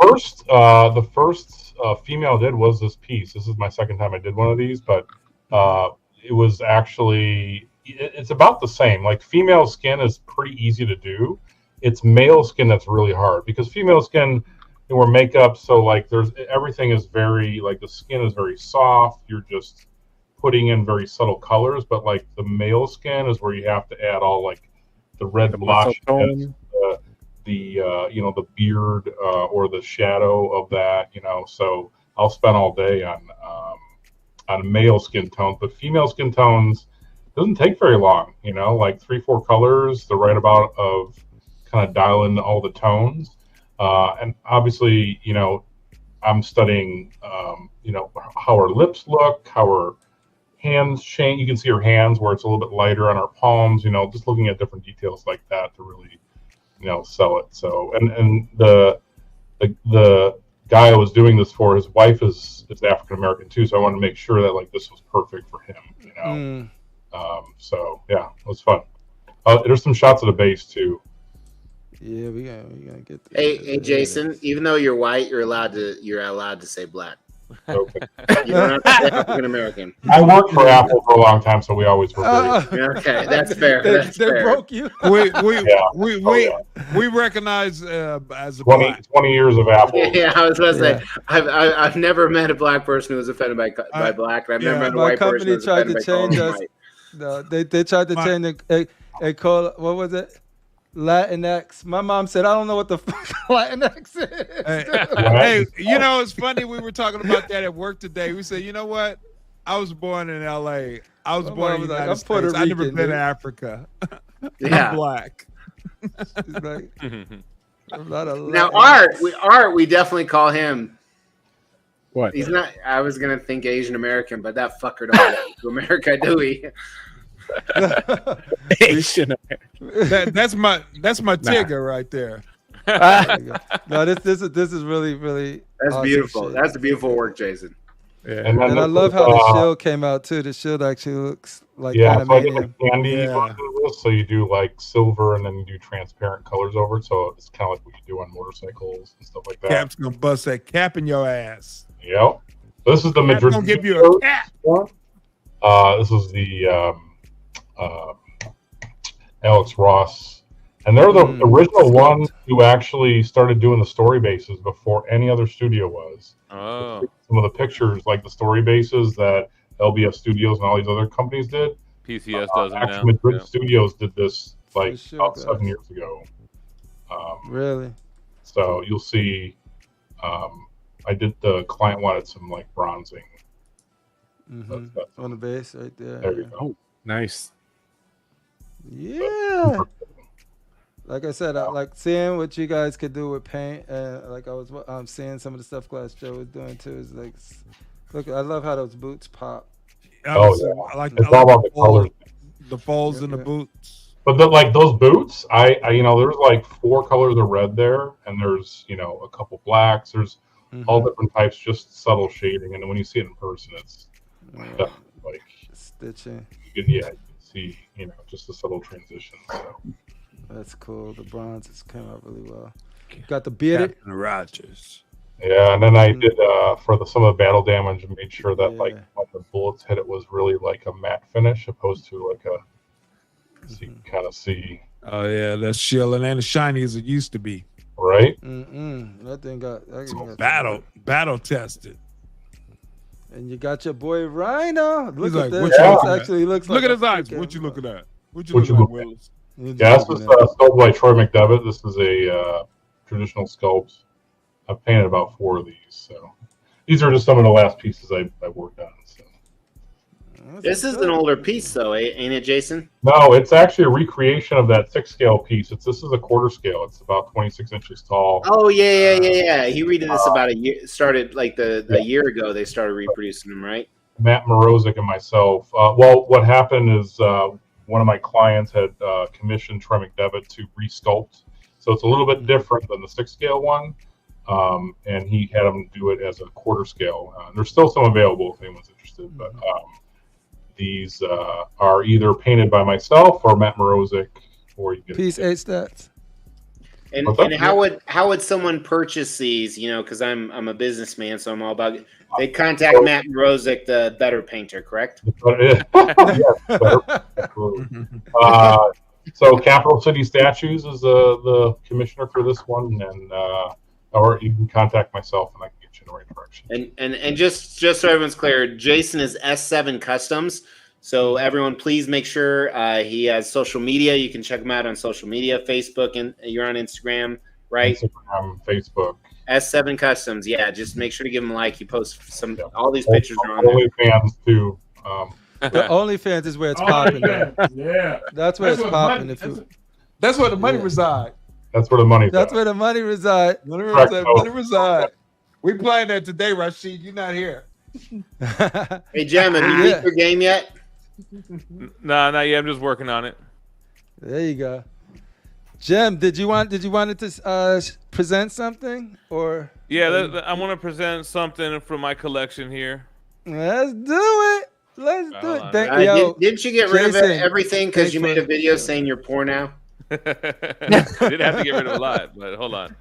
first female did was this piece. This is my second time I did one of these, but it was actually it's about the same. Like female skin is pretty easy to do. It's male skin that's really hard because female skin they wear makeup, so like everything is very like the skin is very soft. You're just putting in very subtle colors, but like the male skin is where you have to add all like the red blotches, the beard or the shadow of that, So I'll spend all day on male skin tones, but female skin tones doesn't take very long, like 3-4 colors, the right amount of kind of dial in all the tones, and obviously, I'm studying, how our lips look, how our hands change. You can see her hands where it's a little bit lighter on our palms, just looking at different details like that to really, sell it. So, and the guy I was doing this for, his wife is African American too. So I wanted to make sure that like this was perfect for him, So yeah, it was fun. There's some shots of the base too. Yeah, we gotta get this. Hey, Jason. Even though you're white, you're allowed to say black. Okay. You don't have to say African American. I worked for Apple for a long time, so we always were very. Okay, that's fair. They broke you. We recognize as a 20 years of Apple. Yeah, I was going to say I've never met a black person who was offended by black. And I've never met a white person who was offended by calling white. No, they tried to change they call it, what was it? Latinx. My mom said, I don't know what the fuck Latinx is. Hey, it's funny. We were talking about that at work today. We said, you know what? I was born in LA. I was born in the United States. I've never been to Africa. Yeah. I'm black. Now, Art, we definitely call him. What? He's not. I was gonna think Asian American, but that fucker don't go to America, do we? Asian American. That's my Tigger right there. No, this is really, really. That's awesome beautiful. shit. That's beautiful work, Jason. Yeah. And I love how the shield came out too. The shield actually looks like so I did animated. a candy version of this. So you do like silver and then you do transparent colors over it. So it's kind of like what you do on motorcycles and stuff like that. Cap's gonna bust that cap in your ass. Yep. This is the Madrid. Gonna give you a cap. This is the Alex Ross, and they're the original ones who actually started doing the story bases before any other studio was. Oh. Some of the pictures, like the story bases that LBS Studios and all these other companies did. PCS does it now. Actually, Madrid Studios did this like about 7 years ago. Really? So you'll see. I did. The client wanted some like bronzing. On the base right there. There you go. Oh, nice. Yeah. Like I said, I like seeing what you guys could do with paint, and like I was seeing some of the stuff Glass Joe was doing too. Is like, look, I love how those boots pop. I like it's all about the colors. The folds in the boots. But those boots, I there's like 4 colors of red there, and there's a couple blacks. There's all different types, just subtle shading, and then when you see it in person, it's like stitching. You can see, just a subtle transition. So. That's cool. The bronzes came out really well. Got the bearded Rogers. Yeah, and then I did for some of the battle damage and made sure that like when the bullets hit, it was really like a matte finish opposed to like a, so you can kind of see. Oh yeah, that's shielding and as shiny as it used to be. Right. That thing got battle tested. And you got your boy Rhino. Look at this. Actually looks like. Look at his eyes. What you looking at? What you looking at, Willis? Yeah, this was sculpted by Troy McDevitt. This is a traditional sculpt. I've painted about 4 of these, so these are just some of the last pieces I worked on. So. This is an older piece, though, ain't it, Jason? No, it's actually a recreation of that 6 scale piece. This is a quarter scale. It's about 26 inches tall. Oh yeah. He redid this about a year. Started like a year ago. They started reproducing them, right? Matt Morozic and myself. Well, what happened is one of my clients had commissioned Troy McDevitt to resculpt, so it's a little bit different than the 6 scale one. And he had him do it as a quarter scale. There's still some available if anyone's interested, but these are either painted by myself or Matt Morozic, or you get piece 8 stats. And how would someone purchase these? Because I'm a businessman, so I'm all about it. They contact Matt Morozic, the better painter, correct? Yes, so Capital City Statues is the commissioner for this one, and or you can contact myself and I can get you in the right direction. And just so everyone's clear, Jason is S7 Customs. So everyone, please make sure he has social media. You can check him out on social media, Facebook, and you're on Instagram, right? Instagram, Facebook. S7 Customs, yeah. Just make sure to give him a like. He posts all these pictures are on there. OnlyFans too. The OnlyFans is where it's popping. Yeah, that's where it's popping. That's where the money resides. That's where the money. That's where the money resides. Money reside. We playing that today, Rashid. You're not here. Hey, Jem, have you beat your game yet? No, not yet. I'm just working on it. There you go. Jem, did you want to present something or? Yeah, I want to present something from my collection here. Let's do it. Didn't you get rid of everything because you made a video saying you're poor now? I did have to get rid of a lot, but hold on.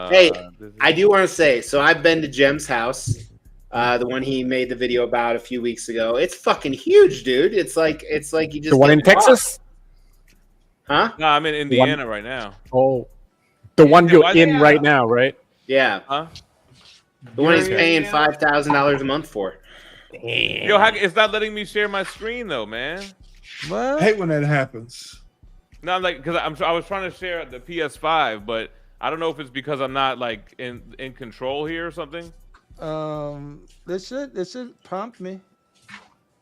Hey, I do want to say, so I've been to Jem's house, the one he made the video about a few weeks ago. It's fucking huge, dude. It's like you just the one in Texas, huh? No, I'm in Indiana right now. Oh, the one you're in right now, right? Yeah. Huh? The one he's paying $5,000 a month for. Damn. Yo, it's not letting me share my screen though, man. What? I hate when that happens. No, because I was trying to share the PS5, but I don't know if it's because I'm not like in control here or something. It should prompt me.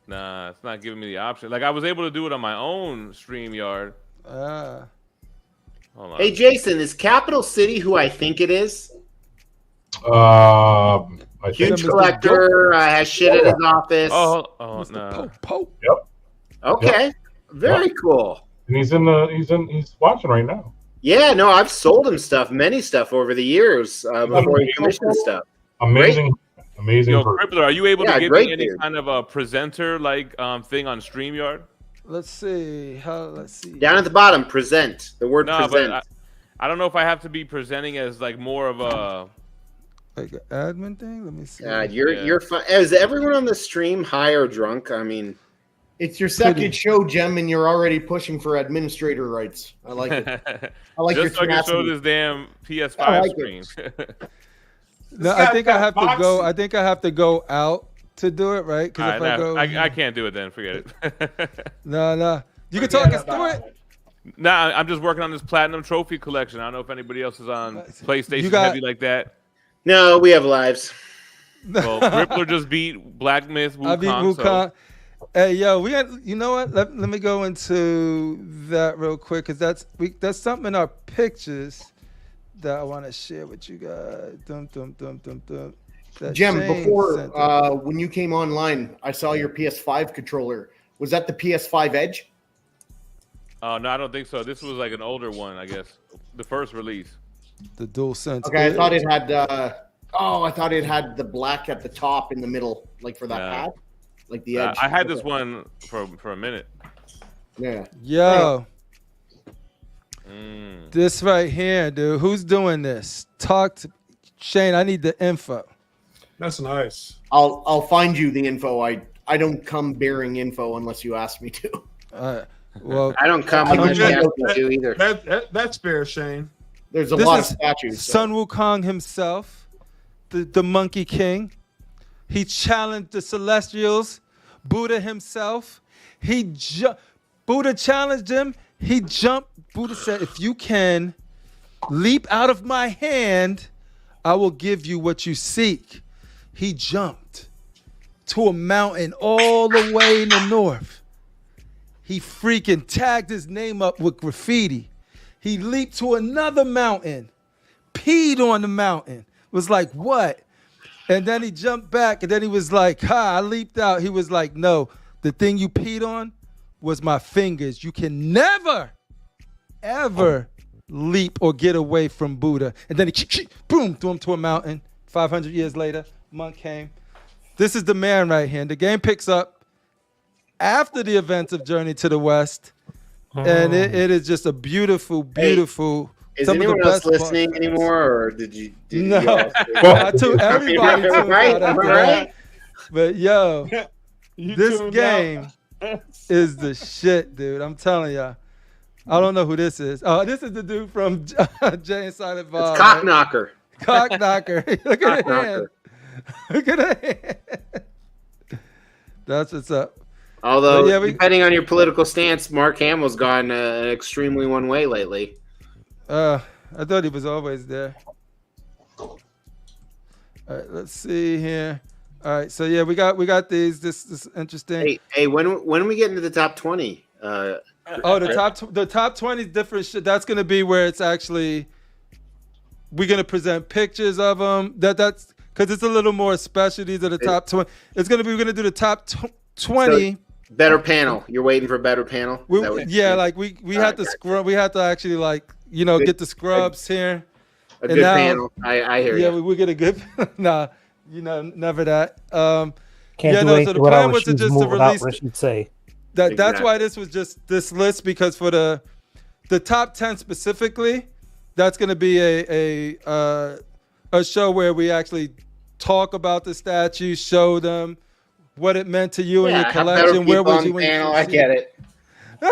Nah, it's not giving me the option. Like I was able to do it on my own StreamYard. Hold on. Hey Jason, is Capital City who I think it is? Huge collector, has shit at his office. Oh no. Yep. Okay. Very cool. And he's watching right now. Yeah, no, I've sold him many stuff over the years before he commissioned stuff. Amazing. Yo, CriPPleR, are you able to give me any kind of a presenter thing on StreamYard? Let's see. Down at the bottom, present. The word present. But I don't know if I have to be presenting as like more of a like an admin thing. Let me see. You're fine. Is everyone on the stream high or drunk? I mean, it's your second show, Jem, and you're already pushing for administrator rights. I like it. I like just your so I can show this damn PS5 screen. No, I think I have to go. I think I have to go out to do it, right? Because I can't do it then. Forget it. No. You can talk us through it. Nah, I'm just working on this platinum trophy collection. I don't know if anybody else is on PlayStation heavy like that. No, we have lives. Well, CriPPleR just beat Black Myth Wukong. I beat Wukong. Hey, yo, we got. You know what? Let me go into that real quick because that's something in our pictures that I want to share with you guys. Jem, before when you came online, I saw your PS5 controller. Was that the PS5 Edge? Oh no, I don't think so. This was like an older one, I guess. The first release. The DualSense. Okay, I thought it had. I thought it had the black at the top in the middle, like for that pad. like the edge. I had this one for a minute. Yeah. Yo. This right here, dude. Who's doing this? Talk to Shane. I need the info. That's nice. I'll find you the info. I don't come bearing info unless you ask me to. Well, I don't come unless you ask me to either. That's fair, Shane. There's a lot of statues. Sun Wukong himself, the Monkey King. He challenged the Celestials. Buddha himself. Buddha challenged him. He jumped. Buddha said, if you can leap out of my hand, I will give you what you seek. He jumped to a mountain all the way in the north. He freaking tagged his name up with graffiti. He leaped to another mountain, peed on the mountain, was like, what? And then he jumped back, and then he was like, I leaped out. He was like, no, the thing you peed on was my fingers. You can never, ever leap or get away from Buddha. And then he, boom, threw him to a mountain. 500 years later, monk came. This is the man right here. And the game picks up after the events of Journey to the West. And it is just a beautiful, beautiful. Is anyone else listening anymore, or did you? No, I took everybody to right? But yo, this game is the shit, dude. I'm telling y'all. I don't know who this is. Oh, this is the dude from Jay and Silent Bob. It's Cock Knocker. Cock Knocker. Look at the hand. Look at the hand. That's what's up. Although, depending on your political stance, Mark Hamill's gone extremely one way lately. I thought he was always there. All right, let's see here. All right, so yeah, we got these. This is interesting. Hey, when we get into the top 20? The top 20 is different shit. That's gonna be where it's actually we're gonna present pictures of them. That's because it's a little more special. These are the top 20. We're gonna do the top 20. So, better panel. You're waiting for a better panel? We had to scrub. We had to actually get the scrubs here. A good panel. I hear you. Yeah, we get a good. Nah, never that. Can't do anything so the plan was to release. That's why this was just this list, because for the top 10 specifically, that's going to be a show where we actually talk about the statues, show them what it meant to you and your collection. Where was you when panel? I get it. No.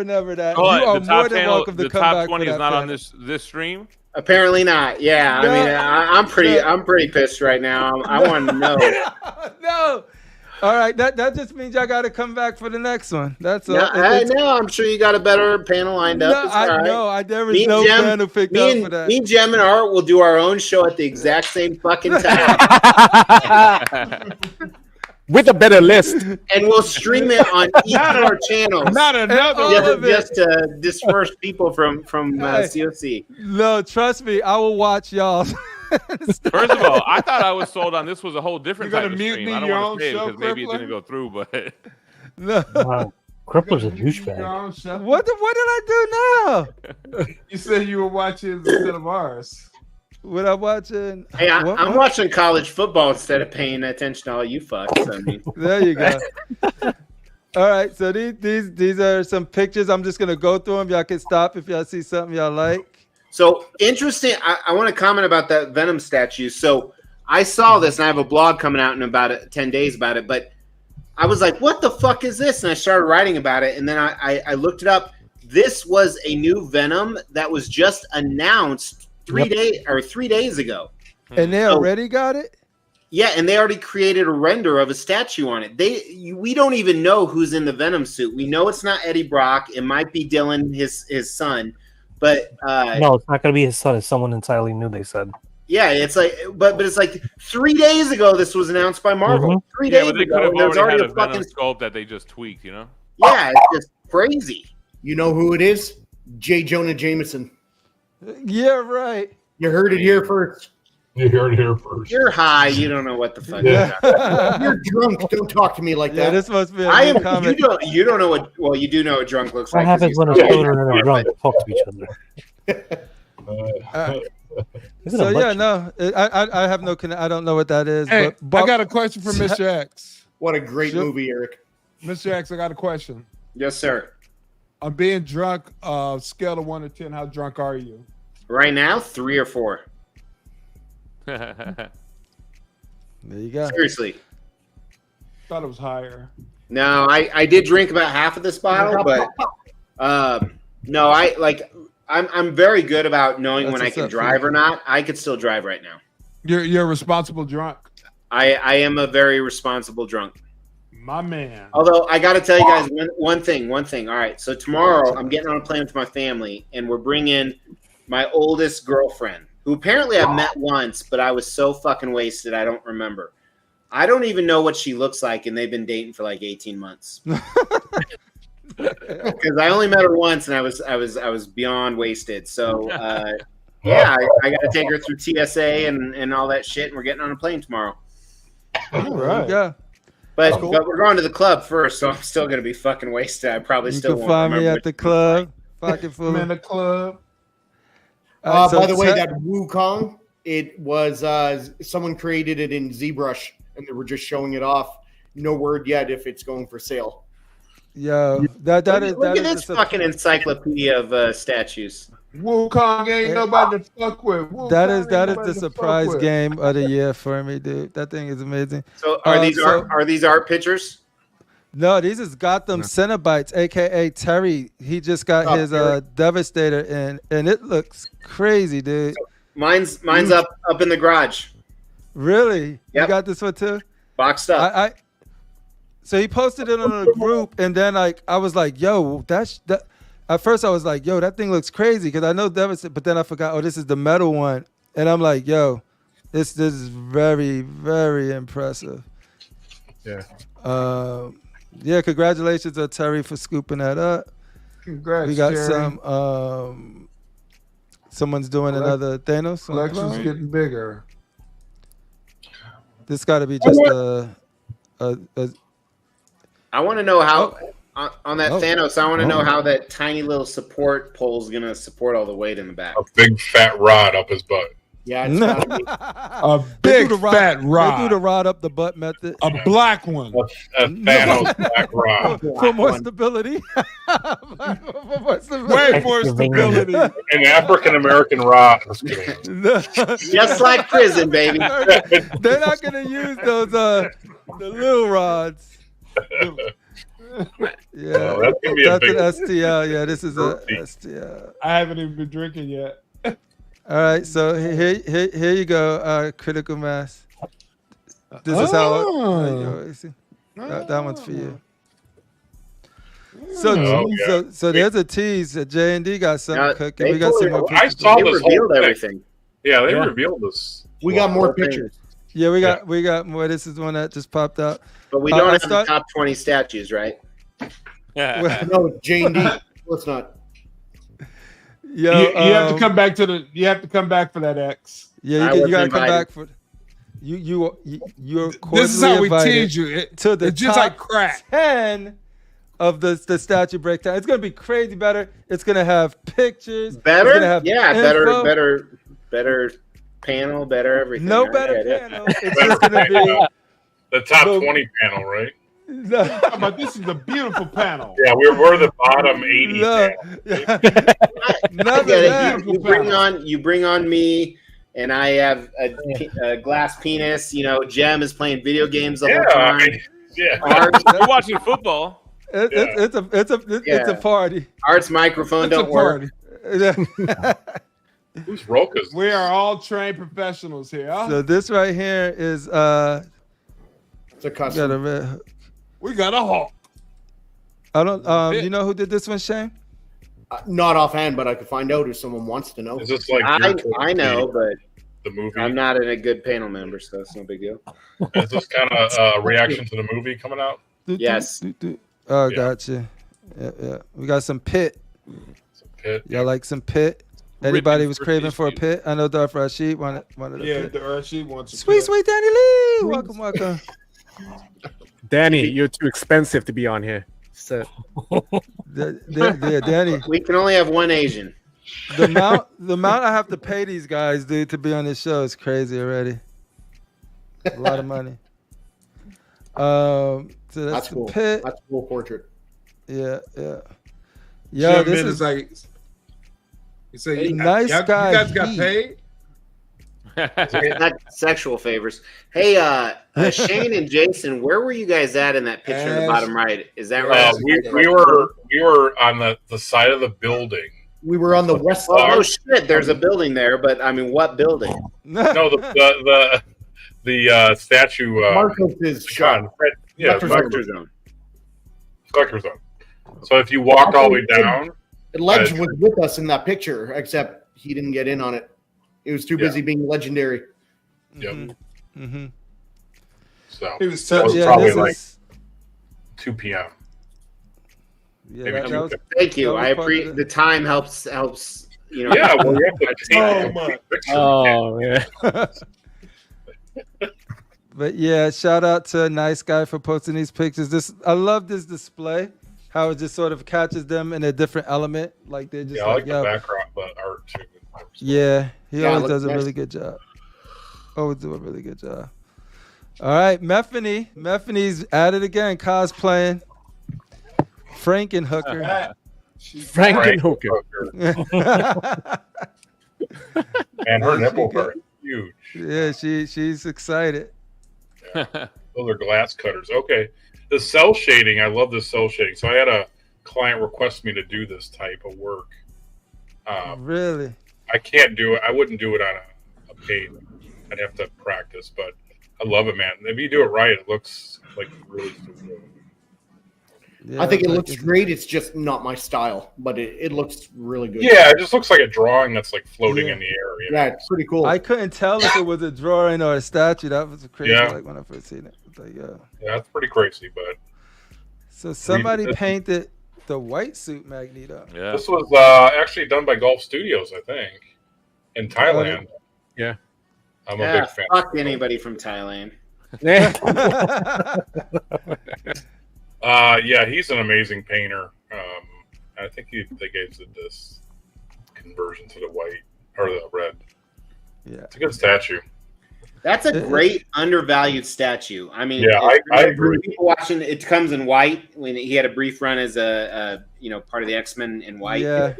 Never that. Oh, you are more than welcome to come back. The top 20 is not on this stream? Apparently not. Yeah, no. I mean, I'm pretty pissed right now. I want to know. No. All right, that just means y'all got to come back for the next one. That's all. I know. I'm sure you got a better panel lined up. There is no panel picked up for that. Me, Jem, and Art will do our own show at the exact same fucking time. With a better list. And we'll stream it on each of our channels. Not another just to disperse people from COC. No, trust me, I will watch y'all. First of all, I thought I was sold on this was a whole different type of stream. I don't want to say show, because maybe it didn't go through, but no. Wow. CriPPleR's a douchebag. What did I do now? You said you were watching instead of ours. What I'm watching? Hey, I'm watching college football instead of paying attention to all you fucks. I mean. There you go. All right, so these are some pictures. I'm just gonna go through them. Y'all can stop if y'all see something y'all like. So interesting. I want to comment about that Venom statue. So I saw this, and I have a blog coming out in about 10 days about it. But I was like, "What the fuck is this?" And I started writing about it, and then I looked it up. This was a new Venom that was just announced 3 days ago. And they already got it? Yeah, and they already created a render of a statue on it. We don't even know who's in the Venom suit. We know it's not Eddie Brock. It might be Dylan, his son. But no, it's not going to be his son. It's someone entirely new, they said. Yeah, it's like, but it's like 3 days ago this was announced by Marvel. Mm-hmm. 3 days but they ago. could have There's already already had a Venom sculpt that they just tweaked, Yeah, it's just crazy. You know who it is? J. Jonah Jameson. Yeah, right. You heard it here first. You heard it here first. You're high. You don't know what the fuck. You're drunk. Don't talk to me like that. This must be. I am. Comment. You don't know what. Well, you do know what drunk looks like. What happens when a children and a drunk talk to each other? So yeah, no, I have no. I don't know what that is. Hey, but I got a question for Mr. X. What a great movie, Eric. Mr. X, I got a question. Yes, sir. I'm being drunk. Scale of 1 to 10. How drunk are you? Right now, 3 or 4. There you go. Seriously. Thought it was higher. No, I did drink about half of this bottle, but no, I'm very good about knowing when I can drive or not. I could still drive right now. You're a responsible drunk. I am a very responsible drunk. My man. Although I got to tell you guys one thing. All right, so tomorrow I'm getting on a plane with my family, and we're bringing my oldest girlfriend, who apparently I've met once, but I was so fucking wasted I don't remember. I don't even know what she looks like, and they've been dating for like 18 months. Because I only met her once, and I was beyond wasted. So yeah, I got to take her through TSA and all that shit, and we're getting on a plane tomorrow. All right. Yeah. But we're going to the club first, so I'm still gonna be fucking wasted. I probably still won't find me remember at the club. Pocket full. I'm in the club. By the way, that Wukong, it was someone created it in ZBrush, and they were just showing it off. No word yet if it's going for sale. Yeah, Look at this fucking encyclopedia of statues. Wukong ain't nobody to fuck with. That is the surprise game of the year for me, dude. That thing is amazing. So are these art pictures? No, these is Gotham Cenobites, aka Terry. He just got his Devastator in, and it looks crazy, dude. Mine's up in the garage. Really? Yep. You got this one too? Boxed up. So he posted it on a group, and then I was like, yo, that. At first I was like, yo, that thing looks crazy because I know Devastator, but then I forgot, this is the metal one. And I'm like, yo, this is very, very impressive. Yeah. Yeah, congratulations to Terry for scooping that up. Congrats, we got Terry. some someone's doing another Thanos. Collection's getting bigger. This got to be just I want to know how on that Thanos. I want to know how that tiny little support pole is gonna support all the weight in the back. A big fat rod up his butt. Yeah, it's gotta be. A big fat rod. They do the rod up the butt method. A black one. A Thanos black rod. For more stability. Way more stability. An African American rod. Just like prison, baby. They're not gonna use those the little rods. Yeah, that's gonna be an STL. Yeah, this is a STL. I haven't even been drinking yet. All right, so here you go, Critical Mass. This is how that one's for you. So there's a tease. J&D got something cooking. We got some more pictures. I saw this whole thing. Everything. Yeah, they revealed this. We got more pictures. Yeah, we got more. This is one that just popped out. But we don't have the top 20 statues, right? No, J&D. Let's not. Yo, you have to come back You have to come back for that X. Yeah, you gotta come back for. You're. This is how we tease you. To the it's just top like crack. 10 of the statue breakdown. It's gonna be crazy better. It's gonna have pictures. Better? It's gonna have info. better panel, better everything. No better panel. It's just gonna be the top 20 panel, right? But this is a beautiful panel. Yeah, we're the bottom 80 panel. You bring on me, and I have a glass penis. You know, Jem is playing video games the whole time. We're watching football. It's a party. Art's microphone don't work. Who's Rokas? We are all trained professionals here. Huh? So this right here is it's a custom. We got a Hulk. I don't. You know who did this one, Shane? Not offhand, but I could find out if someone wants to know. Is this like I know, but the movie? I'm not a good panel member, so it's no big deal. Is this kind of reaction to the movie coming out? Yes. Oh, gotcha. Yeah. We got some Pit. Some Pit. Y'all like some Pit? Anybody was craving for a Pit? I know Darth RASHEEEEEEEED wanted the Pit. Darth RASHEEEEEEEEED wants a Sweet Danny Lee. Welcome. Danny, you're too expensive to be on here. So, Danny. We can only have one Asian. The amount I have to pay these guys, dude, to be on this show is crazy already. A lot of money. So that's cool. Pit. That's a cool portrait. Yeah. Yo, Jim this is like, you say, nice guy. You guys got paid? Not sexual favors. Hey, Shane and Jason, where were you guys at in that picture in the bottom right? Is that right? We were on the side of the building. We were on the west side. Oh shit! There's a building there, but I mean, what building? No, the statue. Marcos is shot. Yeah, Collector Zone. Collector Zone. So if you walked all the way down, Ledge was with us in that picture, except he didn't get in on it. He was too busy being legendary. Yep. Mm-hmm. So He was probably like 2 p.m. Yeah, Thank you. I appreciate the time helps. You know. Yeah. Well, you have to take Oh yeah. But yeah, shout out to Nice Guy for posting these pictures. I love this display. How it just sort of catches them in a different element, like they're just I like the background, but art too. Yeah, he always does a really good job. Always do a really good job. All right, Mephine's at it again, cosplaying Frankenhooker. Frankenhooker. And her nipples are huge. Yeah, she's excited. Yeah. Those are glass cutters. Okay. The cell shading, I love this cell shading. So I had a client request me to do this type of work. Really? I can't do it. I wouldn't do it on a page. I'd have to practice, but I love it, man. If you do it right, it looks like really good. Yeah, I think it looks great. It's just not my style, but it looks really good. Yeah, it just looks like a drawing that's like floating in the air. You know? Yeah, it's pretty cool. I couldn't tell if it was a drawing or a statue. That was crazy. Yeah. Like when I first seen it. Like, yeah, that's pretty crazy. But so somebody painted the white suit Magneto. Yeah, this was actually done by Gulf Studios, I think, in Thailand. Yeah, I'm a big fan. Fuck anybody from Thailand. Yeah, he's an amazing painter. I think they gave this conversion to the white or the red. Yeah, it's a good statue. That's a great undervalued statue. I mean, yeah, I agree. People watching it comes in white when he had a brief run as a part of the X-Men in white. Yeah,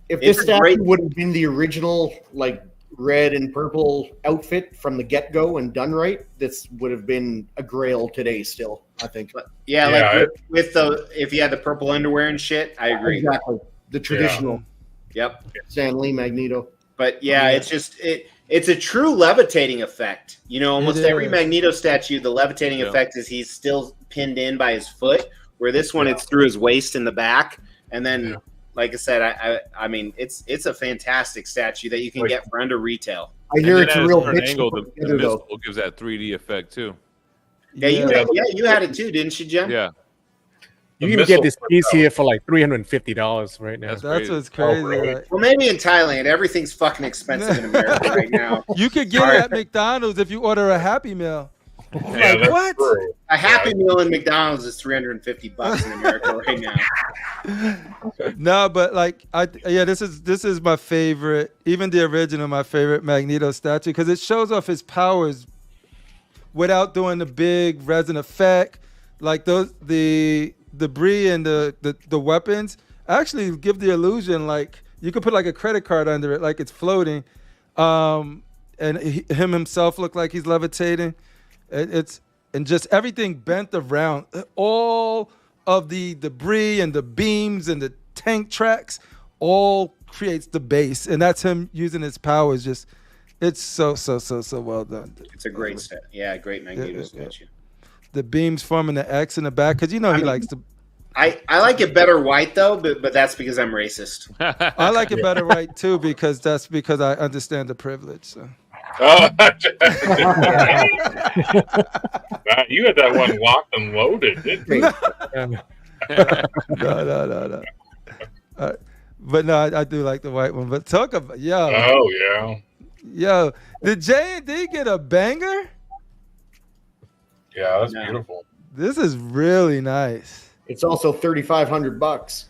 if this statue would have been the original like red and purple outfit from the get-go and done right, this would have been a grail today still, I think. But with the if you had the purple underwear and shit, I agree. Exactly. The traditional. Yep. Stan Lee Magneto. But it's just it's a true levitating effect. You know, almost every Magneto statue, the levitating effect is he's still pinned in by his foot, where this one it's through his waist in the back. And then like I said, I mean it's a fantastic statue that you can get for under retail. I hear it's a real angle. The missile gives that 3D effect too. Yeah, you had it too, didn't you, Jen? Yeah. You can get this piece here for like $350 right now. That's what's crazy. Like, well, maybe in Thailand, everything's fucking expensive in America right now. You could get it at McDonald's if you order a Happy Meal. Yeah, like, what? True. A Happy Meal in McDonald's is $350 in America right now. No, but like this is my favorite, even the original, my favorite Magneto statue because it shows off his powers without doing the big resin effect, like the debris and the weapons actually give the illusion like you could put like a credit card under it, like it's floating, and him himself look like he's levitating. It's and just everything bent around, all of the debris and the beams and the tank tracks, all creates the base, and that's him using his powers. Just it's so well done. It's a great set. Yeah, great Magneto statue. The beams forming the X in the back because he likes to. I like it better white though, but that's because I'm racist. I like it better white too because I understand the privilege. So. You had that one locked and loaded, didn't you? No. But no, I do like the white one. But talk about Oh yeah. Did J&D get a banger? Yeah, that's beautiful. This is really nice. It's also $3,500.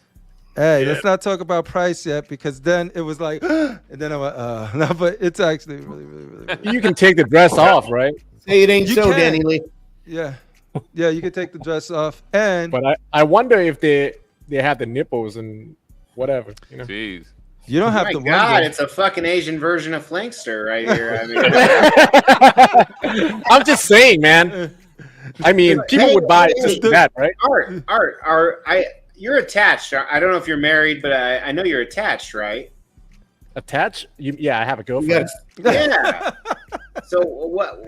Hey, let's not talk about price yet because then it was like, and then I went, no, but it's actually really. You can take the dress off, right? Say it ain't You so, can. Danny Lee. Yeah, you can take the dress off, but I wonder if they have the nipples and whatever. You know? Jeez. You don't have to God, wonder. it's a fucking Asian version of Flankster right here. I mean, I'm just saying, man. I mean, people would buy just that, right? Art, you're attached. I don't know if you're married, but I know you're attached, right? Attached? Yeah, I have a girlfriend. Yeah. So what?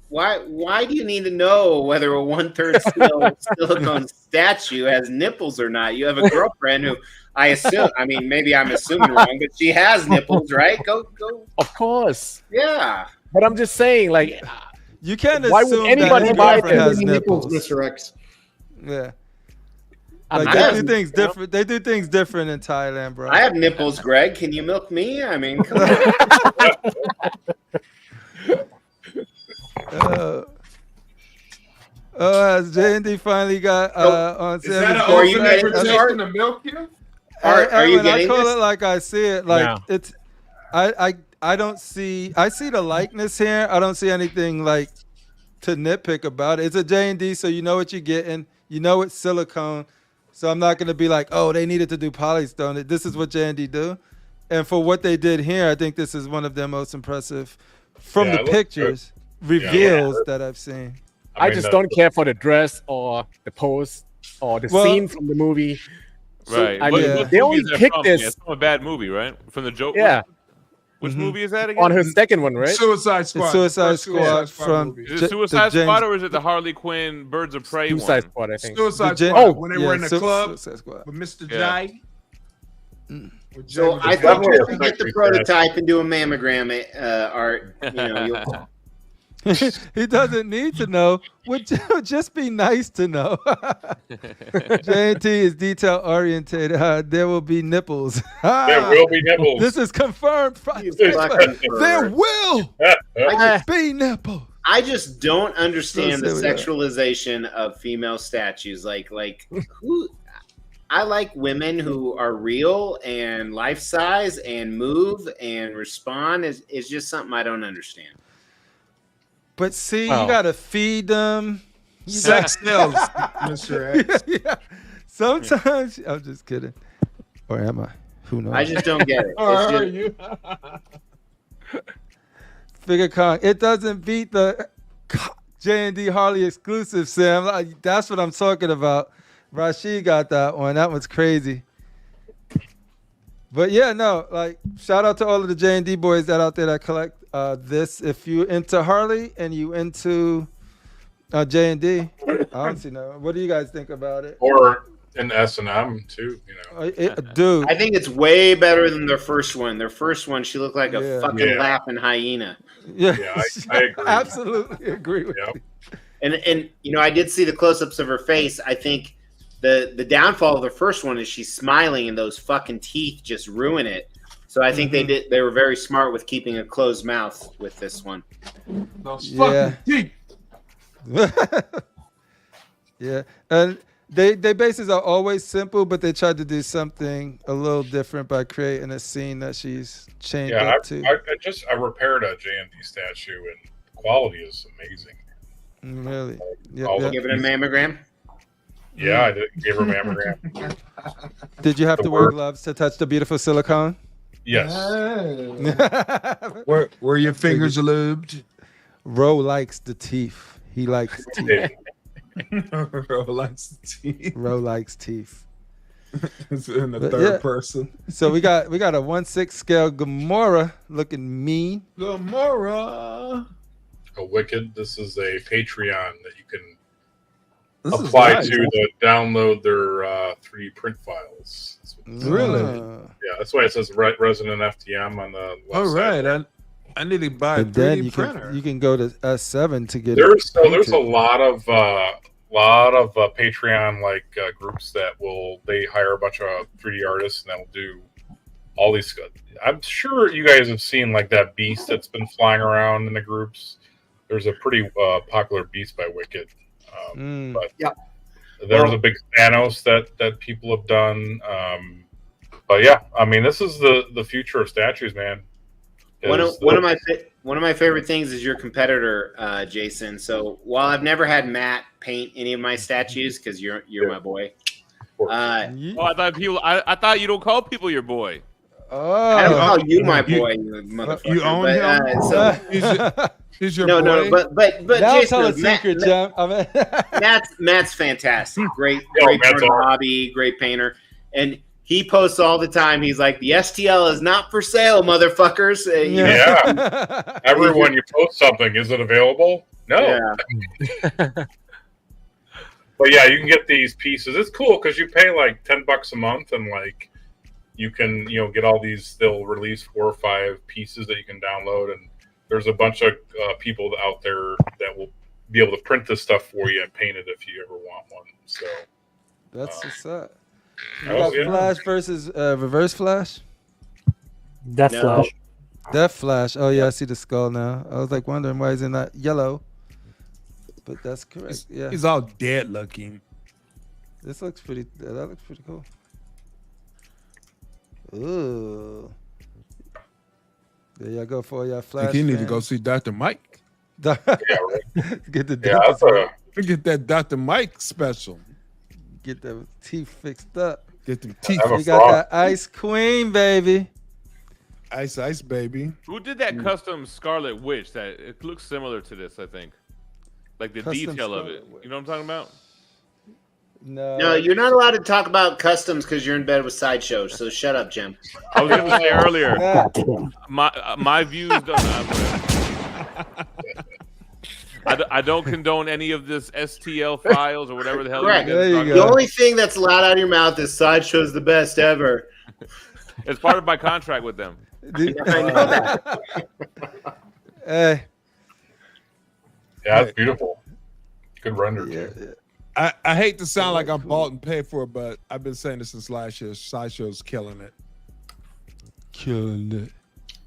Why do you need to know whether a 1/3 silicone statue has nipples or not? You have a girlfriend who I assume. I mean, maybe I'm assuming wrong, but she has nipples, right? Go. Of course. Yeah. But I'm just saying, like, you can't why assume would anybody that buy girlfriend has nipples, nipples, Mr. X? Yeah. I'm Like not- they do things different. They do things different in Thailand, bro. I have nipples, Greg. Can you milk me? I mean, come on. Has J&D finally got on Is that an Are you open getting invitation to milk you? Are you I getting call this? it like I see it. Like No. it's, I don't see. I see the likeness here. I don't see anything like to nitpick about it. It's a J&D, so you know what you're getting. You know it's silicone. So I'm not gonna be like, oh, they needed to do polystone. This is what J&D do, and for what they did here, I think this is one of their most impressive from the pictures reveals that I've seen. I just don't care for the dress or the pose or the scene from the movie. Right. I What- mean, what they movie only is that picked from? this- Yeah, it's from a bad movie, right? From the joke. Yeah. Which movie is that again? On her second one, right? Suicide Squad. It's Suicide First Squad from movie. Is it Suicide Squad or is it the Harley Quinn Birds of Prey Suicide one? Squad, I think. Suicide The Squad. When they were in the club Suicide Squad. with Mr. Yeah. Jai. So I think you can get the prototype and do a mammogram, Art. You know, He doesn't need to know. Would just be nice to know. JT is detail oriented. There will be nipples. There will be nipples. This is confirmed. There will be nipples. I just don't understand the So silly. sexualization of female statues. Like who? I like women who are real and life size and move and respond. Is just something I don't understand. But see, Wow. you gotta feed them. Sex sells, Mr. X. Yeah. Sometimes I'm just kidding. Or am I? Who knows? I just don't get it. It's just- Figure Kong. It doesn't beat the J&D Harley exclusive, Sam. Like, that's what I'm talking about. Rashid got that one. That one's crazy. But yeah, no, like shout out to all of the J&D boys that out there that collect this. If you into Harley and you into J&D, I don't see no. What do you guys think about it? Or in S&M too, you know. Dude, I think it's way better than their first one. Their first one, she looked like a fucking laughing hyena. Yeah, I agree. Absolutely agree with you. And you know, I did see the close-ups of her face. I think the downfall of the first one is she's smiling and those fucking teeth just ruin it. So I think they were very smart with keeping a closed mouth with this one. Those fucking teeth. Yeah, and they bases are always simple, but they tried to do something a little different by creating a scene that she's changed up to. I repaired a J&D statue and the quality is amazing. Really? Give it a mammogram? Yeah, I did. Gave her a mammogram. Did you have to wear gloves to touch the beautiful silicone? Yes. Were your fingers lubed? Ro likes the teeth. He likes teeth. Ro likes the teeth. Ro likes teeth. It's in the third person. So we got a 1/6 scale Gamora looking mean. Gamora. A Wicked. This is a Patreon that you can apply to download their 3D print files. Really? Yeah, that's why it says Resident FTM on the website. All right, I need to buy a 3D then you printer. you can go to S7 to get There's it. a lot of Patreon groups that they hire a bunch of 3D artists and they'll do all these. I'm sure you guys have seen like that beast that's been flying around in the groups. There's a pretty popular beast by Wicked. But yeah, There's a big Thanos that people have done. But yeah, I mean, this is the future of statues, man. One of my favorite things is your competitor, Jason. So while I've never had Matt paint any of my statues because you're my boy. I thought you don't call people your boy. Oh, I don't call you my boy, you motherfucker. You own him. He's your boy. No, but now Jason, tell a secret, Jim. Matt's fantastic. Great part of the hobby, great painter, and he posts all the time. He's like, the STL is not for sale, motherfuckers. Yeah. Everyone, you post something. Is it available? No. Yeah. But yeah, you can get these pieces. It's cool because you pay like $10 a month, and like you can get all these. They'll release 4 or 5 pieces that you can download, and there's a bunch of people out there that will be able to print this stuff for you and paint it if you ever want one. So that's what's up. You got Flash versus Reverse Flash? Death Flash. Death Flash. Oh, yeah, I see the skull now. I was like wondering why he's in that yellow. But that's correct. Yeah. He's all dead looking. This looks pretty, that looks pretty cool. Ooh. There y'all go for your Flash. You need to go see Dr. Mike. Yeah, right. Get the get that Dr. Mike special. Get the teeth fixed up. Get them teeth. We got that Ice Queen, baby. Ice, baby. Who did that custom Scarlet Witch? That it looks similar to this, I think. Like the Custom detail of Scarlet it. Witch. You know what I'm talking about? No, you're not allowed to talk about customs because you're in bed with Sideshow. So shut up, Jim. I was going to say earlier, my views don't. I don't condone any of this STL files or whatever the hell. Correct. The only thing that's allowed out of your mouth is Sideshow's the best ever. It's part of my contract with them. I know that. Hey. Yeah, it's beautiful. Good render too. I hate to sound like I'm bought and paid for it, but I've been saying this since last year. Sideshow's killing it. Killing it.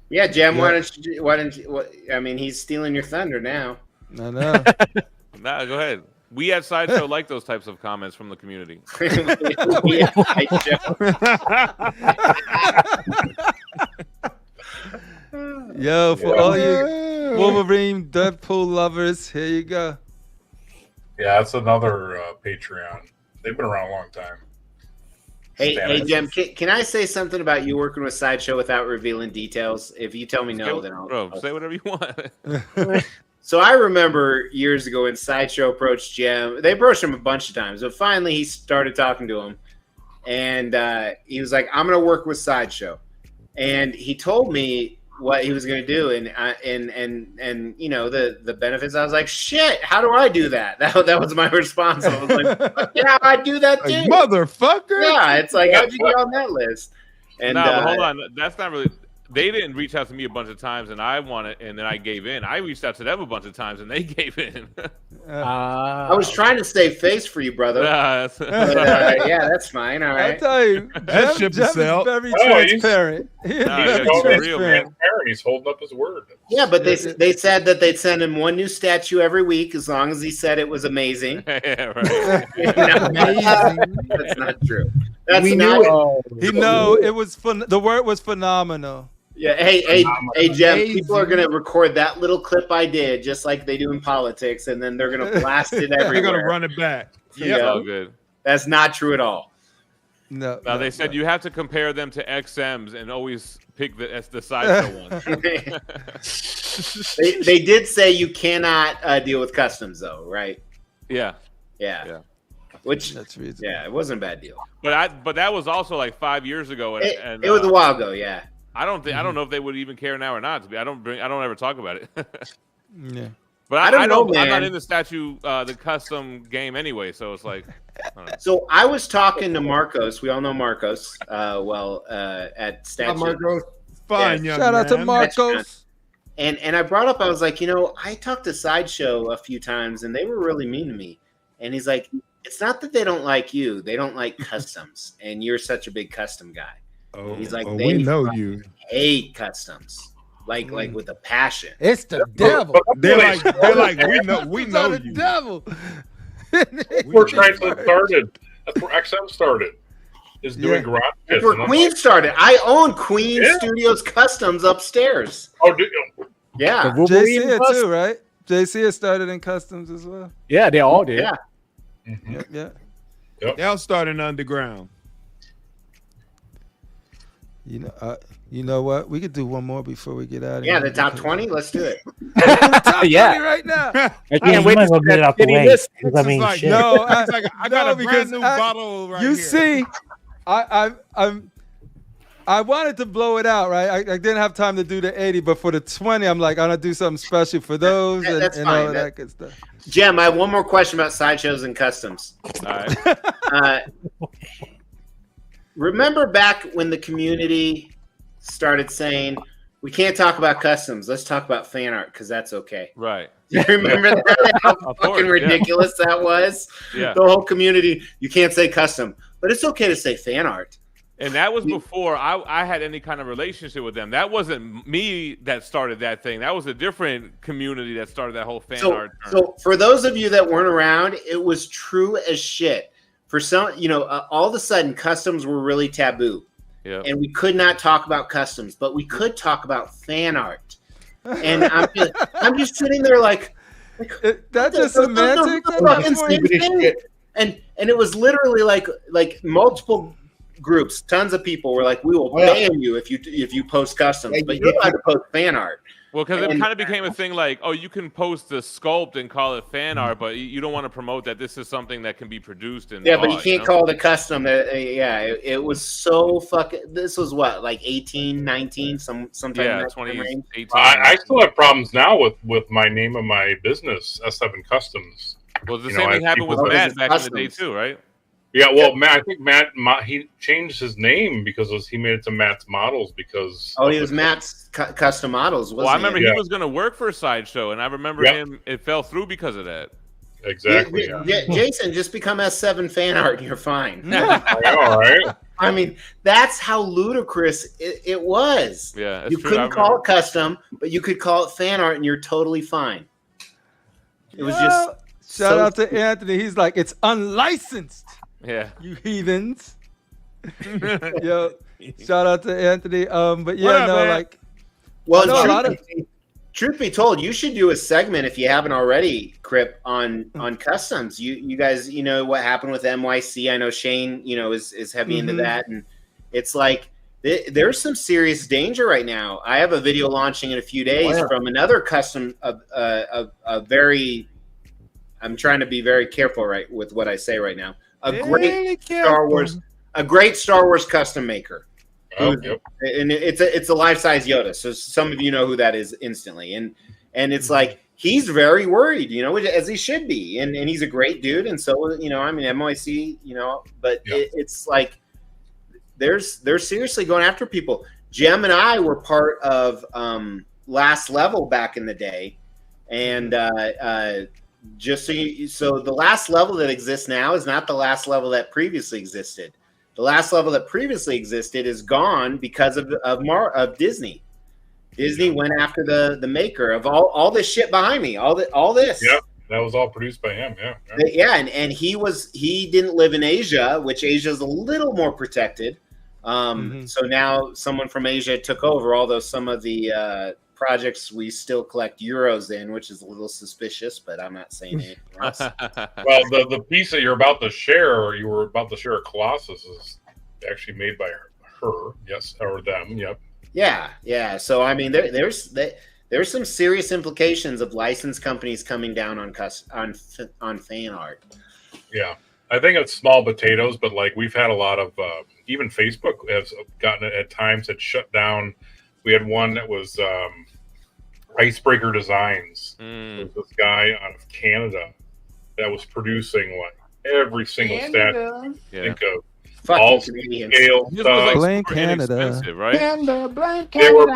Yeah, Jim. Why don't you? I mean, he's stealing your thunder now. I know. Nah, go ahead. We at Sideshow like those types of comments from the community. Yo, for all you Wolverine Deadpool lovers, here you go. Yeah, that's another Patreon. They've been around a long time. Hey, Jim, can I say something about you working with Sideshow without revealing details? If you tell me no, then I'll say whatever you want. So I remember years ago when Sideshow approached Jim. They approached him a bunch of times, but finally he started talking to him, and he was like, "I'm going to work with Sideshow," and he told me what he was going to do, and you know the benefits. I was like, "Shit, how do I do that?" That was my response. I was like, "Yeah, I do that too, like, motherfucker." Yeah, it's like, how'd you get on that list? And but hold on, that's not really. They didn't reach out to me a bunch of times, and I wanted, and then I gave in. I reached out to them a bunch of times, and they gave in. I was trying to save face for you, brother. Yeah, that's fine. All right. I tell you, that ship Jim is very transparent. He's real, man. He's holding up his word. Yeah, but they said that they'd send him one new statue every week as long as he said it was amazing. Yeah, right. Amazing. That's not true. That's we not. No, it was the word was phenomenal. Yeah, hey, Jeff. People are gonna record that little clip I did, just like they do in politics, and then they're gonna blast it everywhere. They're gonna run it back. Yeah, all good. That's not true at all. No. They said you have to compare them to XMs and always pick the Sideshow one. they did say you cannot deal with customs, though, right? Yeah. Which that's reasonable. Yeah, it wasn't a bad deal. But that was also like 5 years ago, and it was a while ago. Yeah. I don't know if they would even care now or not. I don't ever talk about it. Yeah. But I don't know, man. I'm not in the the custom game anyway, so it's like. So I was talking to Marcos. We all know Marcos. At Statue. Marcos. Fine, young Shout out to man. Marcos. And I brought up, I was like, I talked to Sideshow a few times, and they were really mean to me. And he's like, it's not that they don't like you; they don't like customs, and you're such a big custom guy. Oh, he's like, we know you hate customs, like with a passion. It's the devil. They're like, we know the you. Devil. That's where Chrysler started. That's where XM started. Is doing garage That's kits. where Queen started. I own Queen Studios Customs upstairs. Oh, do you? Yeah. JC it too, right? JC has started in customs as well. Yeah, they all did. Yeah. Mm-hmm. Yeah. They all started underground. You know what? We could do one more before we get out of here. Yeah, the top 20. Let's do it. Top 20 right now. I can't wait to get it out the way. I mean, like, shit. No, I got a brand new bottle right you here. see, I wanted to blow it out, right? I didn't have time to do the 80, but for the 20, I'm like, I'm gonna do something special for those and all of that good stuff. Jem, I have one more question about sideshows and customs. All right. Remember back when the community started saying, we can't talk about customs, let's talk about fan art because that's okay. Right. Do you remember that? How fucking ridiculous that was? Yeah. The whole community, you can't say custom, but it's okay to say fan art. And that was before I had any kind of relationship with them. That wasn't me that started that thing. That was a different community that started that whole fan art term. So for those of you that weren't around, it was true as shit. For some, all of a sudden, customs were really taboo. Yeah. And we could not talk about customs, but we could talk about fan art. And I'm just sitting there like that's just semantics. And it was literally like multiple groups, tons of people were like, we will ban you if you post customs, but you're allowed to post fan art. Well, because it kind of became a thing like, oh, you can post the sculpt and call it fan art, but you don't want to promote that this is something that can be produced and but you can't call it a custom. It was so fucking. This was what, like 18, 19, sometime in that 2018. I still have problems now with my name of my business, S7 Customs. Well, the same thing happened with Matt back in the day too, right? Yeah, well, Matt, I think Matt, he changed his name because he made it to Matt's Models because. Oh, he was Matt's Custom Models. Well, I remember he was going to work for a sideshow, and I remember him. It fell through because of that. Exactly. Jason, just become S7 fan art, and you're fine. All right. I mean, that's how ludicrous it was. Yeah, you couldn't call it custom, but you could call it fan art, and you're totally fine. It was just. Shout out to Anthony. He's like, it's unlicensed. Yeah, you heathens. Yo, shout out to Anthony. But yeah, well, truth be told, you should do a segment if you haven't already, Crip, on customs. You guys, what happened with NYC. I know Shane, is heavy into that, and it's like there's some serious danger right now. I have a video launching in a few days from another custom a very. I'm trying to be very careful with what I say right now. A great Star Wars custom maker. And it's a life-size Yoda. So some of you know who that is instantly. And it's like he's very worried, as he should be. And he's a great dude. And so, NYC, but it's like they're seriously going after people. Jem and I were part of Last Level back in the day. And just so the last level that exists now is not the last level that previously existed. The last level that previously existed is gone because of Disney. Disney went after the maker of all this shit behind me. All this. Yeah, that was all produced by him. And he didn't live in Asia, which Asia is a little more protected. So now someone from Asia took over. Although some of the projects we still collect euros in, which is a little suspicious, but I'm not saying anything else. Well, the piece that you were about to share, Colossus, is actually made by her, yes, or them, yep. Yeah. So I mean, there's some serious implications of licensed companies coming down on fan art. Yeah, I think it's small potatoes, but like we've had a lot of even Facebook has gotten it at times. Had shut down. We had one that was Icebreaker Designs. There was this guy out of Canada that was producing like every single statue think of. All scale stuff. Blame Canada. Right? They were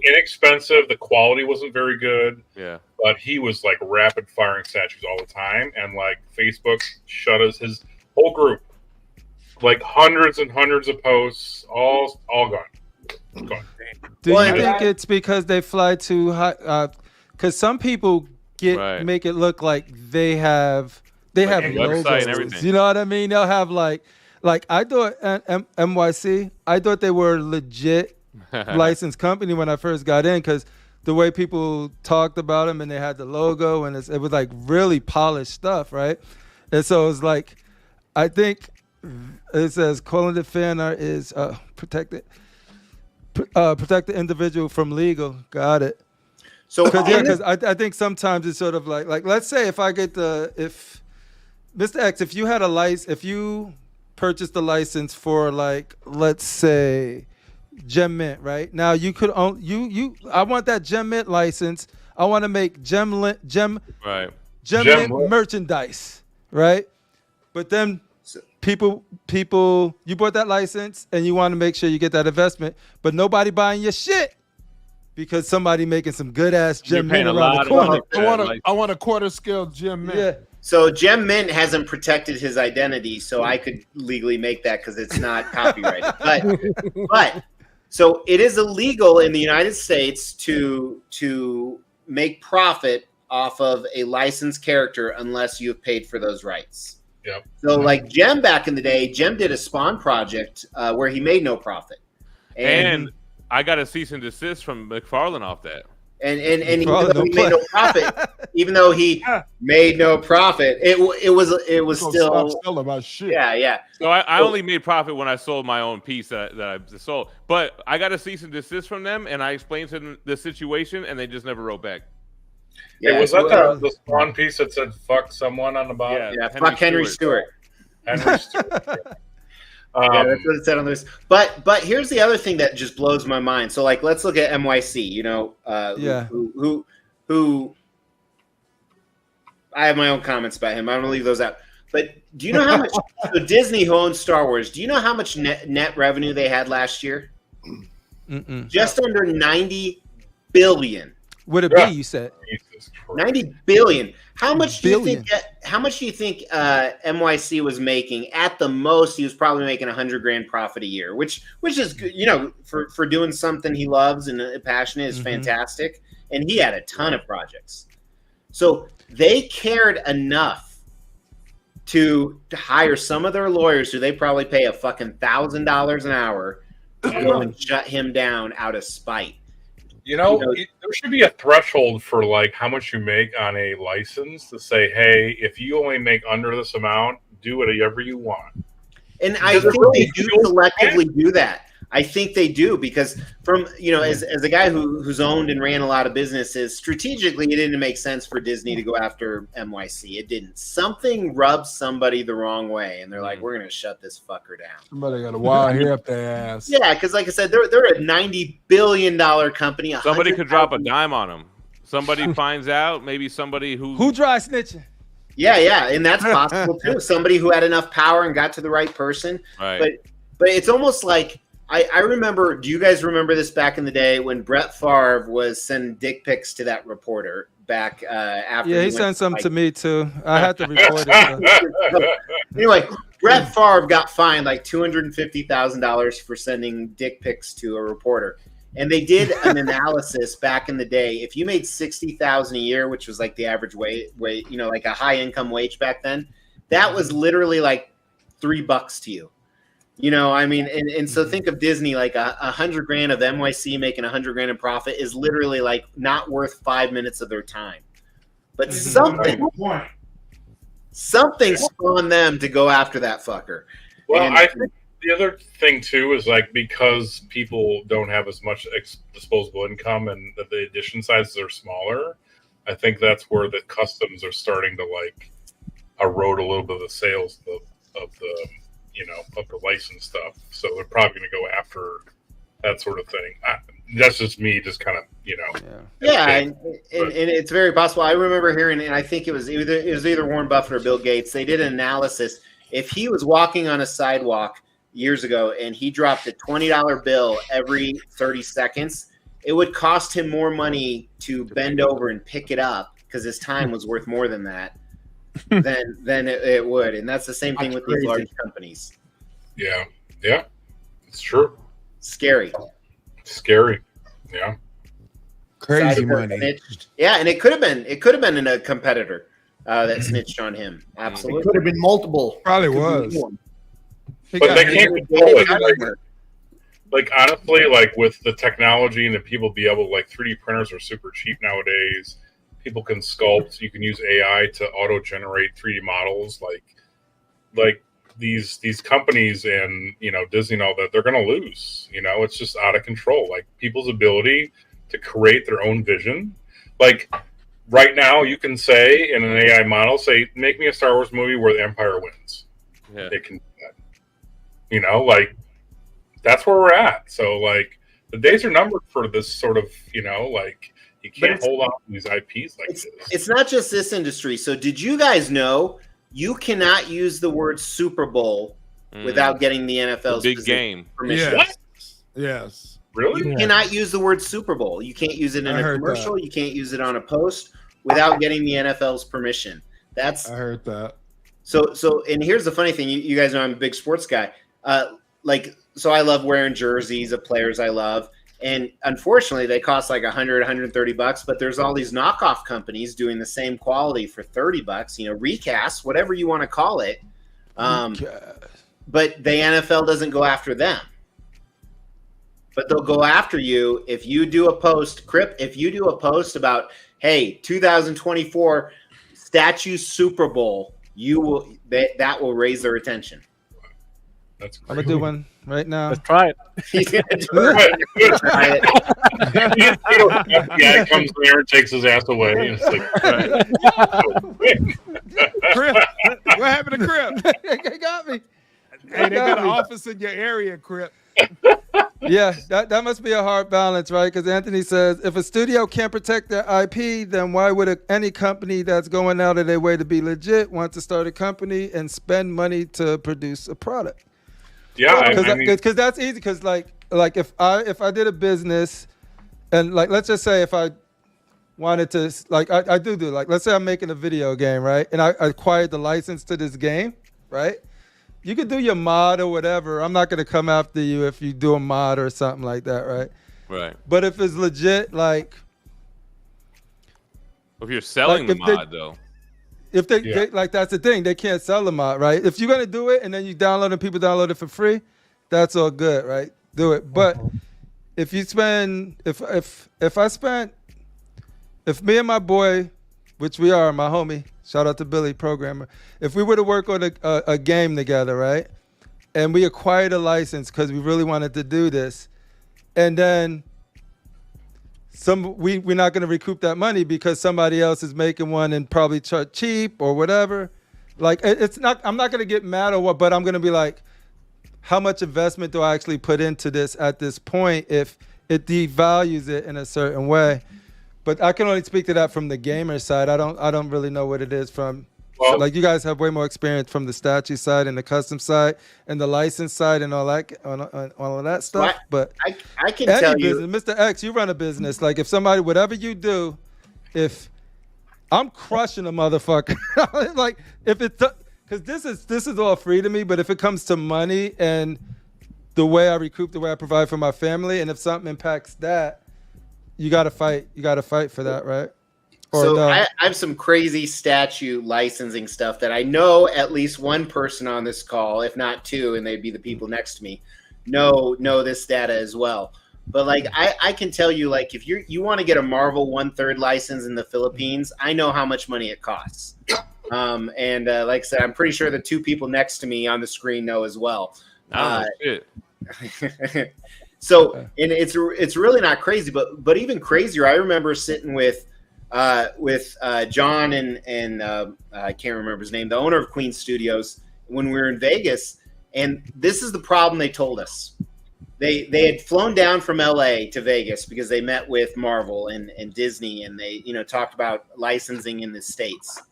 inexpensive. The quality wasn't very good. Yeah. But he was like rapid firing statues all the time. And like Facebook shut his whole group. Like hundreds and hundreds of posts, all gone. Do you think it's because they fly too high? Because some people make it look like they have They Like have a website logos. and everything. You know what I mean? They'll have like I thought NYC. I thought they were legit licensed company when I first got in because the way people talked about them and they had the logo and it was like really polished stuff, right? And so it's like, I think it says calling the fan art is protect the individual from legal. Got it. So because I think sometimes it's sort of like let's say if Mr. X, if you had a license, if you purchased a license for like let's say Gem Mint, right? Now you could own I want that Gem Mint license. I want to make Gem Mint merchandise, right? But then people you bought that license and you want to make sure you get that investment, but nobody buying your shit because somebody making some good ass Gem Mint around the corner. I want a quarter scale Gem Mint. Yeah. So Gem Mint hasn't protected his identity, so I could legally make that because it's not copyrighted. But so it is illegal in the United States to make profit off of a licensed character unless you've paid for those rights. Yep. So like Gem back in the day, Gem did a Spawn project where he made no profit. And I got a cease and desist from McFarlane off that. And even though he made no profit, even though he made no profit, it was still about shit. Yeah. So I only made profit when I sold my own piece that I sold. But I got a cease and desist from them, and I explained to them the situation, and they just never wrote back. Yeah, was that the Spawn piece that said "fuck someone" on the bottom? Yeah, fuck Henry Stewart. Henry Stewart. Yeah, that's what it said on this. But here's the other thing that just blows my mind. So like, let's look at NYC. You know, who I have my own comments about him. I'm gonna leave those out. But do you know how much so Disney, who owns Star Wars? Do you know how much net revenue they had last year? Just under 90 billion. Would it be? You said 90 billion. How much do you think? How much do you think NYC was making? At the most, he was probably making $100,000 profit a year, which is good. You know, for doing something he loves and passionate is fantastic. And he had a ton of projects, so they cared enough to hire some of their lawyers, who they probably pay a fucking $1,000 an hour, to go and shut him down out of spite. You know, there should be a threshold for like how much you make on a license to say, hey, if you only make under this amount, do whatever you want. And I think they do selectively do that. I think they do because from, you know, as a guy who's owned and ran a lot of businesses, strategically, it didn't make sense for Disney to go after NYC. It didn't. Something rubbed somebody the wrong way, and they're like, we're going to shut this fucker down. Somebody got a wild hair up their ass. Yeah, because like I said, they're a $90 billion company. Somebody could drop a dime on them. Somebody finds out, maybe somebody who dry snitching. Yeah, and that's possible too. Somebody who had enough power and got to the right person. Right. But it's almost like I remember. Do you guys remember this back in the day when Brett Favre was sending dick pics to that reporter back after? Yeah, he sent some to me too. I had to report it. Anyway, Brett Favre got fined like $250,000 for sending dick pics to a reporter. And they did an analysis back in the day. If you made $60,000 a year, which was like the average wage, you know, like a high income wage back then, that was literally like $3 to you. You know, I mean, and so think of Disney, like $100,000 of NYC making $100,000 in profit is literally like not worth 5 minutes of their time. But something spawned them to go after that fucker. Well, I think the other thing too is like because people don't have as much disposable income and the edition sizes are smaller, I think that's where the customs are starting to like erode a little bit of the sales of the you know, of the license stuff. So they're probably going to go after that sort of thing. That's just me, just kind of, you know. Yeah, and it's very possible. I remember hearing, and I think it was either Warren Buffett or Bill Gates. They did an analysis. If he was walking on a sidewalk years ago and he dropped a $20 bill every 30 seconds, it would cost him more money to bend over and pick it up because his time was worth more than that. Then it would, and that's the same thing with these large companies. Yeah, it's true. Scary. Yeah. Crazy money. Yeah, and it could have been in a competitor. that snitched on him. Absolutely. It could have been multiple. Probably was. But they can't control it. Like honestly, like with the technology and the people be able, like 3D printers are super cheap nowadays. People can sculpt. You can use AI to auto generate 3D models. Like these companies and Disney and all that, they're going to lose. It's just out of control. Like people's ability to create their own vision. Like right now, you can say in an AI model, say, make me a Star Wars movie where the Empire wins. Yeah. They can do that. Like that's where we're at. So like the days are numbered for this sort of, like you can't hold on to these IPs like this. It's not just this industry. So did you guys know you cannot use the word Super Bowl without getting the NFL's big game permission? What? Yes. Really? You cannot use the word Super Bowl. You can't use it in a commercial. You can't use it on a post without getting the NFL's permission. I heard that. So, and here's the funny thing. You guys know I'm a big sports guy. So I love wearing jerseys of players I love. And unfortunately, they cost like $100, $130, but there's all these knockoff companies doing the same quality for $30, recast, whatever you want to call it. But the NFL doesn't go after them. But they'll go after you if you do a post, if you do a post about, hey, 2024 statue Super Bowl, that will raise their attention. That's great. I'm gonna do one right now. Let's try it. Try it. Yeah, it comes there and takes his ass away. And it's like, Crip, what happened to Crip? They got me. Hey, they got an office in your area, Crip. Yeah, that must be a hard balance, right? Because Anthony says if a studio can't protect their IP, then why would any company that's going out of their way to be legit want to start a company and spend money to produce a product? Yeah, because that's easy. Because like if I did a business, and like let's just say if I wanted to I do like let's say I'm making a video game, right? And I acquired the license to this game, right? You could do your mod or whatever. I'm not gonna come after you if you do a mod or something like that, right? Right. But if it's legit, like if you're selling the mod though. If they like, that's the thing. They can't sell the mod, right? If you're gonna do it and then you download and people download it for free, that's all good, right? Do it. But if you spend, if me and my boy, which we are, my homie, shout out to Billy, programmer, if we were to work on a game together, right? And we acquired a license because we really wanted to do this, and then we're not going to recoup that money because somebody else is making one and probably charge cheap or whatever. Like I'm not going to get mad or what, but I'm going to be like, how much investment do I actually put into this at this point if it devalues it in a certain way? But I can only speak to that from the gamer side. I don't really know what it is from. Well, like you guys have way more experience from the statue side and the custom side and the license side and all that all of that stuff. But I can tell you, Mr. X, you run a business. Like if somebody, whatever you do, if I'm crushing a motherfucker, like if it's because this is all free to me. But if it comes to money and the way I recoup, the way I provide for my family, and if something impacts that, you got to fight. You got to fight for that, right? I have some crazy statue licensing stuff that I know at least one person on this call, if not two, and they'd be the people next to me, know this data as well. But like I can tell you, like if you want to get a Marvel 1/3 license in the Philippines, I know how much money it costs. And like I said, I'm pretty sure the two people next to me on the screen know as well. Shit. So, and it's really not crazy, but even crazier. I remember sitting with John and I can't remember his name, the owner of Queen Studios, when we were in Vegas, and this is the problem they told us. They had flown down from LA to Vegas because they met with Marvel and Disney, and they talked about licensing in the States,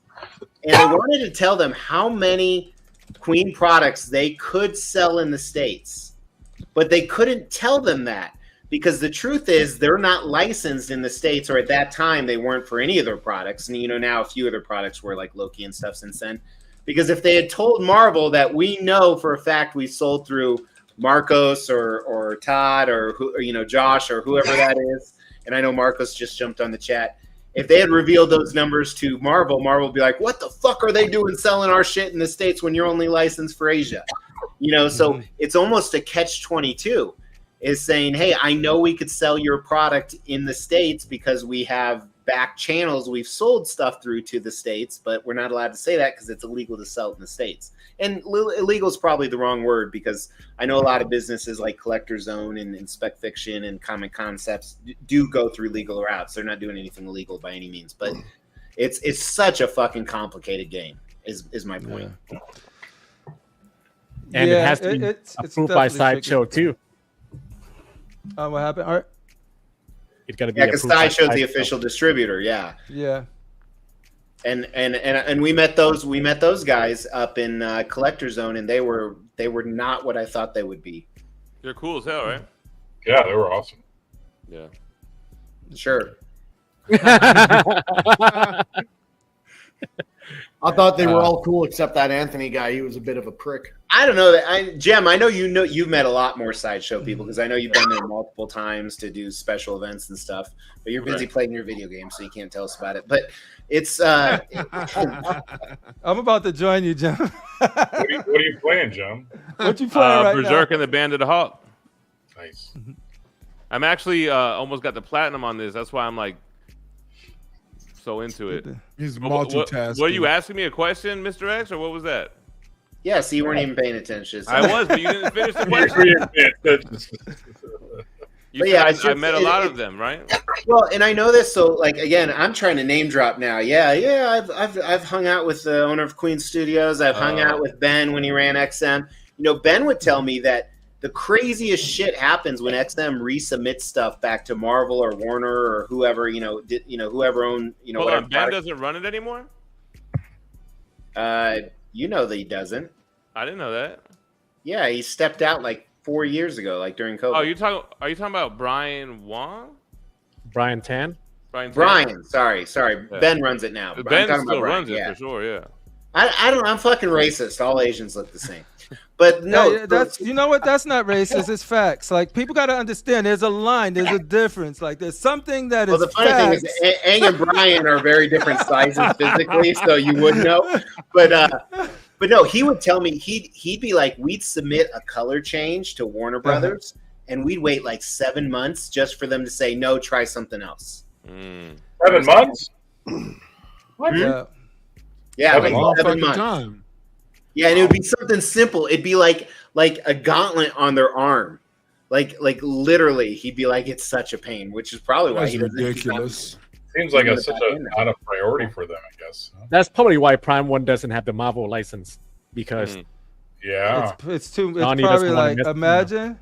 and they wanted to tell them how many Queen products they could sell in the States, but they couldn't tell them that. Because the truth is, they're not licensed in the States, or at that time, they weren't for any of their products. And, now a few of their products were like Loki and stuff since then. Because if they had told Marvel that we know for a fact we sold through Marcos or Todd or Josh or whoever that is, and I know Marcos just jumped on the chat. if they had revealed those numbers to Marvel, Marvel would be like, what the fuck are they doing selling our shit in the States when you're only licensed for Asia? You know, so it's almost a catch-22 is saying, hey, I know we could sell your product in the States because we have back channels we've sold stuff through to the States, but we're not allowed to say that because it's illegal to sell it in the States. And illegal is probably the wrong word, because I know a lot of businesses like Collector Zone and Spec Fiction and Comic Concepts do go through legal routes. They're not doing anything illegal by any means, but it's such a fucking complicated game is my point. Yeah. And it has to be approved by Sideshow too. What happened? All right. It's got to be because Sideshow's the official distributor. Yeah. Yeah. And we met those guys up in Collector Zone, and they were not what I thought they would be. They're cool as hell, right? Yeah, they were awesome. Yeah. Sure. I thought they were all cool except that Anthony guy. He was a bit of a prick. I don't know that. Jem, I know you've met a lot more Sideshow people, because I know you've been there multiple times to do special events and stuff. But you're busy playing your video game, so you can't tell us about it. But it's. I'm about to join you, Jem. What are you playing, Jem? What you playing right Berserk now? and the Band of the Hawk. Nice. I'm actually almost got the platinum on this. That's why I'm like so into it. He's multitasking. Were you asking me a question, Mr. X, or what was that? Yeah, so you weren't even paying attention. So. I was, but you didn't finish the question. I met a lot of them, right? Well, and I know this, so like again, I'm trying to name drop now. Yeah. I've hung out with the owner of Queen Studios. I've hung out with Ben when he ran XM. You know, Ben would tell me that the craziest shit happens when XM resubmits stuff back to Marvel or Warner or whoever, whoever owned, Hold on, Ben doesn't run it anymore? You know that he doesn't. I didn't know that. Yeah, he stepped out like 4 years ago, like during COVID. Oh, are you talking about Brian Wong? Brian Tan? Brian, sorry. Yeah. Ben runs it now. Ben still runs it for sure, yeah. I don't know. I'm fucking racist. All Asians look the same. But no, that's you know what? That's not racist. It's facts. Like, people got to understand. There's a line. There's a difference. Like, there's something that is. Well, the funny thing is, Aang and Brian are very different sizes physically, so you would know. But no, he would tell me he'd be like, we'd submit a color change to Warner Brothers, and we'd wait like 7 months just for them to say no, try something else. 7 months? What? Yeah, like 7 months. Time. Yeah, and it would be something simple. It'd be like a gauntlet on their arm, like literally. He'd be like, "It's such a pain," which is probably why he doesn't. Ridiculous. Seems like it's such a not a priority for them, I guess. That's probably why Prime One doesn't have the Marvel license, because it's probably like, imagine.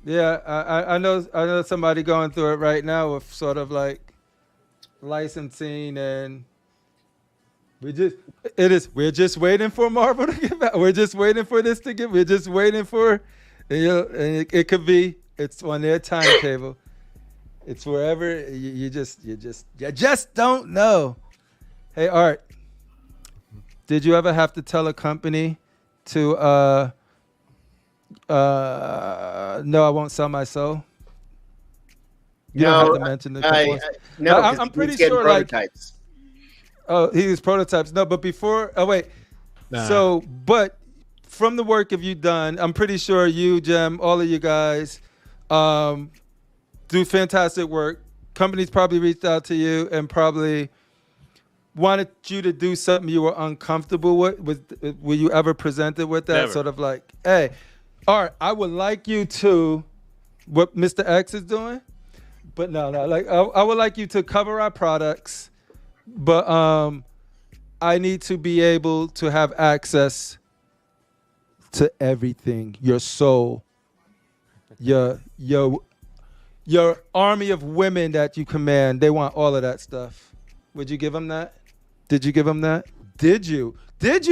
Yeah, I know somebody going through it right now with sort of like licensing, and we're just waiting for Marvel to get back. We're just waiting for this to get. We're just waiting for, and it could be. It's on their timetable. It's wherever you just don't know. Hey, Art, did you ever have to tell a company to no, I won't sell my soul? You don't have to mention the no, I'm pretty sure prototypes. Oh, he used prototypes. No, but before. Oh, wait. Nah. So, but from the work have you done, I'm pretty sure you, Jem, all of you guys, do fantastic work. Companies probably reached out to you and probably wanted you to do something you were uncomfortable with. Were you ever presented with that? Never. Sort of like, hey, Art, I would like you to, what Mr. X is doing, but no, like I would like you to cover our products. But I need to be able to have access to everything. Your soul, your army of women that you command. They want all of that stuff. Would you give them that? Did you give them that? Did you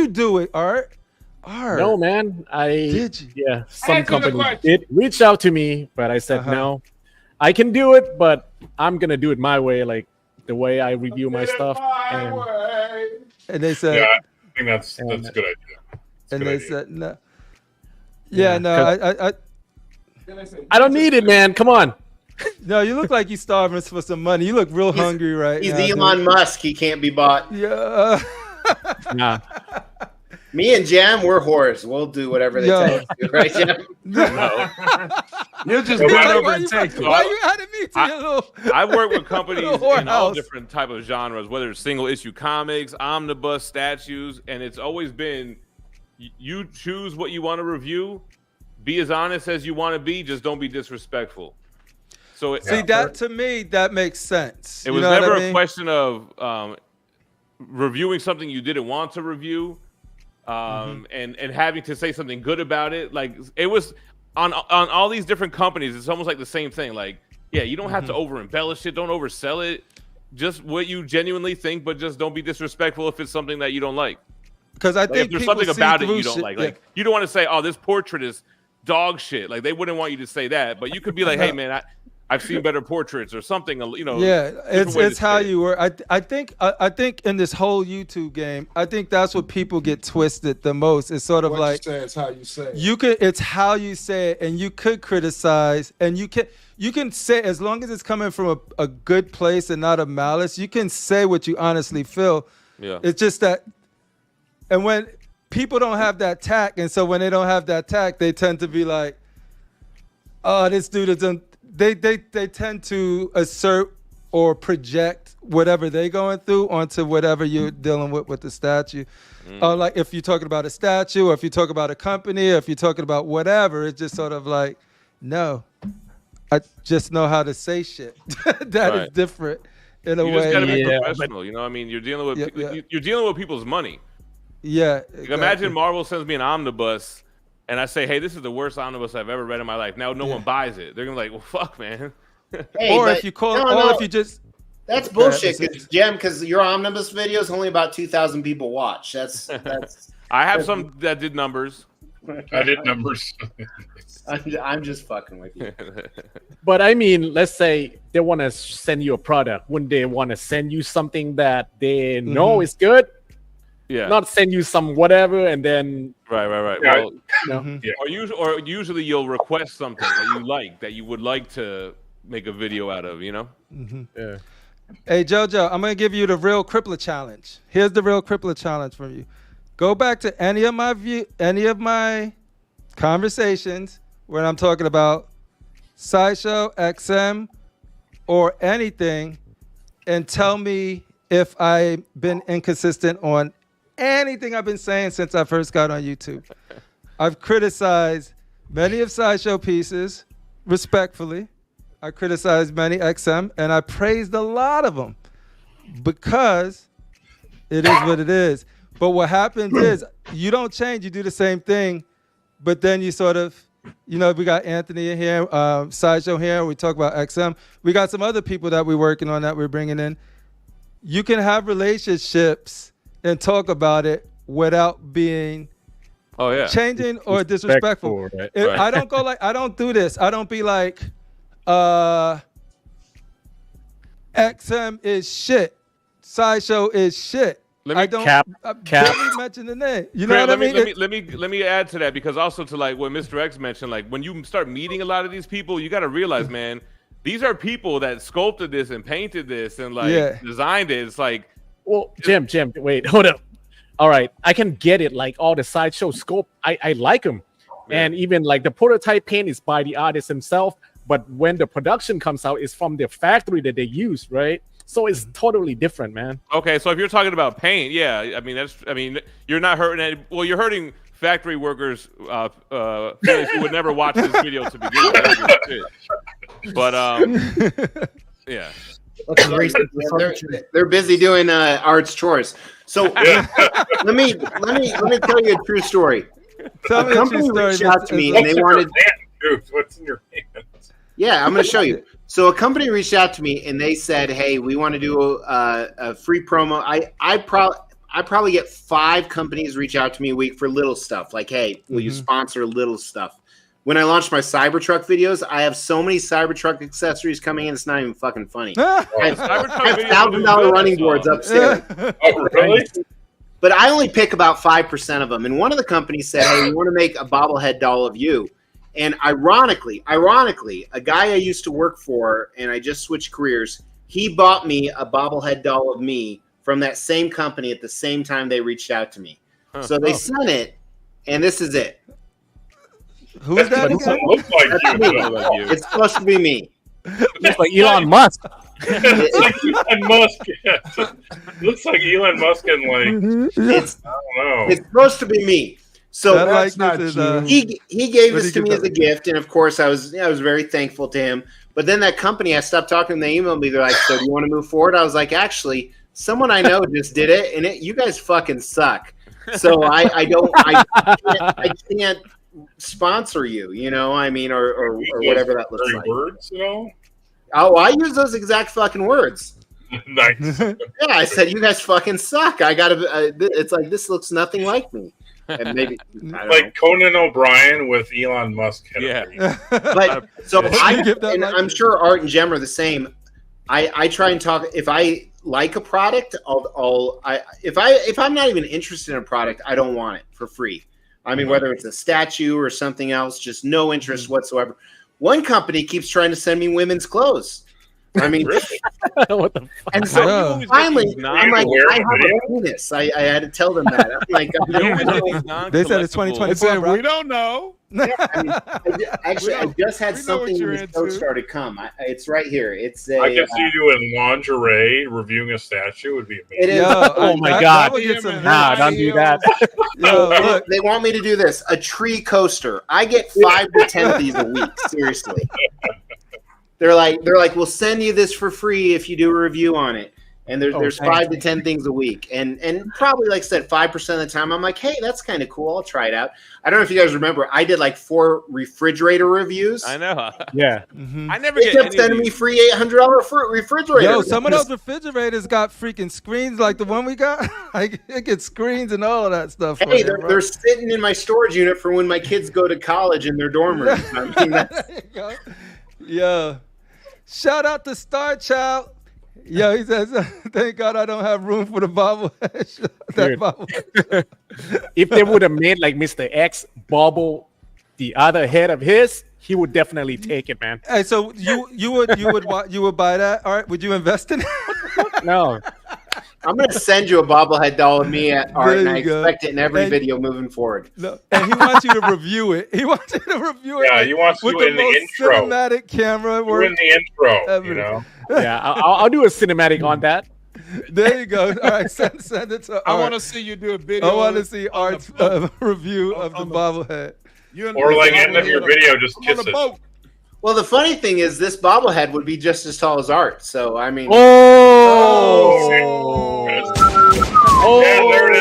do it, Art? No, man. Did you? Yeah, some companies did reach out to me, but I said no. I can do it, but I'm gonna do it my way, like the way I review my stuff. And they said, yeah, I think that's a good idea. They said no. Yeah, no, I don't need it, man. Come on. No, you look like you starving for some money. You look real hungry right now. He's Elon Musk. He can't be bought. Yeah. Nah. Me and Jam, we're whores. We'll do whatever they tell us to, right, Jam? No. You'll just run over and take it. Why you adding me to your little? I work with companies in all different type of genres, whether it's single issue comics, omnibus, statues, and it's always been you choose what you want to review, be as honest as you want to be, just don't be disrespectful. So see that to me, that makes sense. It was never a question of reviewing something you didn't want to review. And having to say something good about it, like it was on all these different companies. It's almost like the same thing. Like, yeah, you don't have to over embellish it, don't oversell it. Just what you genuinely think, but just don't be disrespectful if it's something that you don't like. Because I think if there's something about it you don't like you don't want to say, "Oh, this portrait is dog shit." Like they wouldn't want you to say that, but you could be like, "Hey, man, I've seen better portraits," or something. You know. Yeah, it's how you were. I think in this whole YouTube game, I think that's what people get twisted the most. It's sort of what like you say, it's how you say it. It's how you say it, and you could criticize, and you can say, as long as it's coming from a good place and not a malice, you can say what you honestly feel. Yeah. It's just that, and when people don't have that tact, and so when they don't have that tact, they tend to be like, "Oh, this dude isn't." They tend to assert or project whatever they're going through onto whatever you're dealing with the statue. Like if you're talking about a statue, or if you talk about a company, or if you're talking about whatever, it's just sort of like, no, I just know how to say shit. That is different in a way. You just gotta be professional. You know what I mean? You're dealing with you're dealing with people's money. Yeah. Like, imagine Marvel sends me an omnibus. And I say, hey, this is the worst omnibus I've ever read in my life. Now no one buys it. They're gonna be like, well, fuck, man. Hey, or if you call, if you just. That's bullshit, Jim. Because your omnibus videos only about 2,000 people watch. That's. I have some that did numbers. I did numbers. I'm just fucking with you. But I mean, let's say they want to send you a product. Wouldn't they want to send you something that they know is good? Yeah. Not send you some whatever and then. Right. Yeah. Well, or usually you'll request something that you would like to make a video out of, you know? Yeah. Hey, JoJo, I'm going to give you the real CriPPleR challenge. Here's the real CriPPleR challenge from you. Go back to any of my conversations when I'm talking about Sideshow, XM, or anything, and tell me if I've been inconsistent on anything I've been saying since I first got on YouTube. I've criticized many of Sideshow pieces respectfully. I criticized many XM, and I praised a lot of them because it is what it is. But what happens is you don't change. You do the same thing, but then you sort of, we got Anthony in here, Sideshow here. We talk about XM. We got some other people that we're working on that we're bringing in. You can have relationships and talk about it without being changing or disrespectful. Right? I don't go like, I don't do this. I don't be like, XM is shit. Sideshow is shit. Let me mention the name. You know what I mean? Let me add to that, because also to like what Mr. X mentioned, like when you start meeting a lot of these people, you got to realize, man, these are people that sculpted this and painted this and designed it. It's like, well, Jim, wait, hold up. All right, I can get it. Like all the Sideshow sculpt, I like them, and even like the prototype paint is by the artist himself. But when the production comes out, it's from the factory that they use, right? So it's totally different, man. Okay, so if you're talking about paint, you're not hurting. Well, you're hurting factory workers who would never watch this video to begin with. But yeah. They're busy doing arts chores. So let me tell you a true story. Tell me a true story. Reached out to me and they wanted. Dude, what's in your hands? Yeah, I'm going to show you. So a company reached out to me and they said, "Hey, we want to do a free promo." I probably get 5 companies reach out to me a week for little stuff, like, "Hey, will you sponsor little stuff?" When I launched my Cybertruck videos, I have so many Cybertruck accessories coming in, it's not even fucking funny. I have $1,000 running boards upstairs. Oh, really? But I only pick about 5% of them. And one of the companies said, "Hey, we want to make a bobblehead doll of you." And ironically, a guy I used to work for, and I just switched careers, he bought me a bobblehead doll of me from that same company at the same time they reached out to me. So they sent it, and this is it. Who's that again? It's supposed to be me. It's like Elon Musk. It's like Elon Musk. Looks like Elon Musk and like it's, I don't know. It's supposed to be me. So that's not true. He gave this to me as a gift, and of course I was very thankful to him. But then that company, I stopped talking to them. They emailed me. They're like, "So do you want to move forward?" I was like, "Actually, someone I know just did it, and you guys fucking suck. So I can't sponsor you. You know, I mean, or whatever that looks like." Words, you know? Oh, I use those exact fucking words. Nice. Yeah, I said, "You guys fucking suck. I gotta." It's like this looks nothing like me. And maybe like Conan O'Brien with Elon Musk. But so I'm sure Art and Jem are the same. I try and talk. If I like a product, if I'm not even interested in a product, I don't want it for free. I mean, whether it's a statue or something else, just no interest whatsoever. One company keeps trying to send me women's clothes. I mean, what the fuck? And so finally, I'm like, I have a penis. I had to tell them that. I'm like, they said it's 2024. We don't know. Yeah, I mean, I just had something in the co-star to come. It's right here. It's I can see you in lingerie reviewing a statue. Would be amazing. It is. Oh my god! Nah, don't do that. Look, they want me to do this. A tree coaster. I get 5 to 10 of these a week. Seriously. They're like, we'll send you this for free if you do a review on it. And there's 5 to 10 things a week. And probably, like I said, 5% of the time, I'm like, hey, that's kind of cool. I'll try it out. I don't know if you guys remember, I did like 4 refrigerator reviews. I know. Yeah. I never They kept sending me free $800 refrigerator. Yo, some of those refrigerators got freaking screens like the one we got. Like it gets screens and all of that stuff. Hey, they're sitting in my storage unit for when my kids go to college in their dorm room. I mean, there you go. Yeah. Shout out to Star Child. Yo, he says, thank God I don't have room for the bobblehead. If they would have made like Mr. X bobble the other head of his, he would definitely take it, man. Hey, so you would buy that? All right, would you invest in it? No. I'm going to send you a bobblehead doll of me at Art, and I expect it in every video moving forward. No, and he wants you to review it. He wants you to review it. Yeah, he wants you in the intro. Cinematic camera work. You're in the intro, ever. You know? Yeah, I'll do a cinematic on that. There you go. All right, send it to Art. I want to see you do a video. I want to see Art's review of the bobblehead. Or like end of your video, just kiss it. Well, the funny thing is, this bobblehead would be just as tall as Art. So, I mean. Oh, yeah, there it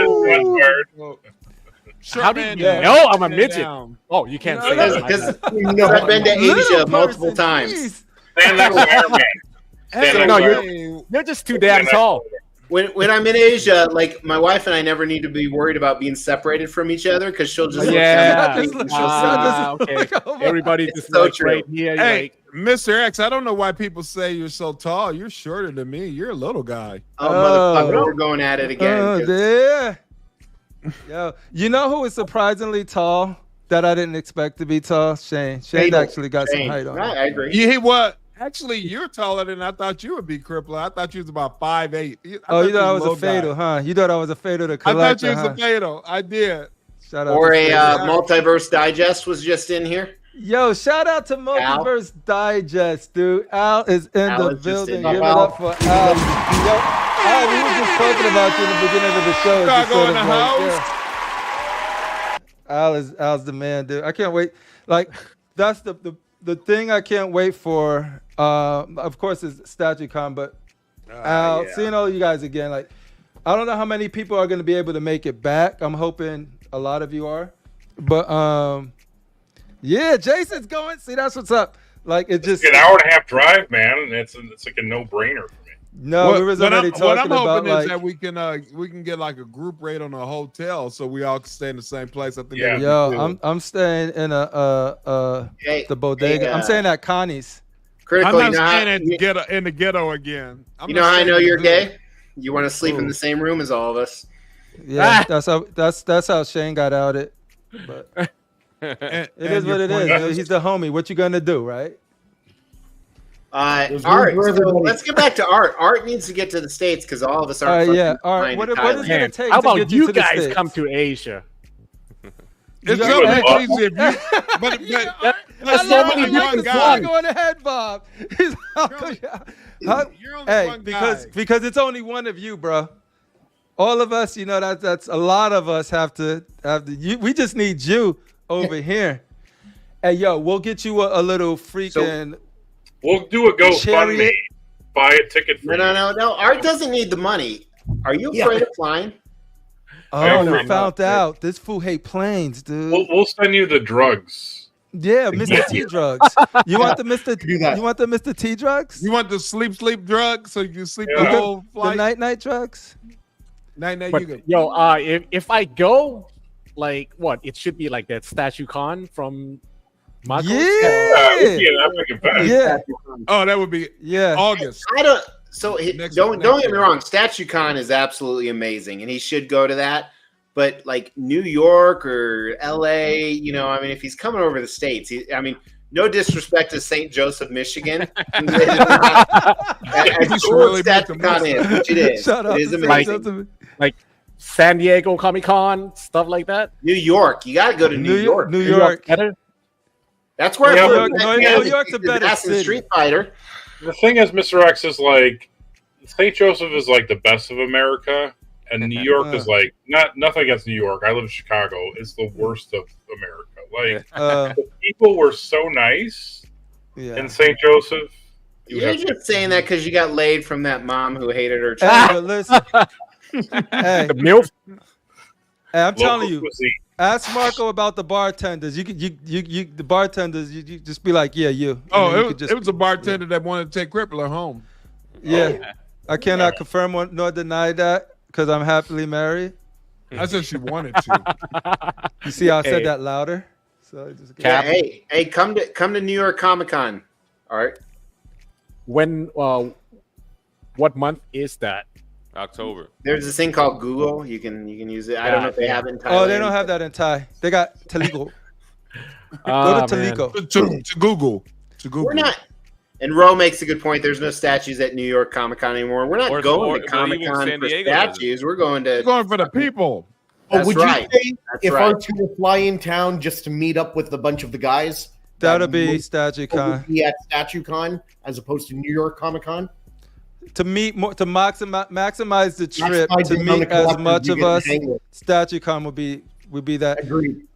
is. How did you know I'm a midget? Oh, you can't say that. Because I've been to Asia multiple times. Stand up, Iron Man. No, you're just too damn tall. When I'm in Asia, like my wife and I never need to be worried about being separated from each other because she'll just okay. Everybody just so like right here. Hey, like, Mr. X, I don't know why people say you're so tall. You're shorter than me. You're a little guy. Oh, motherfucker, we're going at it again. Yeah. Yo, you know who is surprisingly tall that I didn't expect to be tall? Shane. Shane actually got some height on. I agree. Yeah, what? Actually, you're taller than I thought you would be, CriPPleR. I thought you was about 5'8". Oh, you thought I was a fatal, huh? You thought I was a fatal to collect. I thought you was a fatal. I did. Shout out or to a Multiverse Digest was just in here. Yo, shout out to Multiverse Digest, dude. Al is in the building. Give it up for Al. Yo, Al, we were just talking about you in the beginning of the show. You gotta go in the house. Al's the man, dude. I can't wait. Like, that's the thing I can't wait for. Of course, is StatueCon, but Al, seeing all you guys again. Like, I don't know how many people are going to be able to make it back. I'm hoping a lot of you are, but yeah, Jason's going. See, that's what's up. Like, it just an hour and a half drive, man, and it's like a no-brainer for me. No, we was already talking about. What I'm hoping like, is that we can get like a group rate on a hotel, so we all can stay in the same place. I think. Yeah. Yo, I'm staying in the bodega. I'm staying at Connie's. Critical, I'm not staying in the ghetto again. You know how I know you're gay? You want to sleep in the same room as all of us. Yeah, that's how Shane got outed. But It is what it is. He's the homie. What you gonna do, right? Art. So let's get back to Art. Art needs to get to the States because all of us aren't. Art. What is it gonna take? How to about get you to the guys States? come to Asia? It's so much easier. But there's so many different guys. Go ahead, Bob. Hey, because it's only one of you, bro. All of us, that's a lot of us have to. We just need you over here. Hey, yo, we'll get you a little freaking. We'll do a GoFundMe. Buy a ticket for No. Art doesn't need the money. Are you afraid of flying? Oh, we found out. This fool hate planes, dude. We'll send you the drugs. Yeah, Mr. T drugs. You want the Mr. You want the Mr. T drugs? You want the sleep drugs so you can sleep the whole flight? The night drugs? Night, but, you go. Yo, if I go, like what? It should be like that statue con from Marcos. Yeah. Oh, that would be August. I don't. So don't get me wrong. StatueCon is absolutely amazing, and he should go to that. But like New York or LA, if he's coming over the States, no disrespect to St. Joseph, Michigan. As cool as StatueCon is, which it is. It is amazing. Like San Diego Comic-Con, stuff like that. New York, you got to go to New York. New York. That's where New York's a better city. Street Fighter. The thing is, Mr. X is like St. Joseph is like the best of America, and New York is like nothing against New York. I live in Chicago. It's the worst of America. Like the people were so nice in St. Joseph. You're just saying that because you got laid from that mom who hated her child. Listen, hey, the MILF. Hey, I'm telling you. Ask Marco about the bartenders. The bartenders. You just be like, yeah, you. Oh, it was a bartender that wanted to take CriPPleR home. Yeah, I cannot confirm nor deny that because I'm happily married. I said she wanted to. You see how I said that louder? So hey, come to New York Comic-Con. All right. When? What month is that? October. There's this thing called Google. You can use it. I don't know if they have it in Thailand. Oh, they don't have that in Thai. They got Telugu. Go to Telugu. To Google. We're not. And Ro makes a good point. There's no statues at New York Comic Con anymore. We're not going to Comic Con for statues. We're going for the people. That's would right. You say if R2 were fly in town just to meet up with a bunch of the guys? That'll be StatueCon. Be at StatueCon as opposed to New York Comic Con? To meet more, to maximize the trip, to meet as much of us, StatueCon would be that. Agreed.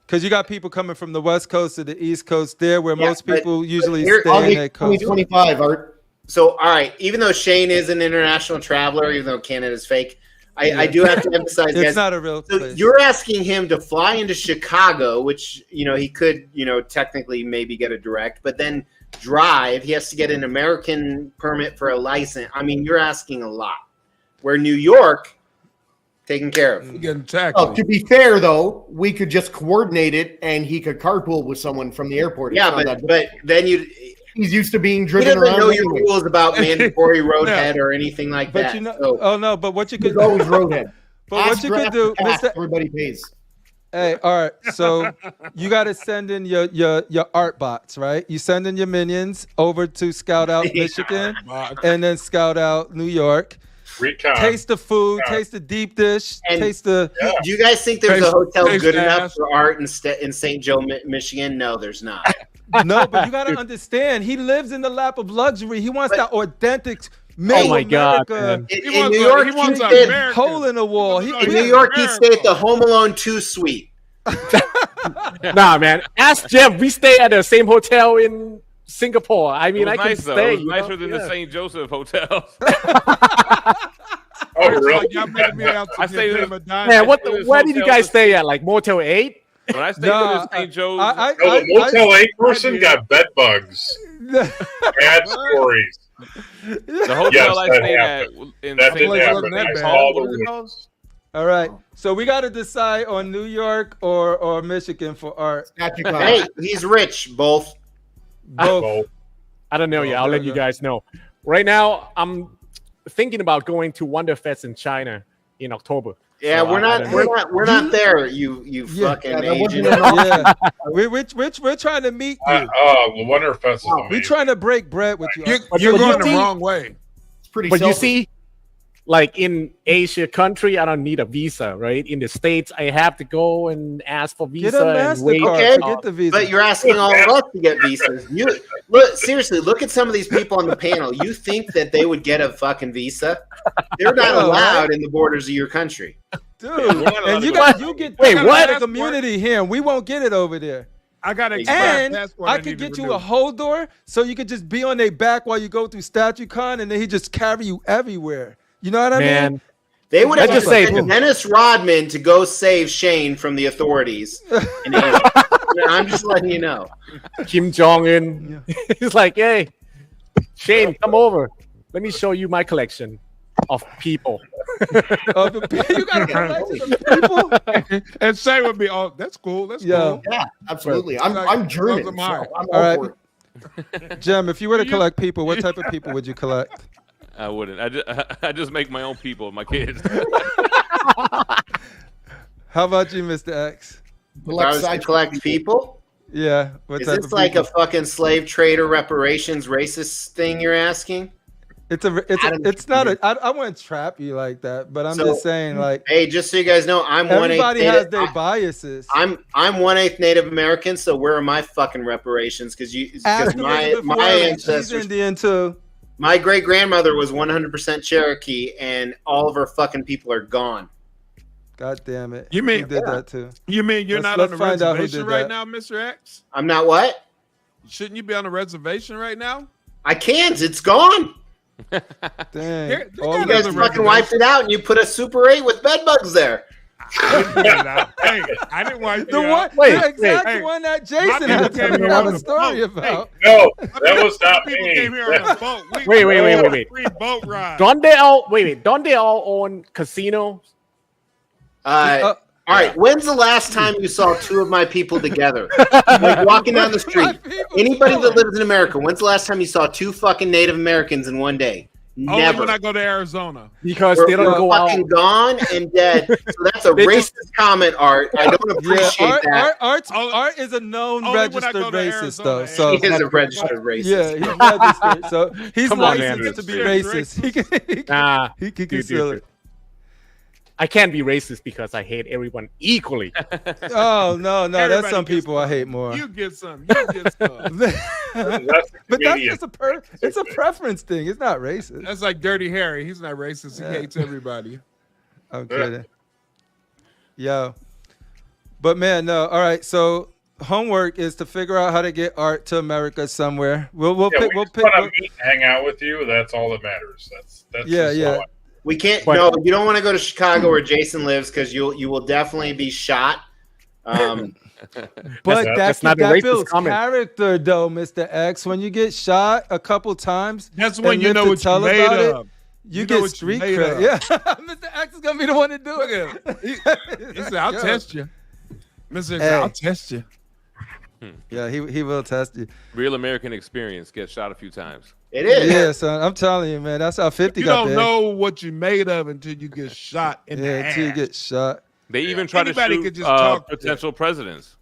Because you got people coming from the West Coast to the East Coast there, where most people usually stay in their coast. 2025, Art. So, all right, even though Shane is an international traveler, even though Canada's fake, I do have to emphasize, it's not a real place. So you're asking him to fly into Chicago, which, he could, technically maybe get a direct, but then drive. He has to get an American permit for a license. I mean, you're asking a lot. Where New York, taken care of. To be fair, though, we could just coordinate it, and he could carpool with someone from the airport. Yeah, but then he's used to being driven around. He doesn't know your rules about mandatory roadhead or anything like that. But what you could do, always roadhead. But what you could do, everybody pays. Hey, all right. So you got to send in your art bots, right? You send in your minions over to scout out Michigan, and then scout out New York. Recon. Taste the food, taste the deep dish, taste the. Do you guys think there's a hotel good enough for Art in St. Joe, Michigan? No, there's not. No, but you got to understand, he lives in the lap of luxury. He wants that authentic. Oh my God! In New York, he wants a hole in the wall. In New York, he'd stay at the Home Alone 2 suite. Nah, man. Ask Jeff. We stay at the same hotel in Singapore. I mean, I can stay. It was nicer than the St. Joseph hotel. Oh, really? I stayed in man, where did you guys stay at? Like Motel 8? When I stayed in St. Joe's, the Motel 8 person got bed bugs. Bad stories. The hotel I stayed at in St. Joe's. All right, so we got to decide on New York or Michigan for Art. Hey, he's rich. Both. I don't know yet. I'll let you guys know. Right now, I'm thinking about going to Wonderfest in China in October. Yeah, So we're not there. You fucking Asian. Yeah, we're trying to meet you. Wonderfest is amazing. We're trying to break bread with you. You're going the wrong way. It's pretty. But selfish. you see, like in Asia country, I don't need a visa, right? In the States, I have to go and ask for visa. Get a and wait. MasterCard. Get the visa. But you're asking all of us to get visas. You look seriously. Look at some of these people on the panel. You think that they would get a fucking visa? They're not allowed in the borders of your country, dude. And you get what? A community here, and we won't get it over there. I got to and I could get you a hold door, so you could just be on their back while you go through StatueCon, and then he just carry you everywhere. You know what I mean? They would have just sent Dennis Rodman to go save Shane from the authorities. I'm just letting you know. Kim Jong-un. He's like, hey, Shane, come over. Let me show you my collection of people. You got a collection of people? And Shane would be, oh, that's cool. That's cool. Yeah, absolutely. I'm German. So I'm all for it. Jem, if you were to collect people, what type of people would you collect? I wouldn't. I just make my own people, my kids. How about you, Mr. X? If I was to collect people? Yeah. Is this like a fucking slave trader reparations racist thing you're asking? It's not a. I wouldn't trap you like that, but I'm just saying, like, hey, just so you guys know, everybody has their biases. I'm 1/8 Native American, so where are my fucking reparations? Because my ancestors. She's Indian too. My great grandmother was 100% Cherokee, and all of her fucking people are gone. God damn it! You mean did that too? You mean you're not on the reservation right now, Mr. X? I'm not what? Shouldn't you be on a reservation right now? I can't. It's gone. Dang! You guys fucking wiped it out, and you put a Super 8 with bed bugs there. Hey, I didn't wipe it out. The exact one that Jason had to have a story about. No, that was not people me. Came here on a boat. Wait. Free boat ride. Don't they all own casinos? All right. When's the last time you saw two of my people together? Like walking down the street. Anybody that lives in America, when's the last time you saw two fucking Native Americans in one day? Never. Only when I go to Arizona. Because they don't go out. Fucking gone and dead. So that's a racist comment, Art. I don't appreciate that. Art is a known registered racist, though. So he is a registered racist. Yeah, he's registered. So he's licensed to be racist. He can conceal it. I can't be racist because I hate everyone equally. Oh no, that's some people I hate more. You get some. But that's just it's a preference thing. It's not racist. That's like Dirty Harry. He's not racist. He hates everybody. I'm kidding. Yo. But man, no. All right. So homework is to figure out how to get Art to America somewhere. We'll pick. Hang out with you. That's all that matters. That's yeah. We can't. No, you don't want to go to Chicago where Jason lives because you will definitely be shot. But that builds character, though, Mr. X. When you get shot a couple times, that's when you know what you're made of. You get street cred. Yeah, Mr. X is gonna be the one to do it. He said, "I'll test you, Mr. X. I'll test you." Yeah, he will test you. Real American experience. Get shot a few times. It is. Yeah, son. I'm telling you, man. That's how 50 got there. You don't know what you're made of until you get shot in the ass. Until you get shot. They even try to shoot potential presidents.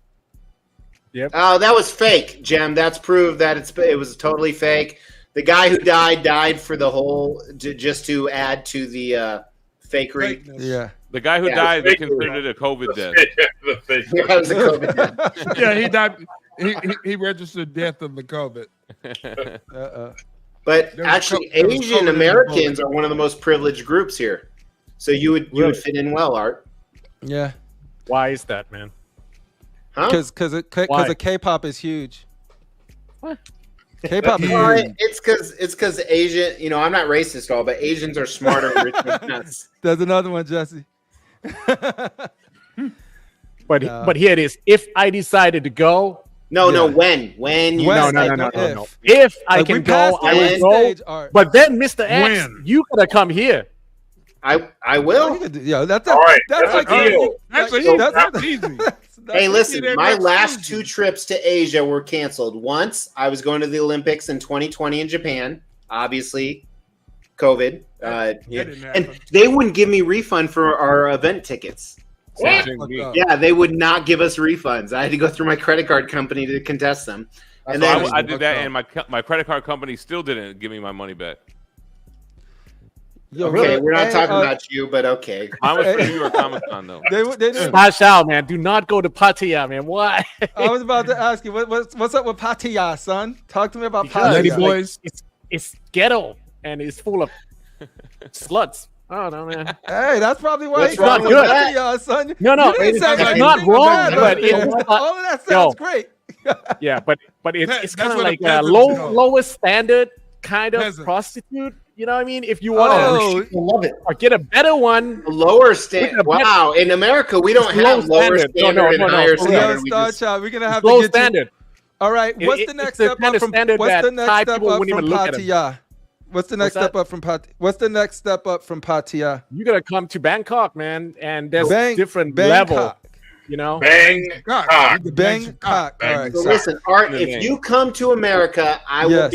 Yep. Oh, that was fake, Jem. That's proved that it was totally fake. The guy who died for the whole, just to add to the fakery. Yeah. The guy who died, they considered it a COVID death. Yeah, it was a COVID death. Yeah, he died. He registered death of the COVID. But actually, Asian Americans are one of the most privileged groups here. So you would fit in well, Art. Yeah. Why is that, man? Huh? Because K-pop is huge. What? K-pop is huge. It's because Asian. You know, I'm not racist at all, but Asians are smarter and richer than us. There's another one, Jesse. But here it is. If I decided to go. No, when you no. If I can go, I will go. But then, Mr. X, you gotta come here. I will. Yeah, that's all right. That's easy. Hey, listen, my last 2 trips to Asia were canceled. Once, I was going to the Olympics in 2020 in Japan. Obviously, COVID. And they wouldn't give me refund for our event tickets. Yeah, they would not give us refunds. I had to go through my credit card company to contest them. And then I did that, and my credit card company still didn't give me my money back. Okay, we're not talking about you, but okay. I was for New York Comic Con though. They Smash out, man. Do not go to Pattaya, man. Why? I was about to ask you, what's up with Pattaya, son? Talk to me about Pattaya. Lady boys. It's ghetto and it's full of sluts. I don't know, man. Hey, that's probably why it's not good. Pattaya, son. No, it's not wrong, but all of that sounds great. Yeah, but it's kind of like a lowest standard kind of prostitute. You know what I mean? If you want to love it or get a better one, lower standard. Wow, in America we don't have lower standard and higher standard. We're gonna have to get standard. All right, what's the next step up from Pattaya? What's the next step up from Pattaya? What's the next step up from Pattaya? You're gonna come to Bangkok, man, and there's different level. You know, Bangkok. All right, so listen, Art. If you come to America, I will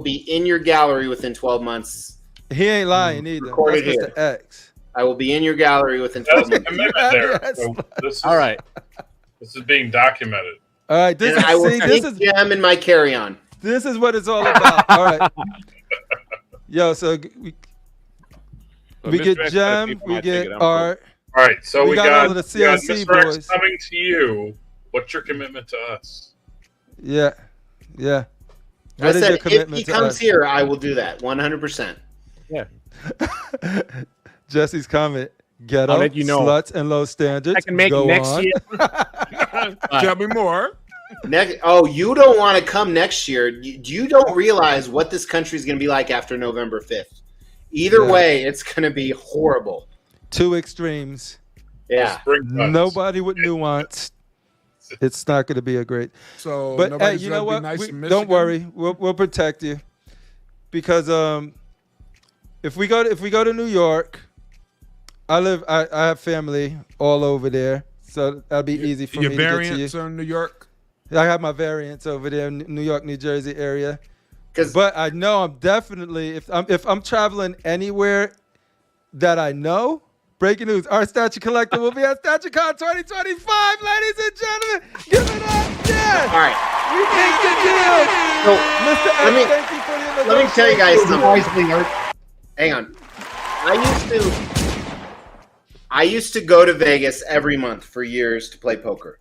be in your gallery within 12 months. He ain't lying either. Recorded That's here. Mr. X. I will be in your gallery within 12 months. All right. This is being documented. All right. This is Gem in my carry-on. This is what it's all about. All right. Yo, so we get Gem, we get Art. All right, so we got all of the c.O.c. Mr. X boys coming to you. What's your commitment to us? Yeah. What I said, if he comes here, I will do that 100%. Yeah. Jesse's comment: ghetto, sluts, and low standards. I can make next year. Tell me more. You don't want to come next year. You don't realize what this country is going to be like after November 5th. Either way, it's going to be horrible. Two extremes. Yeah. Nobody with nuance. It's not going to be a great. So, but hey, you know what? Don't worry. We'll protect you because if we go to New York, I have family all over there, so that'll be easy for me to get to you. Your variants are in New York. I have my variants over there in New York, New Jersey area. But I know I'm definitely if I'm traveling anywhere that I know. Breaking news: our statue collector will be at StatueCon 2025, ladies and gentlemen. Give it up, yeah! All right, we make the deal. So, Mr. X, thank you for the invitation. Let me tell you guys something. Hang on. I used to go to Vegas every month for years to play poker.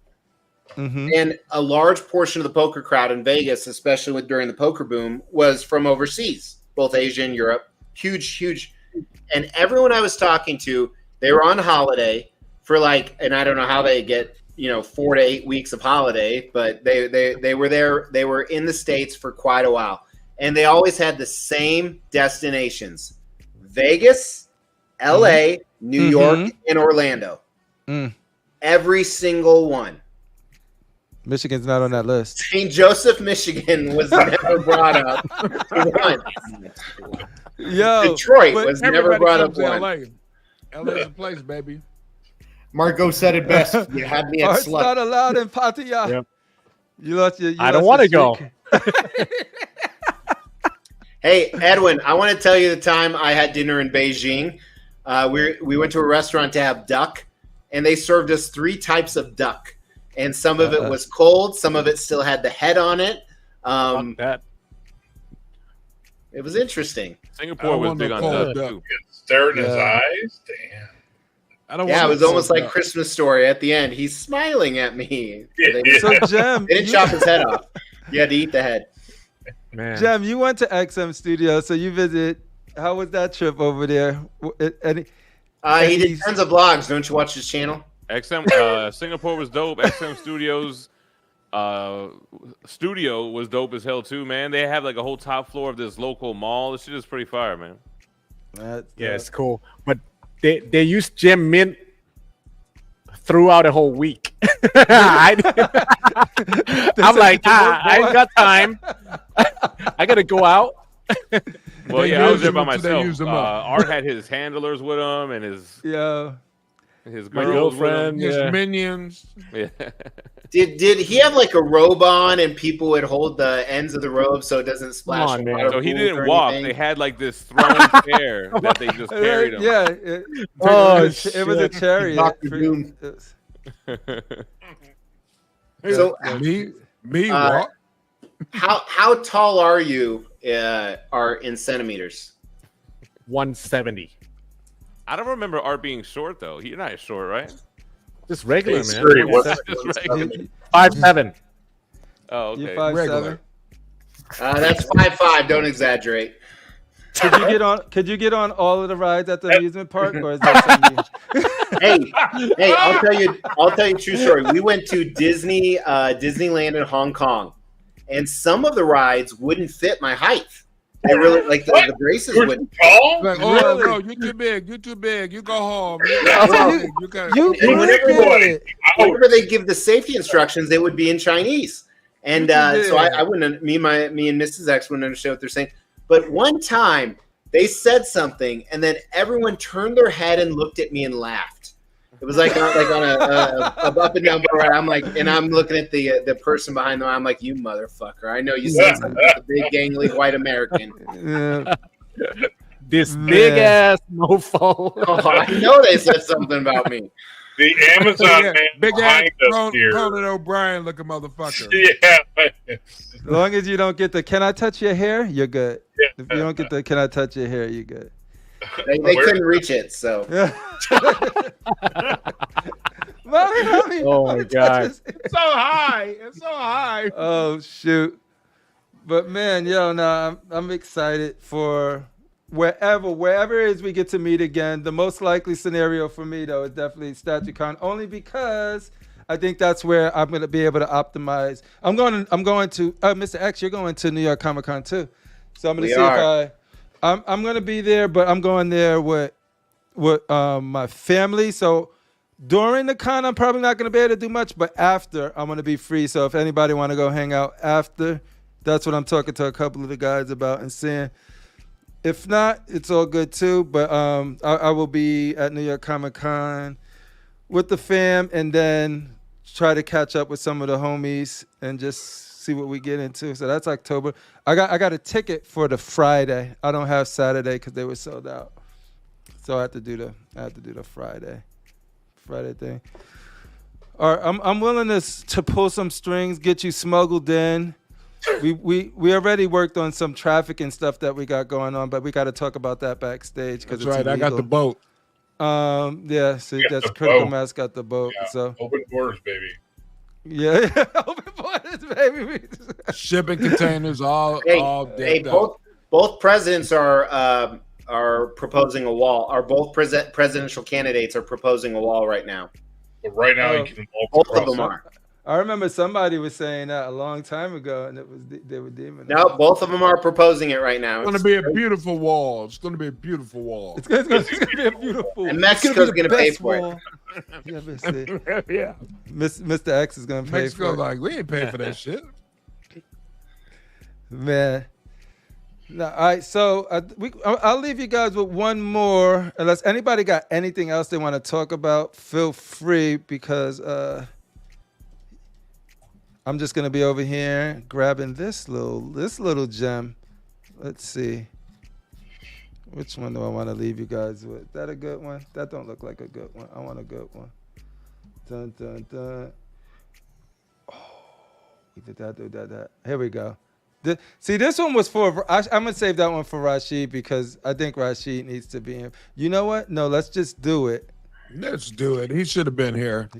Mm-hmm. And a large portion of the poker crowd in Vegas, especially during the poker boom, was from overseas, both Asia and Europe. Huge. And everyone I was talking to, they were on holiday for and I don't know how they get, 4 to 8 weeks of holiday, but they were there. They were in the States for quite a while. And they always had the same destinations: Vegas, LA, New York, and Orlando. Every single one. Michigan's not on that list. St. Joseph, Michigan was never brought up once. Detroit was never brought up once. LA's a place, baby. Marco said it best. You had me at It's not allowed in Pattaya. Yep. I don't want to go. Hey, Edwin, I want to tell you the time I had dinner in Beijing. We went to a restaurant to have duck, and they served us 3 types of duck. And some of it was cold. Some of it still had the head on it. It was interesting. Singapore was big on duck, too. Staring in his eyes? Damn. It was almost like Christmas Story at the end. He's smiling at me. So, Jem, they didn't chop his head off. You had to eat the head. Man. Jem, you went to XM Studio, so you visit. How was that trip over there? He did tons of vlogs. Don't you watch his channel? XM Singapore was dope. XM Studios studio was dope as hell too, man. They have a whole top floor of this local mall. This shit is pretty fire, man. It's cool. But they used Gem Mint throughout a whole week. I'm like, I ain't got time. I gotta go out. Well, I was there by myself. Art had his handlers with him and his. Yeah. His girlfriend, his minions. Yeah. Did he have like a robe on and people would hold the ends of the robe so it doesn't splash? Come on, man. So he didn't walk. They had like this throne chair that they just carried him. Yeah. It was a chariot. Dr. Doom. So me walk. How tall are you? Are in centimeters? 170. I don't remember Art being short though. You're not short, right? Just regular, Hey, man. Siri, what's- Just regular. 5'7". Oh, okay. You're 5'7". That's 5'5". Don't exaggerate. Could you get on all of the rides at the amusement park, or is that something? Hey, I'll tell you a true story. We went to Disneyland in Hong Kong, and some of the rides wouldn't fit my height. They really like the braces wouldn't. Like, oh no, you're too big. You're too big. You go home. Whenever they give the safety instructions, they would be in Chinese, and so I wouldn't. Me and Mrs. X wouldn't understand what they're saying. But one time they said something, and then everyone turned their head and looked at me and laughed. It was like on a up and down bar. I'm like, and I'm looking at the person behind them. I'm like, you motherfucker! I know you said something. A big gangly white American. This big ass mofo. Oh, I know they said something about me. The Amazon man big ass behind us here. Conan O'Brien looking motherfucker. Yeah. As long as you don't get the "Can I touch your hair?" you're good. If you don't get the "Can I touch your hair?" you're good. They couldn't reach it, so. Oh my god! It's so high. It's so high. Oh shoot! But man, I'm excited for wherever it is we get to meet again. The most likely scenario for me though is definitely StatueCon, only because I think that's where I'm going to be able to optimize. I'm going to Mr. X. You're going to New York Comic Con too, so I'm going to see if I'm going to be there, but I'm going there with my family. So during the con, I'm probably not going to be able to do much, but after, I'm going to be free. So if anybody want to go hang out after, that's what I'm talking to a couple of the guys about and seeing. If not, it's all good too. But I will be at New York Comic Con with the fam, and then try to catch up with some of the homies and just see what we get into. So that's October. I got a ticket for the Friday. I don't have Saturday because they were sold out. So I have to do the Friday thing. All right, I'm willing to pull some strings, get you smuggled in. We already worked on some traffic and stuff that we got going on, but we got to talk about that backstage because it's right. Illegal. I got the boat. Yeah. See, that's Critical Mass got the boat. Yeah. So Open borders, baby. Yeah, open borders, baby. Shipping containers all decked up. Both presidents are proposing a wall. Both presidential candidates are proposing a wall right now. But right now, you can both of them are. I remember somebody was saying that a long time ago, and they were deeming. No, both of them are proposing it right now. It's going to be a beautiful wall. It's going to be a beautiful wall. It's going to be a beautiful. And Mexico's going to pay for it. Yeah. Mr. X is going to pay for it. Mexico's like, we ain't paying for that shit. Man. No, all right, so I'll leave you guys with one more. Unless anybody got anything else they want to talk about, feel free, because I'm just gonna be over here grabbing this little gem. Let's see. Which one do I want to leave you guys with? That a good one? That don't look like a good one. I want a good one. Dun dun dun. Oh, we did that. Here we go. See, this one was for. I'm gonna save that one for Rashid because I think Rashid needs to be in. You know what? No, let's just do it. Let's do it. He should have been here.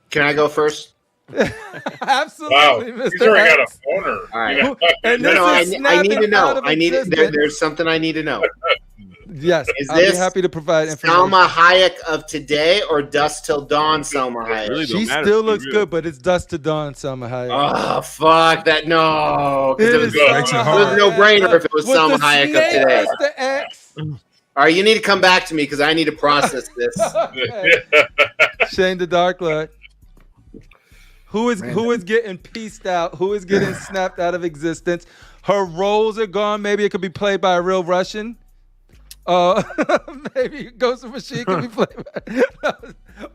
Can I go first? Absolutely, wow. Mr. He's already got a X. phoner. All right. And I need to know. There's something I need to know. Yes, Is I'll be this happy to provide information. Salma Hayek of today or Dusk Till Dawn Salma Hayek? Really She still looks good, but it's Dusk to Dawn, Salma Hayek. Oh, fuck that. No. It It was is a no-brainer if it was With Salma the Hayek of snake, today. Mr. X. All right, you need to come back to me because I need to process this. Okay. Shane the Dark Lord. Who is getting pieced out? Who is getting snapped out of existence? Her roles are gone. Maybe it could be played by a real Russian. Maybe Ghost of Machine could be played by.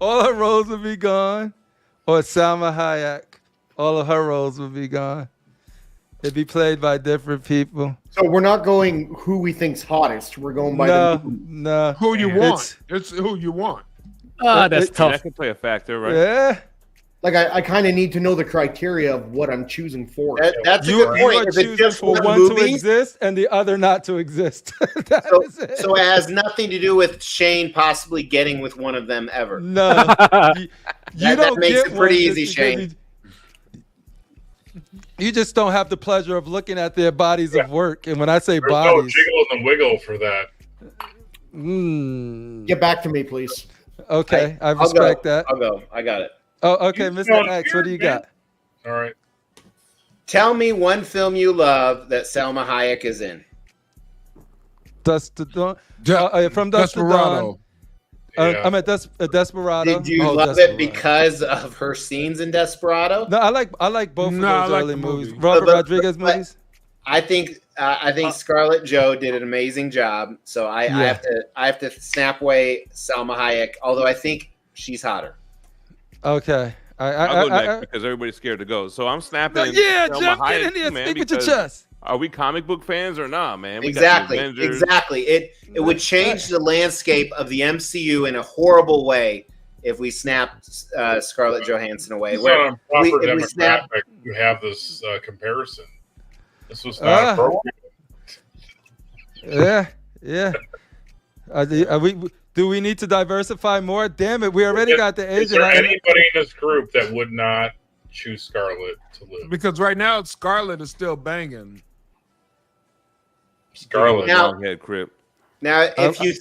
All her roles would be gone. Or Salma Hayek. All of her roles would be gone. It'd be played by different people. So we're not going who we think's hottest. We're going by no. Who you want. It's who you want. That's tough. That can play a factor, right? Yeah. Like I kind of need to know the criteria of what I'm choosing for. That's a good point. You are choosing for one to exist and the other not to exist. So it has nothing to do with Shane possibly getting with one of them ever. No. That makes it pretty easy, Shane. You just don't have the pleasure of looking at their bodies of work. And when I say There's bodies. no jiggle and wiggle for that. Get back to me, please. Okay. I respect that. I'll go. I got it. Oh, okay. Mr. X, what do you got? All right. Tell me one film you love that Salma Hayek is in. Dust to Dawn. From Dust to Dawn. I'm at Desperado. Did you love it because of her scenes in Desperado? No, I like both of those early movies. Robert Rodriguez movies. I think Scarlett Jo did an amazing job. So I have to snap away Salma Hayek. Although I think she's hotter. Okay. I'll go next because everybody's scared to go. So I'm snapping. Yeah, Jump, get in here. Speak with your chest. Are we comic book fans or not, man? Exactly. It would change the landscape of the MCU in a horrible way if we snapped Scarlett Johansson away. It's not a proper demographic to have this comparison. This was not appropriate. Yeah. Do we need to diversify more? Damn it, we already got the age. Is there anybody in this group that would not choose Scarlett to live? Because right now Scarlett is still banging. Scarlett. Now, if you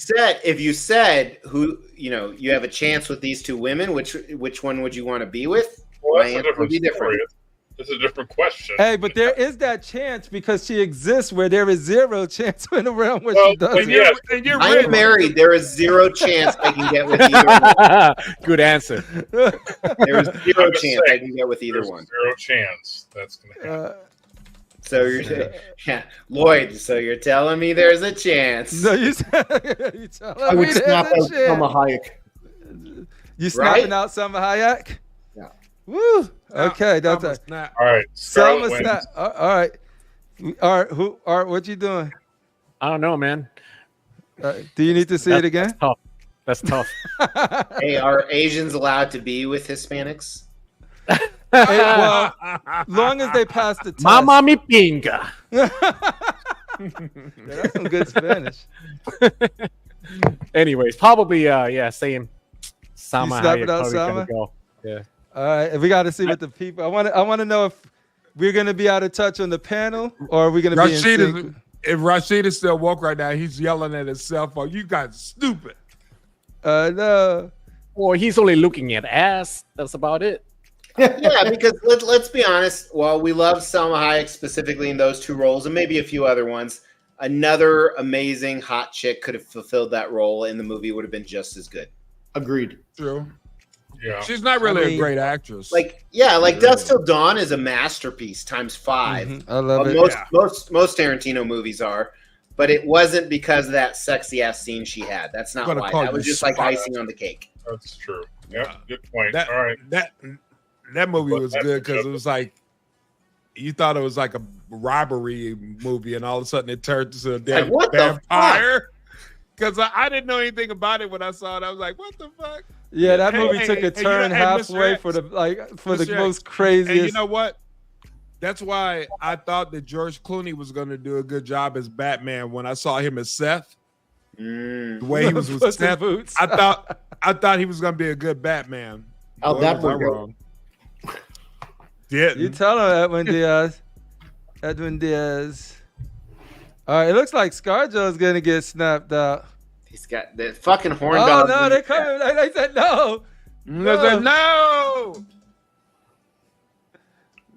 said who you have a chance with these two women, which one would you want to be with? Well, that's a different story. It's a different question. Hey, but there is that chance because she exists where there is zero chance in a realm where she doesn't. I am married. There is zero chance I can get with either one. Good answer. There is zero chance I can get with either one. Zero chance that's going to happen. So you're Lloyd. So you're telling me there's a chance? No, you telling I would me snap out there's a chance. Salma Hayek. You snapping out Salma Hayek? Yeah. Woo. Okay, that's it. All right. Salma snap. All right. Art, what you doing? I don't know, man. Do you need to see it again? That's tough. Hey, are Asians allowed to be with Hispanics? Well, long as they pass the test. Mama mi pinga. That's some good Spanish. Anyways, probably same. Salma Hayek probably Salma? go. Yeah. All right, we got to see what the people. I want to know if we're going to be out of touch on the panel or are we going to be in sync? If Rashid is still woke right now, he's yelling at his cell phone. You guys stupid. No. Or he's only looking at ass. That's about it. Yeah, because let's be honest. While we love Salma Hayek specifically in those two roles and maybe a few other ones, another amazing hot chick could have fulfilled that role and the movie would have been just as good. Agreed. True. Yeah. She's not really a great actress. Dust Till Dawn is a masterpiece times 5. Mm-hmm. I love it. Most Tarantino movies are, but it wasn't because of that sexy ass scene she had. That's not why. That was just like icing on the cake. That's true. Yeah, good point. All right. That movie was good because it was like you thought it was like a robbery movie, and all of a sudden it turned to a damn vampire. Because I didn't know anything about it when I saw it. I was like, "What the fuck?" Yeah, that movie took a turn halfway for the most craziest. And you know what? That's why I thought that George Clooney was going to do a good job as Batman when I saw him as Seth. The way he was with Seth, boots. I thought he was going to be a good Batman. How'd that work wrong? You tell him, Edwin Diaz. All right, it looks like ScarJo's going to get snapped out. He's got the fucking horn dog. dog. Oh, no, they're coming. They said no. They said no.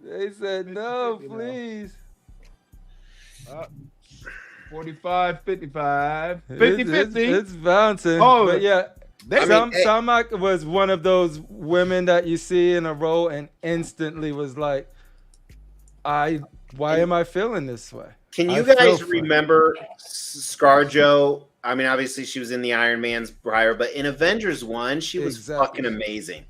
They said no, please. 45, 55, 50, 50. It's bouncing. Oh, but yeah. Salma was one of those women that you see in a role and instantly was like, why am I feeling this way? Can you guys remember ScarJo? I mean, obviously she was in the Iron Man's prior, but in Avengers 1, she was fucking amazing.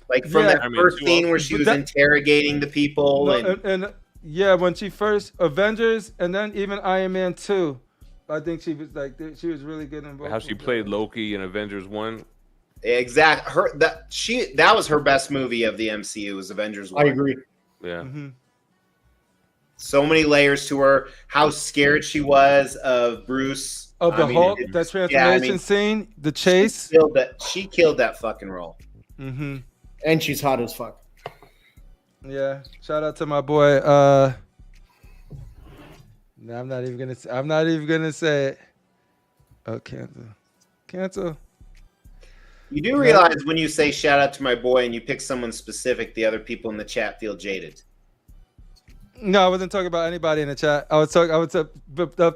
Like from that first scene where she was interrogating the people. When she first Avengers and then even Iron Man 2, I think she was really good in both. How she played Loki in Avengers 1. Exactly. That was her best movie of the MCU was Avengers 1. I agree. Yeah. Mm-hmm. So many layers to her. How scared she was of Bruce. Of the Hulk, that transformation scene, the chase. She killed that fucking role. Mm-hmm. And she's hot as fuck. Yeah. Shout out to my boy. No, I'm not even gonna say it. Oh, cancel. You do realize when you say shout out to my boy and you pick someone specific, the other people in the chat feel jaded. No, I wasn't talking about anybody in the chat. I would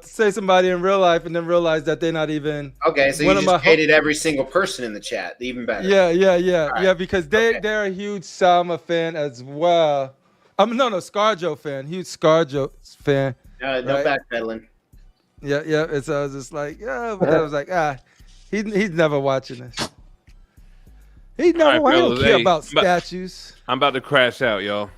say somebody in real life and then realize that they're not even. Okay, so you just hated every single person in the chat. Even better. Yeah, because they're a huge Salma fan as well. No, ScarJo fan, huge ScarJo fan. No backpedaling. Yeah. And so I was just like, but I was like, he's never watching this. He don't care about statues. I'm about to crash out, y'all.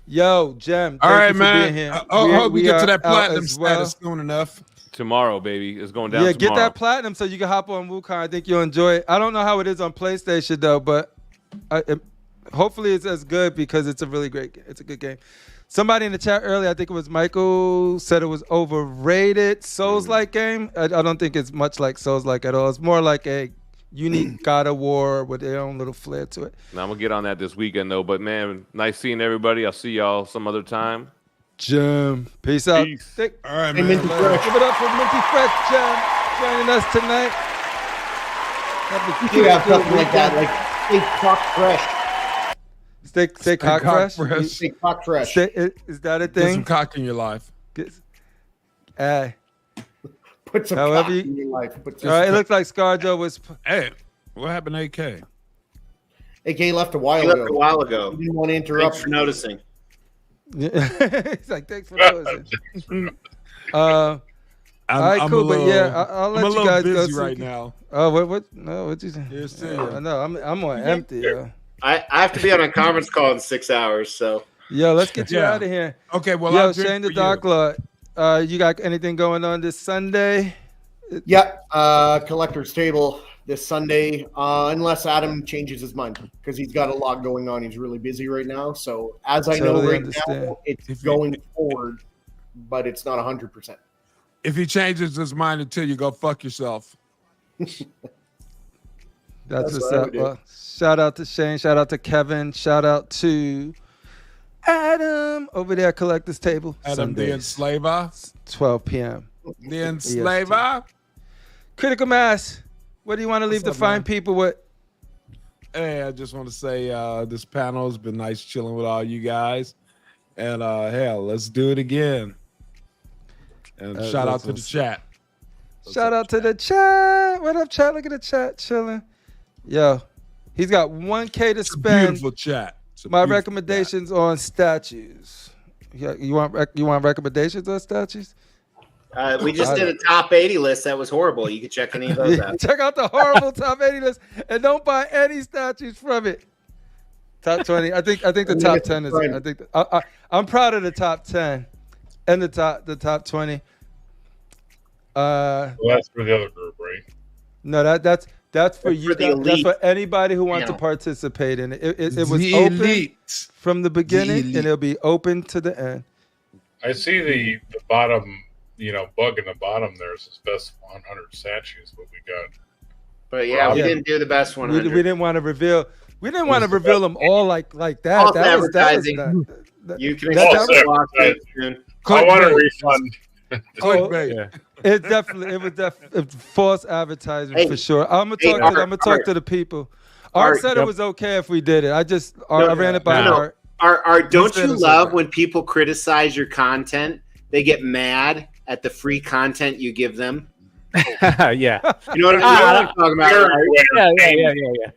Yo, Jem. All right, man. I hope we get to that platinum status soon enough. Tomorrow, baby. It's going down tomorrow. Get that platinum so you can hop on Wukong. I think you'll enjoy it. I don't know how it is on PlayStation, though, but hopefully it's as good because it's a really great game. It's a good game. Somebody in the chat earlier, I think it was Michael, said it was overrated. Souls-like game. I don't think it's much like Souls-like at all. It's more like a unique God of War with their own little flair to it. Now, I'm going to get on that this weekend, though. But, man, nice seeing everybody. I'll see y'all some other time. Jim. Peace out. All right, man. Give it up for Minty Fresh, Jim, joining us tonight. You have something like that, like Stay Cock Fresh. Stay cock fresh? Stay cock fresh. Is that a thing? Get some cock in your life. Put some cock in your life. All right, it looks like ScarJo was. Hey, what happened to AK? AK left a while ago. He didn't want to interrupt. Thanks for noticing. He's like, thanks for noticing. All right, cool, but I'll let you guys go. I'm right now. Oh, what? No, what you say? Yes, no, I'm on empty. Yo. I have to be on a conference call in 6 hours, so. Yo, let's get you out of here. Okay, well, yo, Shane the Dark Lord, you got anything going on this Sunday? Yeah, collector's table this Sunday, unless Adam changes his mind because he's got a lot going on. He's really busy right now. So as I know right now, it's going forward, but it's not 100%. If he changes his mind until you go fuck yourself. That's what's up. Well, shout out to Shane. Shout out to Kevin. Shout out to Adam over there at Collector's Table. Adam the Enslaver. 12 p.m. The Enslaver. Critical Mass. What do you want to leave the fine people with? Hey, I just want to say this panel has been nice chilling with all you guys. And hell, let's do it again. And shout out to the chat. Shout out to the chat. What up, chat? Look at the chat chilling. Yo, he's got 1K to spend. Beautiful chat. My recommendations on statues. You want recommendations on statues? We just did a top 80 list that was horrible. You can check any of those out. Check out the horrible top 80 list and don't buy any statues from it. Top 20. I think the top 10 is. I'm proud of the top 10 and the top 20. Well, that's for the other group, right? No, that's for you. That's for anybody who wants to participate in it. It was open from the beginning, and it'll be open to the end. I see the bottom, bug in the bottom there is his best 100 statues. What we got? But we didn't do the best 100. We didn't want to reveal. We didn't want to reevil them all like that. False advertising. You can I want a refund. It was definitely false advertising for sure. I'm gonna talk to the people. Art said it was okay if we did it. I ran it by Art. Art, don't you love when people criticize your content? They get mad at the free content you give them. Yeah. You know what I'm talking about? Yeah.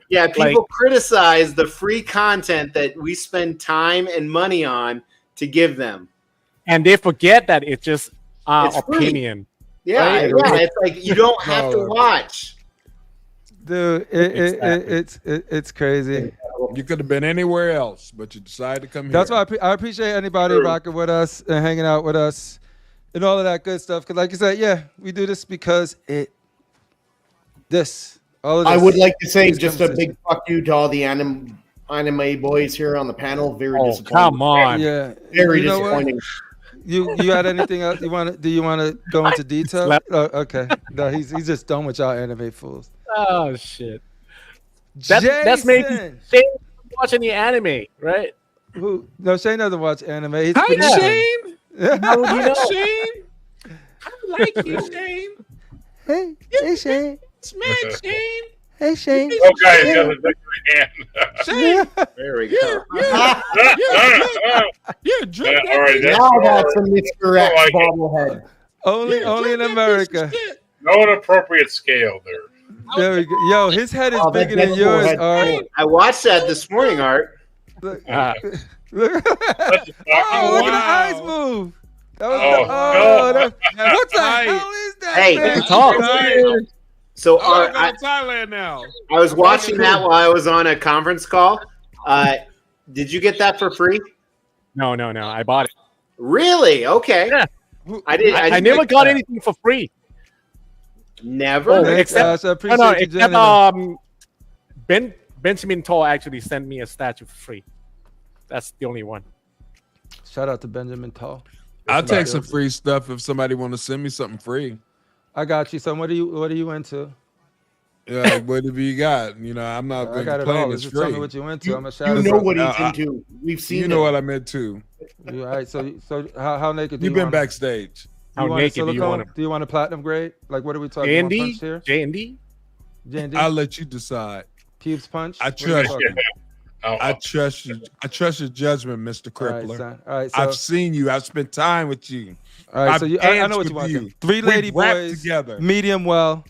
Yeah, people criticize the free content that we spend time and money on to give them. And they forget that it's just It's opinion. Yeah, right? It's like you don't have to watch. Dude, it's crazy. You could have been anywhere else, but you decided to come here. That's why I appreciate anybody rocking with us and hanging out with us and all of that good stuff. Because like you said, yeah, we do this because all of this. I would like to say just a big fuck you to all the anime boys here on the panel. Very disappointing. Come on. Yeah. Very disappointing. You got anything else you want to? Do you want to go into detail? Oh, okay. No, he's just done with y'all anime fools. Oh shit. That's maybe Shane watching the anime, right? Who? No, Shane doesn't watch anime. He's Hi, Shane. Hi, Shane. I like you, Shane. Hey, Shane. Smack, Shane. Hey, Shane. Okay, got a victory hand. Shane. There we go. Yeah, drink that. All right, Now that's a Mr. X like bobblehead. Only in America. No inappropriate scale there. There we go. Yo, his head is bigger that's than yours, forehead. Art. I watched that this morning, Art. Look. Let's just talk Oh, look at the Wow. eyes move. That was Oh, no. what the hell is that? Hey, man? talk. So Oh, Art, I'm in Thailand now. I was watching that while I was on a conference call. Did you get that for free? No. I bought it. Really? Okay. Yeah. I did. I never got anything for free. Never. Thanks, except- Ash. I appreciate you except joining us. Benjamin Toll actually sent me a statue for free. That's the only one. Shout out to Benjamin Tall. I'll take some free stuff if somebody want to send me something free. I got you. So what are you into? Yeah, like, whatever you got. You know, I'm not I going got to it all. complain. It's Just tell me free. what you into. I'm a You shout know out. what he's into. We've seen You know what I'm into. All right. So how naked do You've you been want? backstage. How you want naked do you silicone? want to? Do you want a platinum grade? Like what are we talking? One punch here? J&D? J&D? I'll let you decide. Pubes punch? I What are we trust talking? I trust you. I trust your judgment, Mr. All right, CriPPleR. son. All right, so, I've seen you. I've spent time with you. all right, so I've you, I know danced what you with want. you. 3 lady We've rapped boys, together. medium well,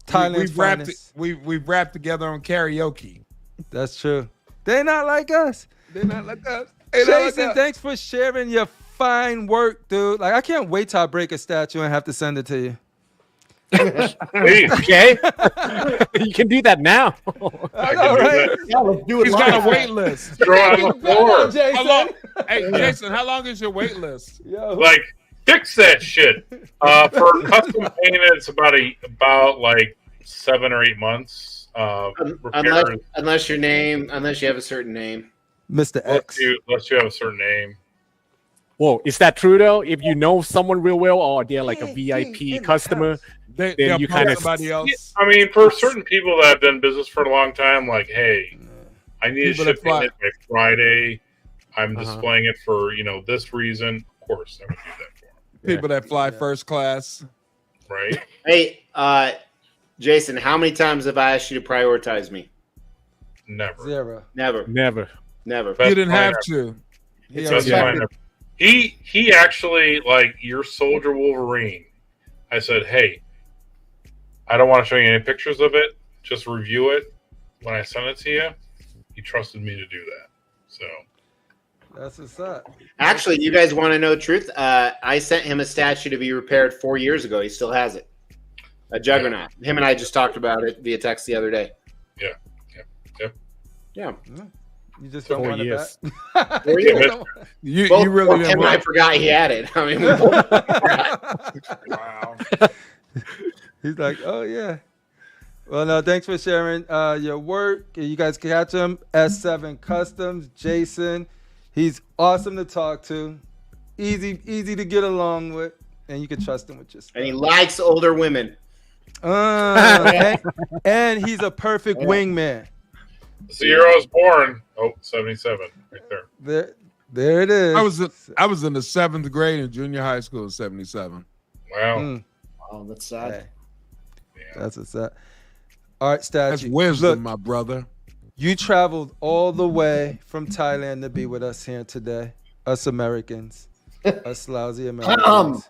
Thailand's finest. We've rapped together on karaoke. That's true. They're not like us. They're not like us. They not like Jason, us. thanks for sharing your fine work, dude. Like I can't wait till I break a statue and have to send it to you. Please. Okay. You can do that now. I know, right? Yeah, let's do it. He's live. got a wait list. Throw it on the floor. Jason. How long, hey, Jason, how long is your wait list? Yo. Like, fix that shit. For custom painted, it's about like 7 or 8 months. Unless you have a certain name. Mr. X. Unless you have a certain name. Whoa, is that true though? If you know someone real well, or they're like a VIP customer, They'll then you kind of somebody else. I mean, for certain people that have been in business for a long time, like, hey, I need to People that ship it by Friday. I'm displaying it for this reason. Of course, I would do that for them. People that fly first class. Right? Hey, Jason, how many times have I asked you to prioritize me? Never. 0. Never. You didn't have to. That's fine. He actually, like, your Soldier Wolverine. I said, hey, I don't want to show you any pictures of it. Just review it when I send it to you. He trusted me to do that. So That's what's up. Actually, you guys want to know the truth? I sent him a statue to be repaired 4 years ago. He still has it. A Juggernaut. Him and I just talked about it via text the other day. Yeah. You just don't want it back. You Both really him and I forgot he had it. I mean, we both Wow. He's like, oh yeah. Well, no, thanks for sharing your work. You guys can catch him S7 Customs. Jason, he's awesome to talk to, easy to get along with, and you can trust him with your stuff. and he likes older women. And he's a perfect wingman. Sierra's born. 77, right there. There it is. I was in the 7th grade in junior high school in 77. Wow. Oh, that's sad. Hey, that's what's up. All right, Statue. That's wisdom, Look, my brother. you traveled all the way from Thailand to be with us here today. Us Americans. Us lousy Americans.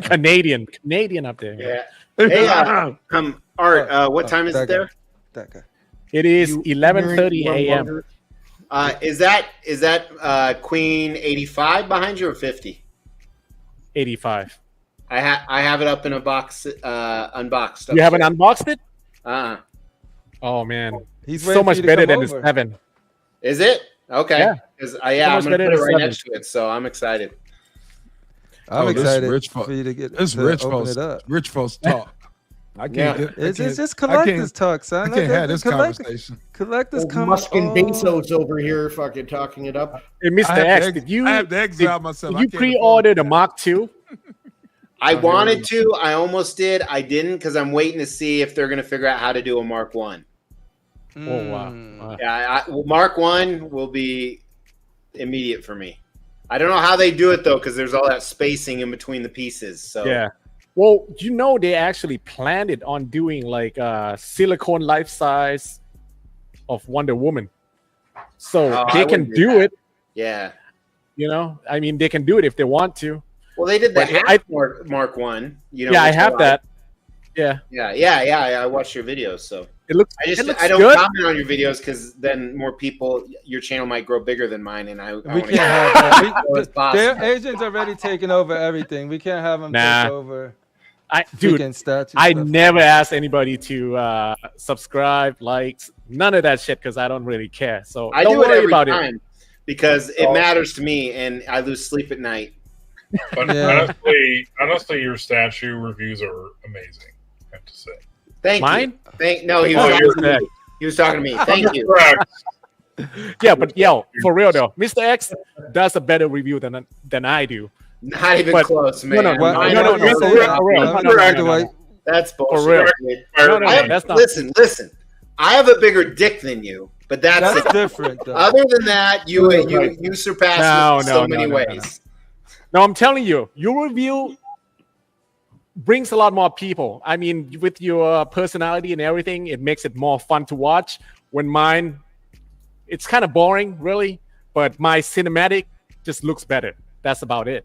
Canadian up there. Yeah. Hey, Art. What time is it there? That guy. It is 11:30 a.m. Is that Queen 85 behind you or 50? 85. I have it up in a box, unboxed. You haven't unboxed it? Oh man, he's so much better than the 7. Is it? Okay. Yeah. I'm gonna put it right next to it, so I'm excited. I'm excited rich for you to get rich open folks. it up. Rich folks talk. I can't. It's just collectors talk, son. I can't have this conversation. Collectors come. Musk and Bezos over here, fucking talking it up. Hey, Mr. X, I have to exile myself. Did you pre-order the Mark II? I wanted to. I almost did. I didn't because I'm waiting to see if they're going to figure out how to do a Mark 1. Oh, wow. Yeah, Mark 1 will be immediate for me. I don't know how they do it, though, because there's all that spacing in between the pieces. So yeah. Well, they actually planned it on doing like silicone life size of Wonder Woman. So they can do it. Yeah. I mean, they can do it if they want to. Well, they did the Mark 1. Yeah, I have that. Yeah. I watched your videos, so it looks. I don't comment on your videos because then more people, your channel might grow bigger than mine, and we can't have that. Their agents are already taking over everything. We can't have them take over. I stuff. never ask anybody to subscribe, likes, none of that shit because I don't really care. So I don't do it worry every about time it because it matters to me, and I lose sleep at night. But honestly, your statue reviews are amazing. I have to say. Thank Mine? you. No, he was talking to me. Thank you. Yeah, but for real though, Mr. X does a better review than I do. Not even close, man. No. That's bullshit. For real. Listen. I have a bigger dick than you, but that's different. Though. Other than that, you surpass me in so many ways. No, I'm telling you, your review brings a lot more people. I mean, with your personality and everything, it makes it more fun to watch. When mine, it's kind of boring, really, but my cinematic just looks better. That's about it.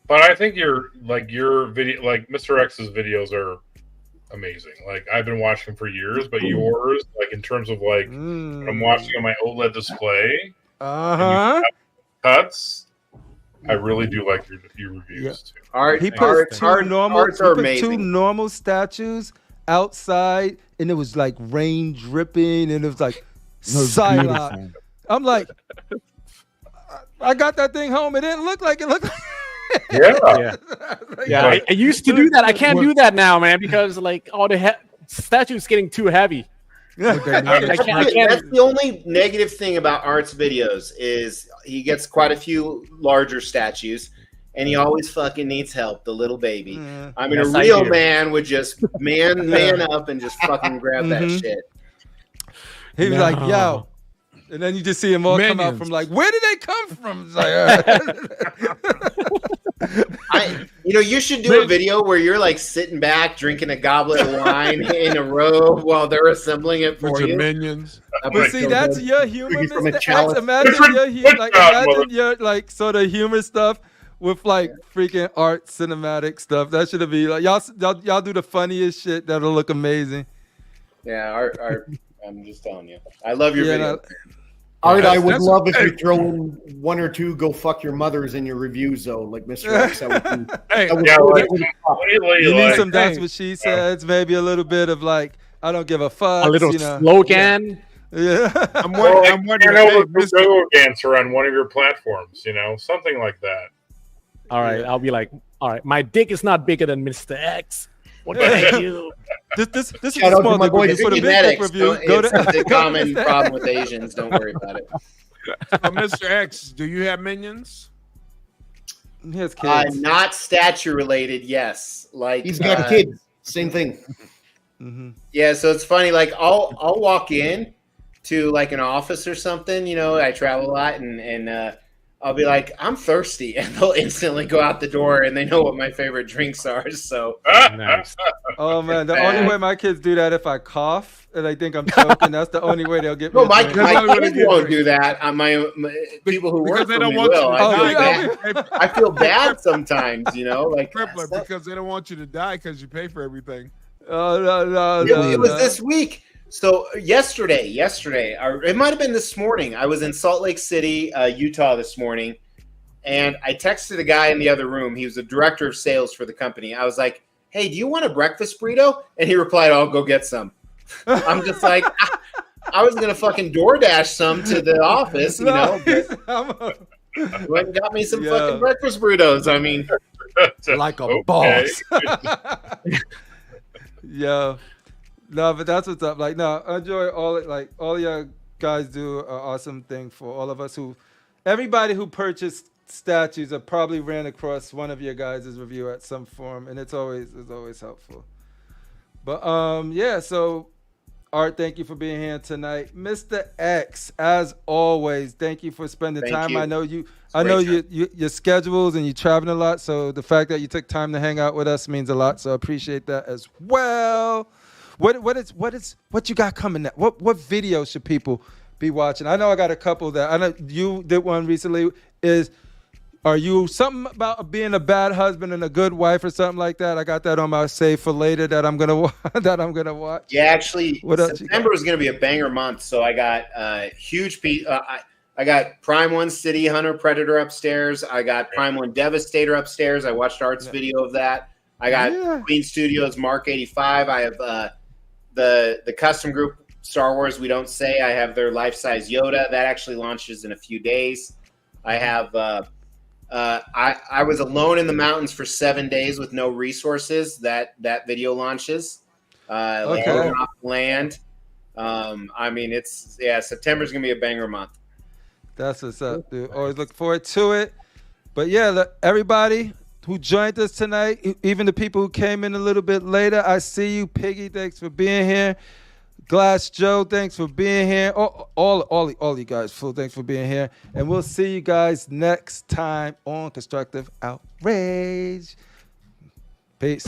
But I think your video, like Mr. X's videos are amazing. Like I've been watching them for years, but yours, like in terms of like when I'm watching on my OLED display, cuts. I really do like your reviews too. He put two normal statues outside, and it was like rain dripping, and it was like silent. I'm like, I got that thing home. It didn't look like it looked like. Yeah. I used to do that. I can't do that now, man, because like all the statues getting too heavy. That's the only negative thing about Art's videos is he gets quite a few larger statues, and he always fucking needs help, the little baby. I mean, a real man would just man up and just fucking grab that shit. He was like, yo. And then you just see them all come out from like, where did they come from? It's like, you should do a video where you're like sitting back, drinking a goblet of wine in a row while they're assembling it for you. Minions. But see, that's your humor, Mr. X. Imagine your like sort of humor stuff with like freaking art cinematic stuff. That should be like y'all do the funniest shit that'll look amazing. Yeah, art. I'm just telling you, I love your video. Art, I would love if you throw in one or two "go fuck your mothers" in your reviews, though, like Mr. X. You need some "that's what she says," maybe a little bit of like "I don't give a fuck," a little slogan. Yeah, I'm wondering if answer on one of your platforms, something like that. All right, I'll be like, all right, my dick is not bigger than Mr. X. What can I do? This is a small dick review. For the big dick review, it's a common problem with Asians. Don't worry about it. Mr. X, do you have minions? He has kids. Not statue related. Yes, like he's got kids. Same thing. Mm-hmm. Yeah, so it's funny. Like I'll walk in to like an office or something. I travel a lot, and I'll be like, I'm thirsty, and they'll instantly go out the door, and they know what my favorite drinks are. So Nice. Oh man, the only way my kids do that if I cough and they think I'm choking, that's the only way they'll get me. No, my kids won't do that. My people who work for me will. I feel bad sometimes, you know, like CriPPleR, because they don't want you to die because you pay for everything. Oh no, it was this week. So yesterday, or it might have been this morning. I was in Salt Lake City, Utah this morning, and I texted a guy in the other room. He was the director of sales for the company. I was like, "Hey, do you want a breakfast burrito?" And he replied, "I'll go get some." I'm just like, I was gonna fucking DoorDash some to the office, you know. Went and got me some fucking breakfast burritos. I mean, like a boss. Yeah. No, but that's what's up. Like, no, I enjoy all y'all guys do an awesome thing for all of us everybody who purchased statues have probably ran across one of your guys' review at some form, and it's always helpful. But yeah, so Art, thank you for being here tonight. Mr. X, as always, thank you for spending time. I know your schedules and you traveling a lot, so the fact that you took time to hang out with us means a lot. So I appreciate that as well. What you got coming up? What videos should people be watching? I know I got a couple that I know you did one recently. Are you something about being a bad husband and a good wife or something like that? I got that on my save for later that I'm gonna watch. Yeah, actually, September is gonna be a banger month. So I got huge piece. I got Prime 1 City Hunter Predator upstairs. I got Prime 1 Devastator upstairs. I watched Art's video of that. I got Queen Studios Mark 85. I have the custom group Star Wars We Don't Say. I have their life-size Yoda that actually launches in a few days. I have I was alone in the mountains for 7 days with no resources. That video launches. Living off land. I mean, September's gonna be a banger month. That's what's up, dude. Always look forward to it. But yeah, everybody who joined us tonight, even the people who came in a little bit later, I see you. Piggy, thanks for being here. Glass Joe, thanks for being here. All you guys, thanks for being here. And we'll see you guys next time on Constructive Outrage. Peace.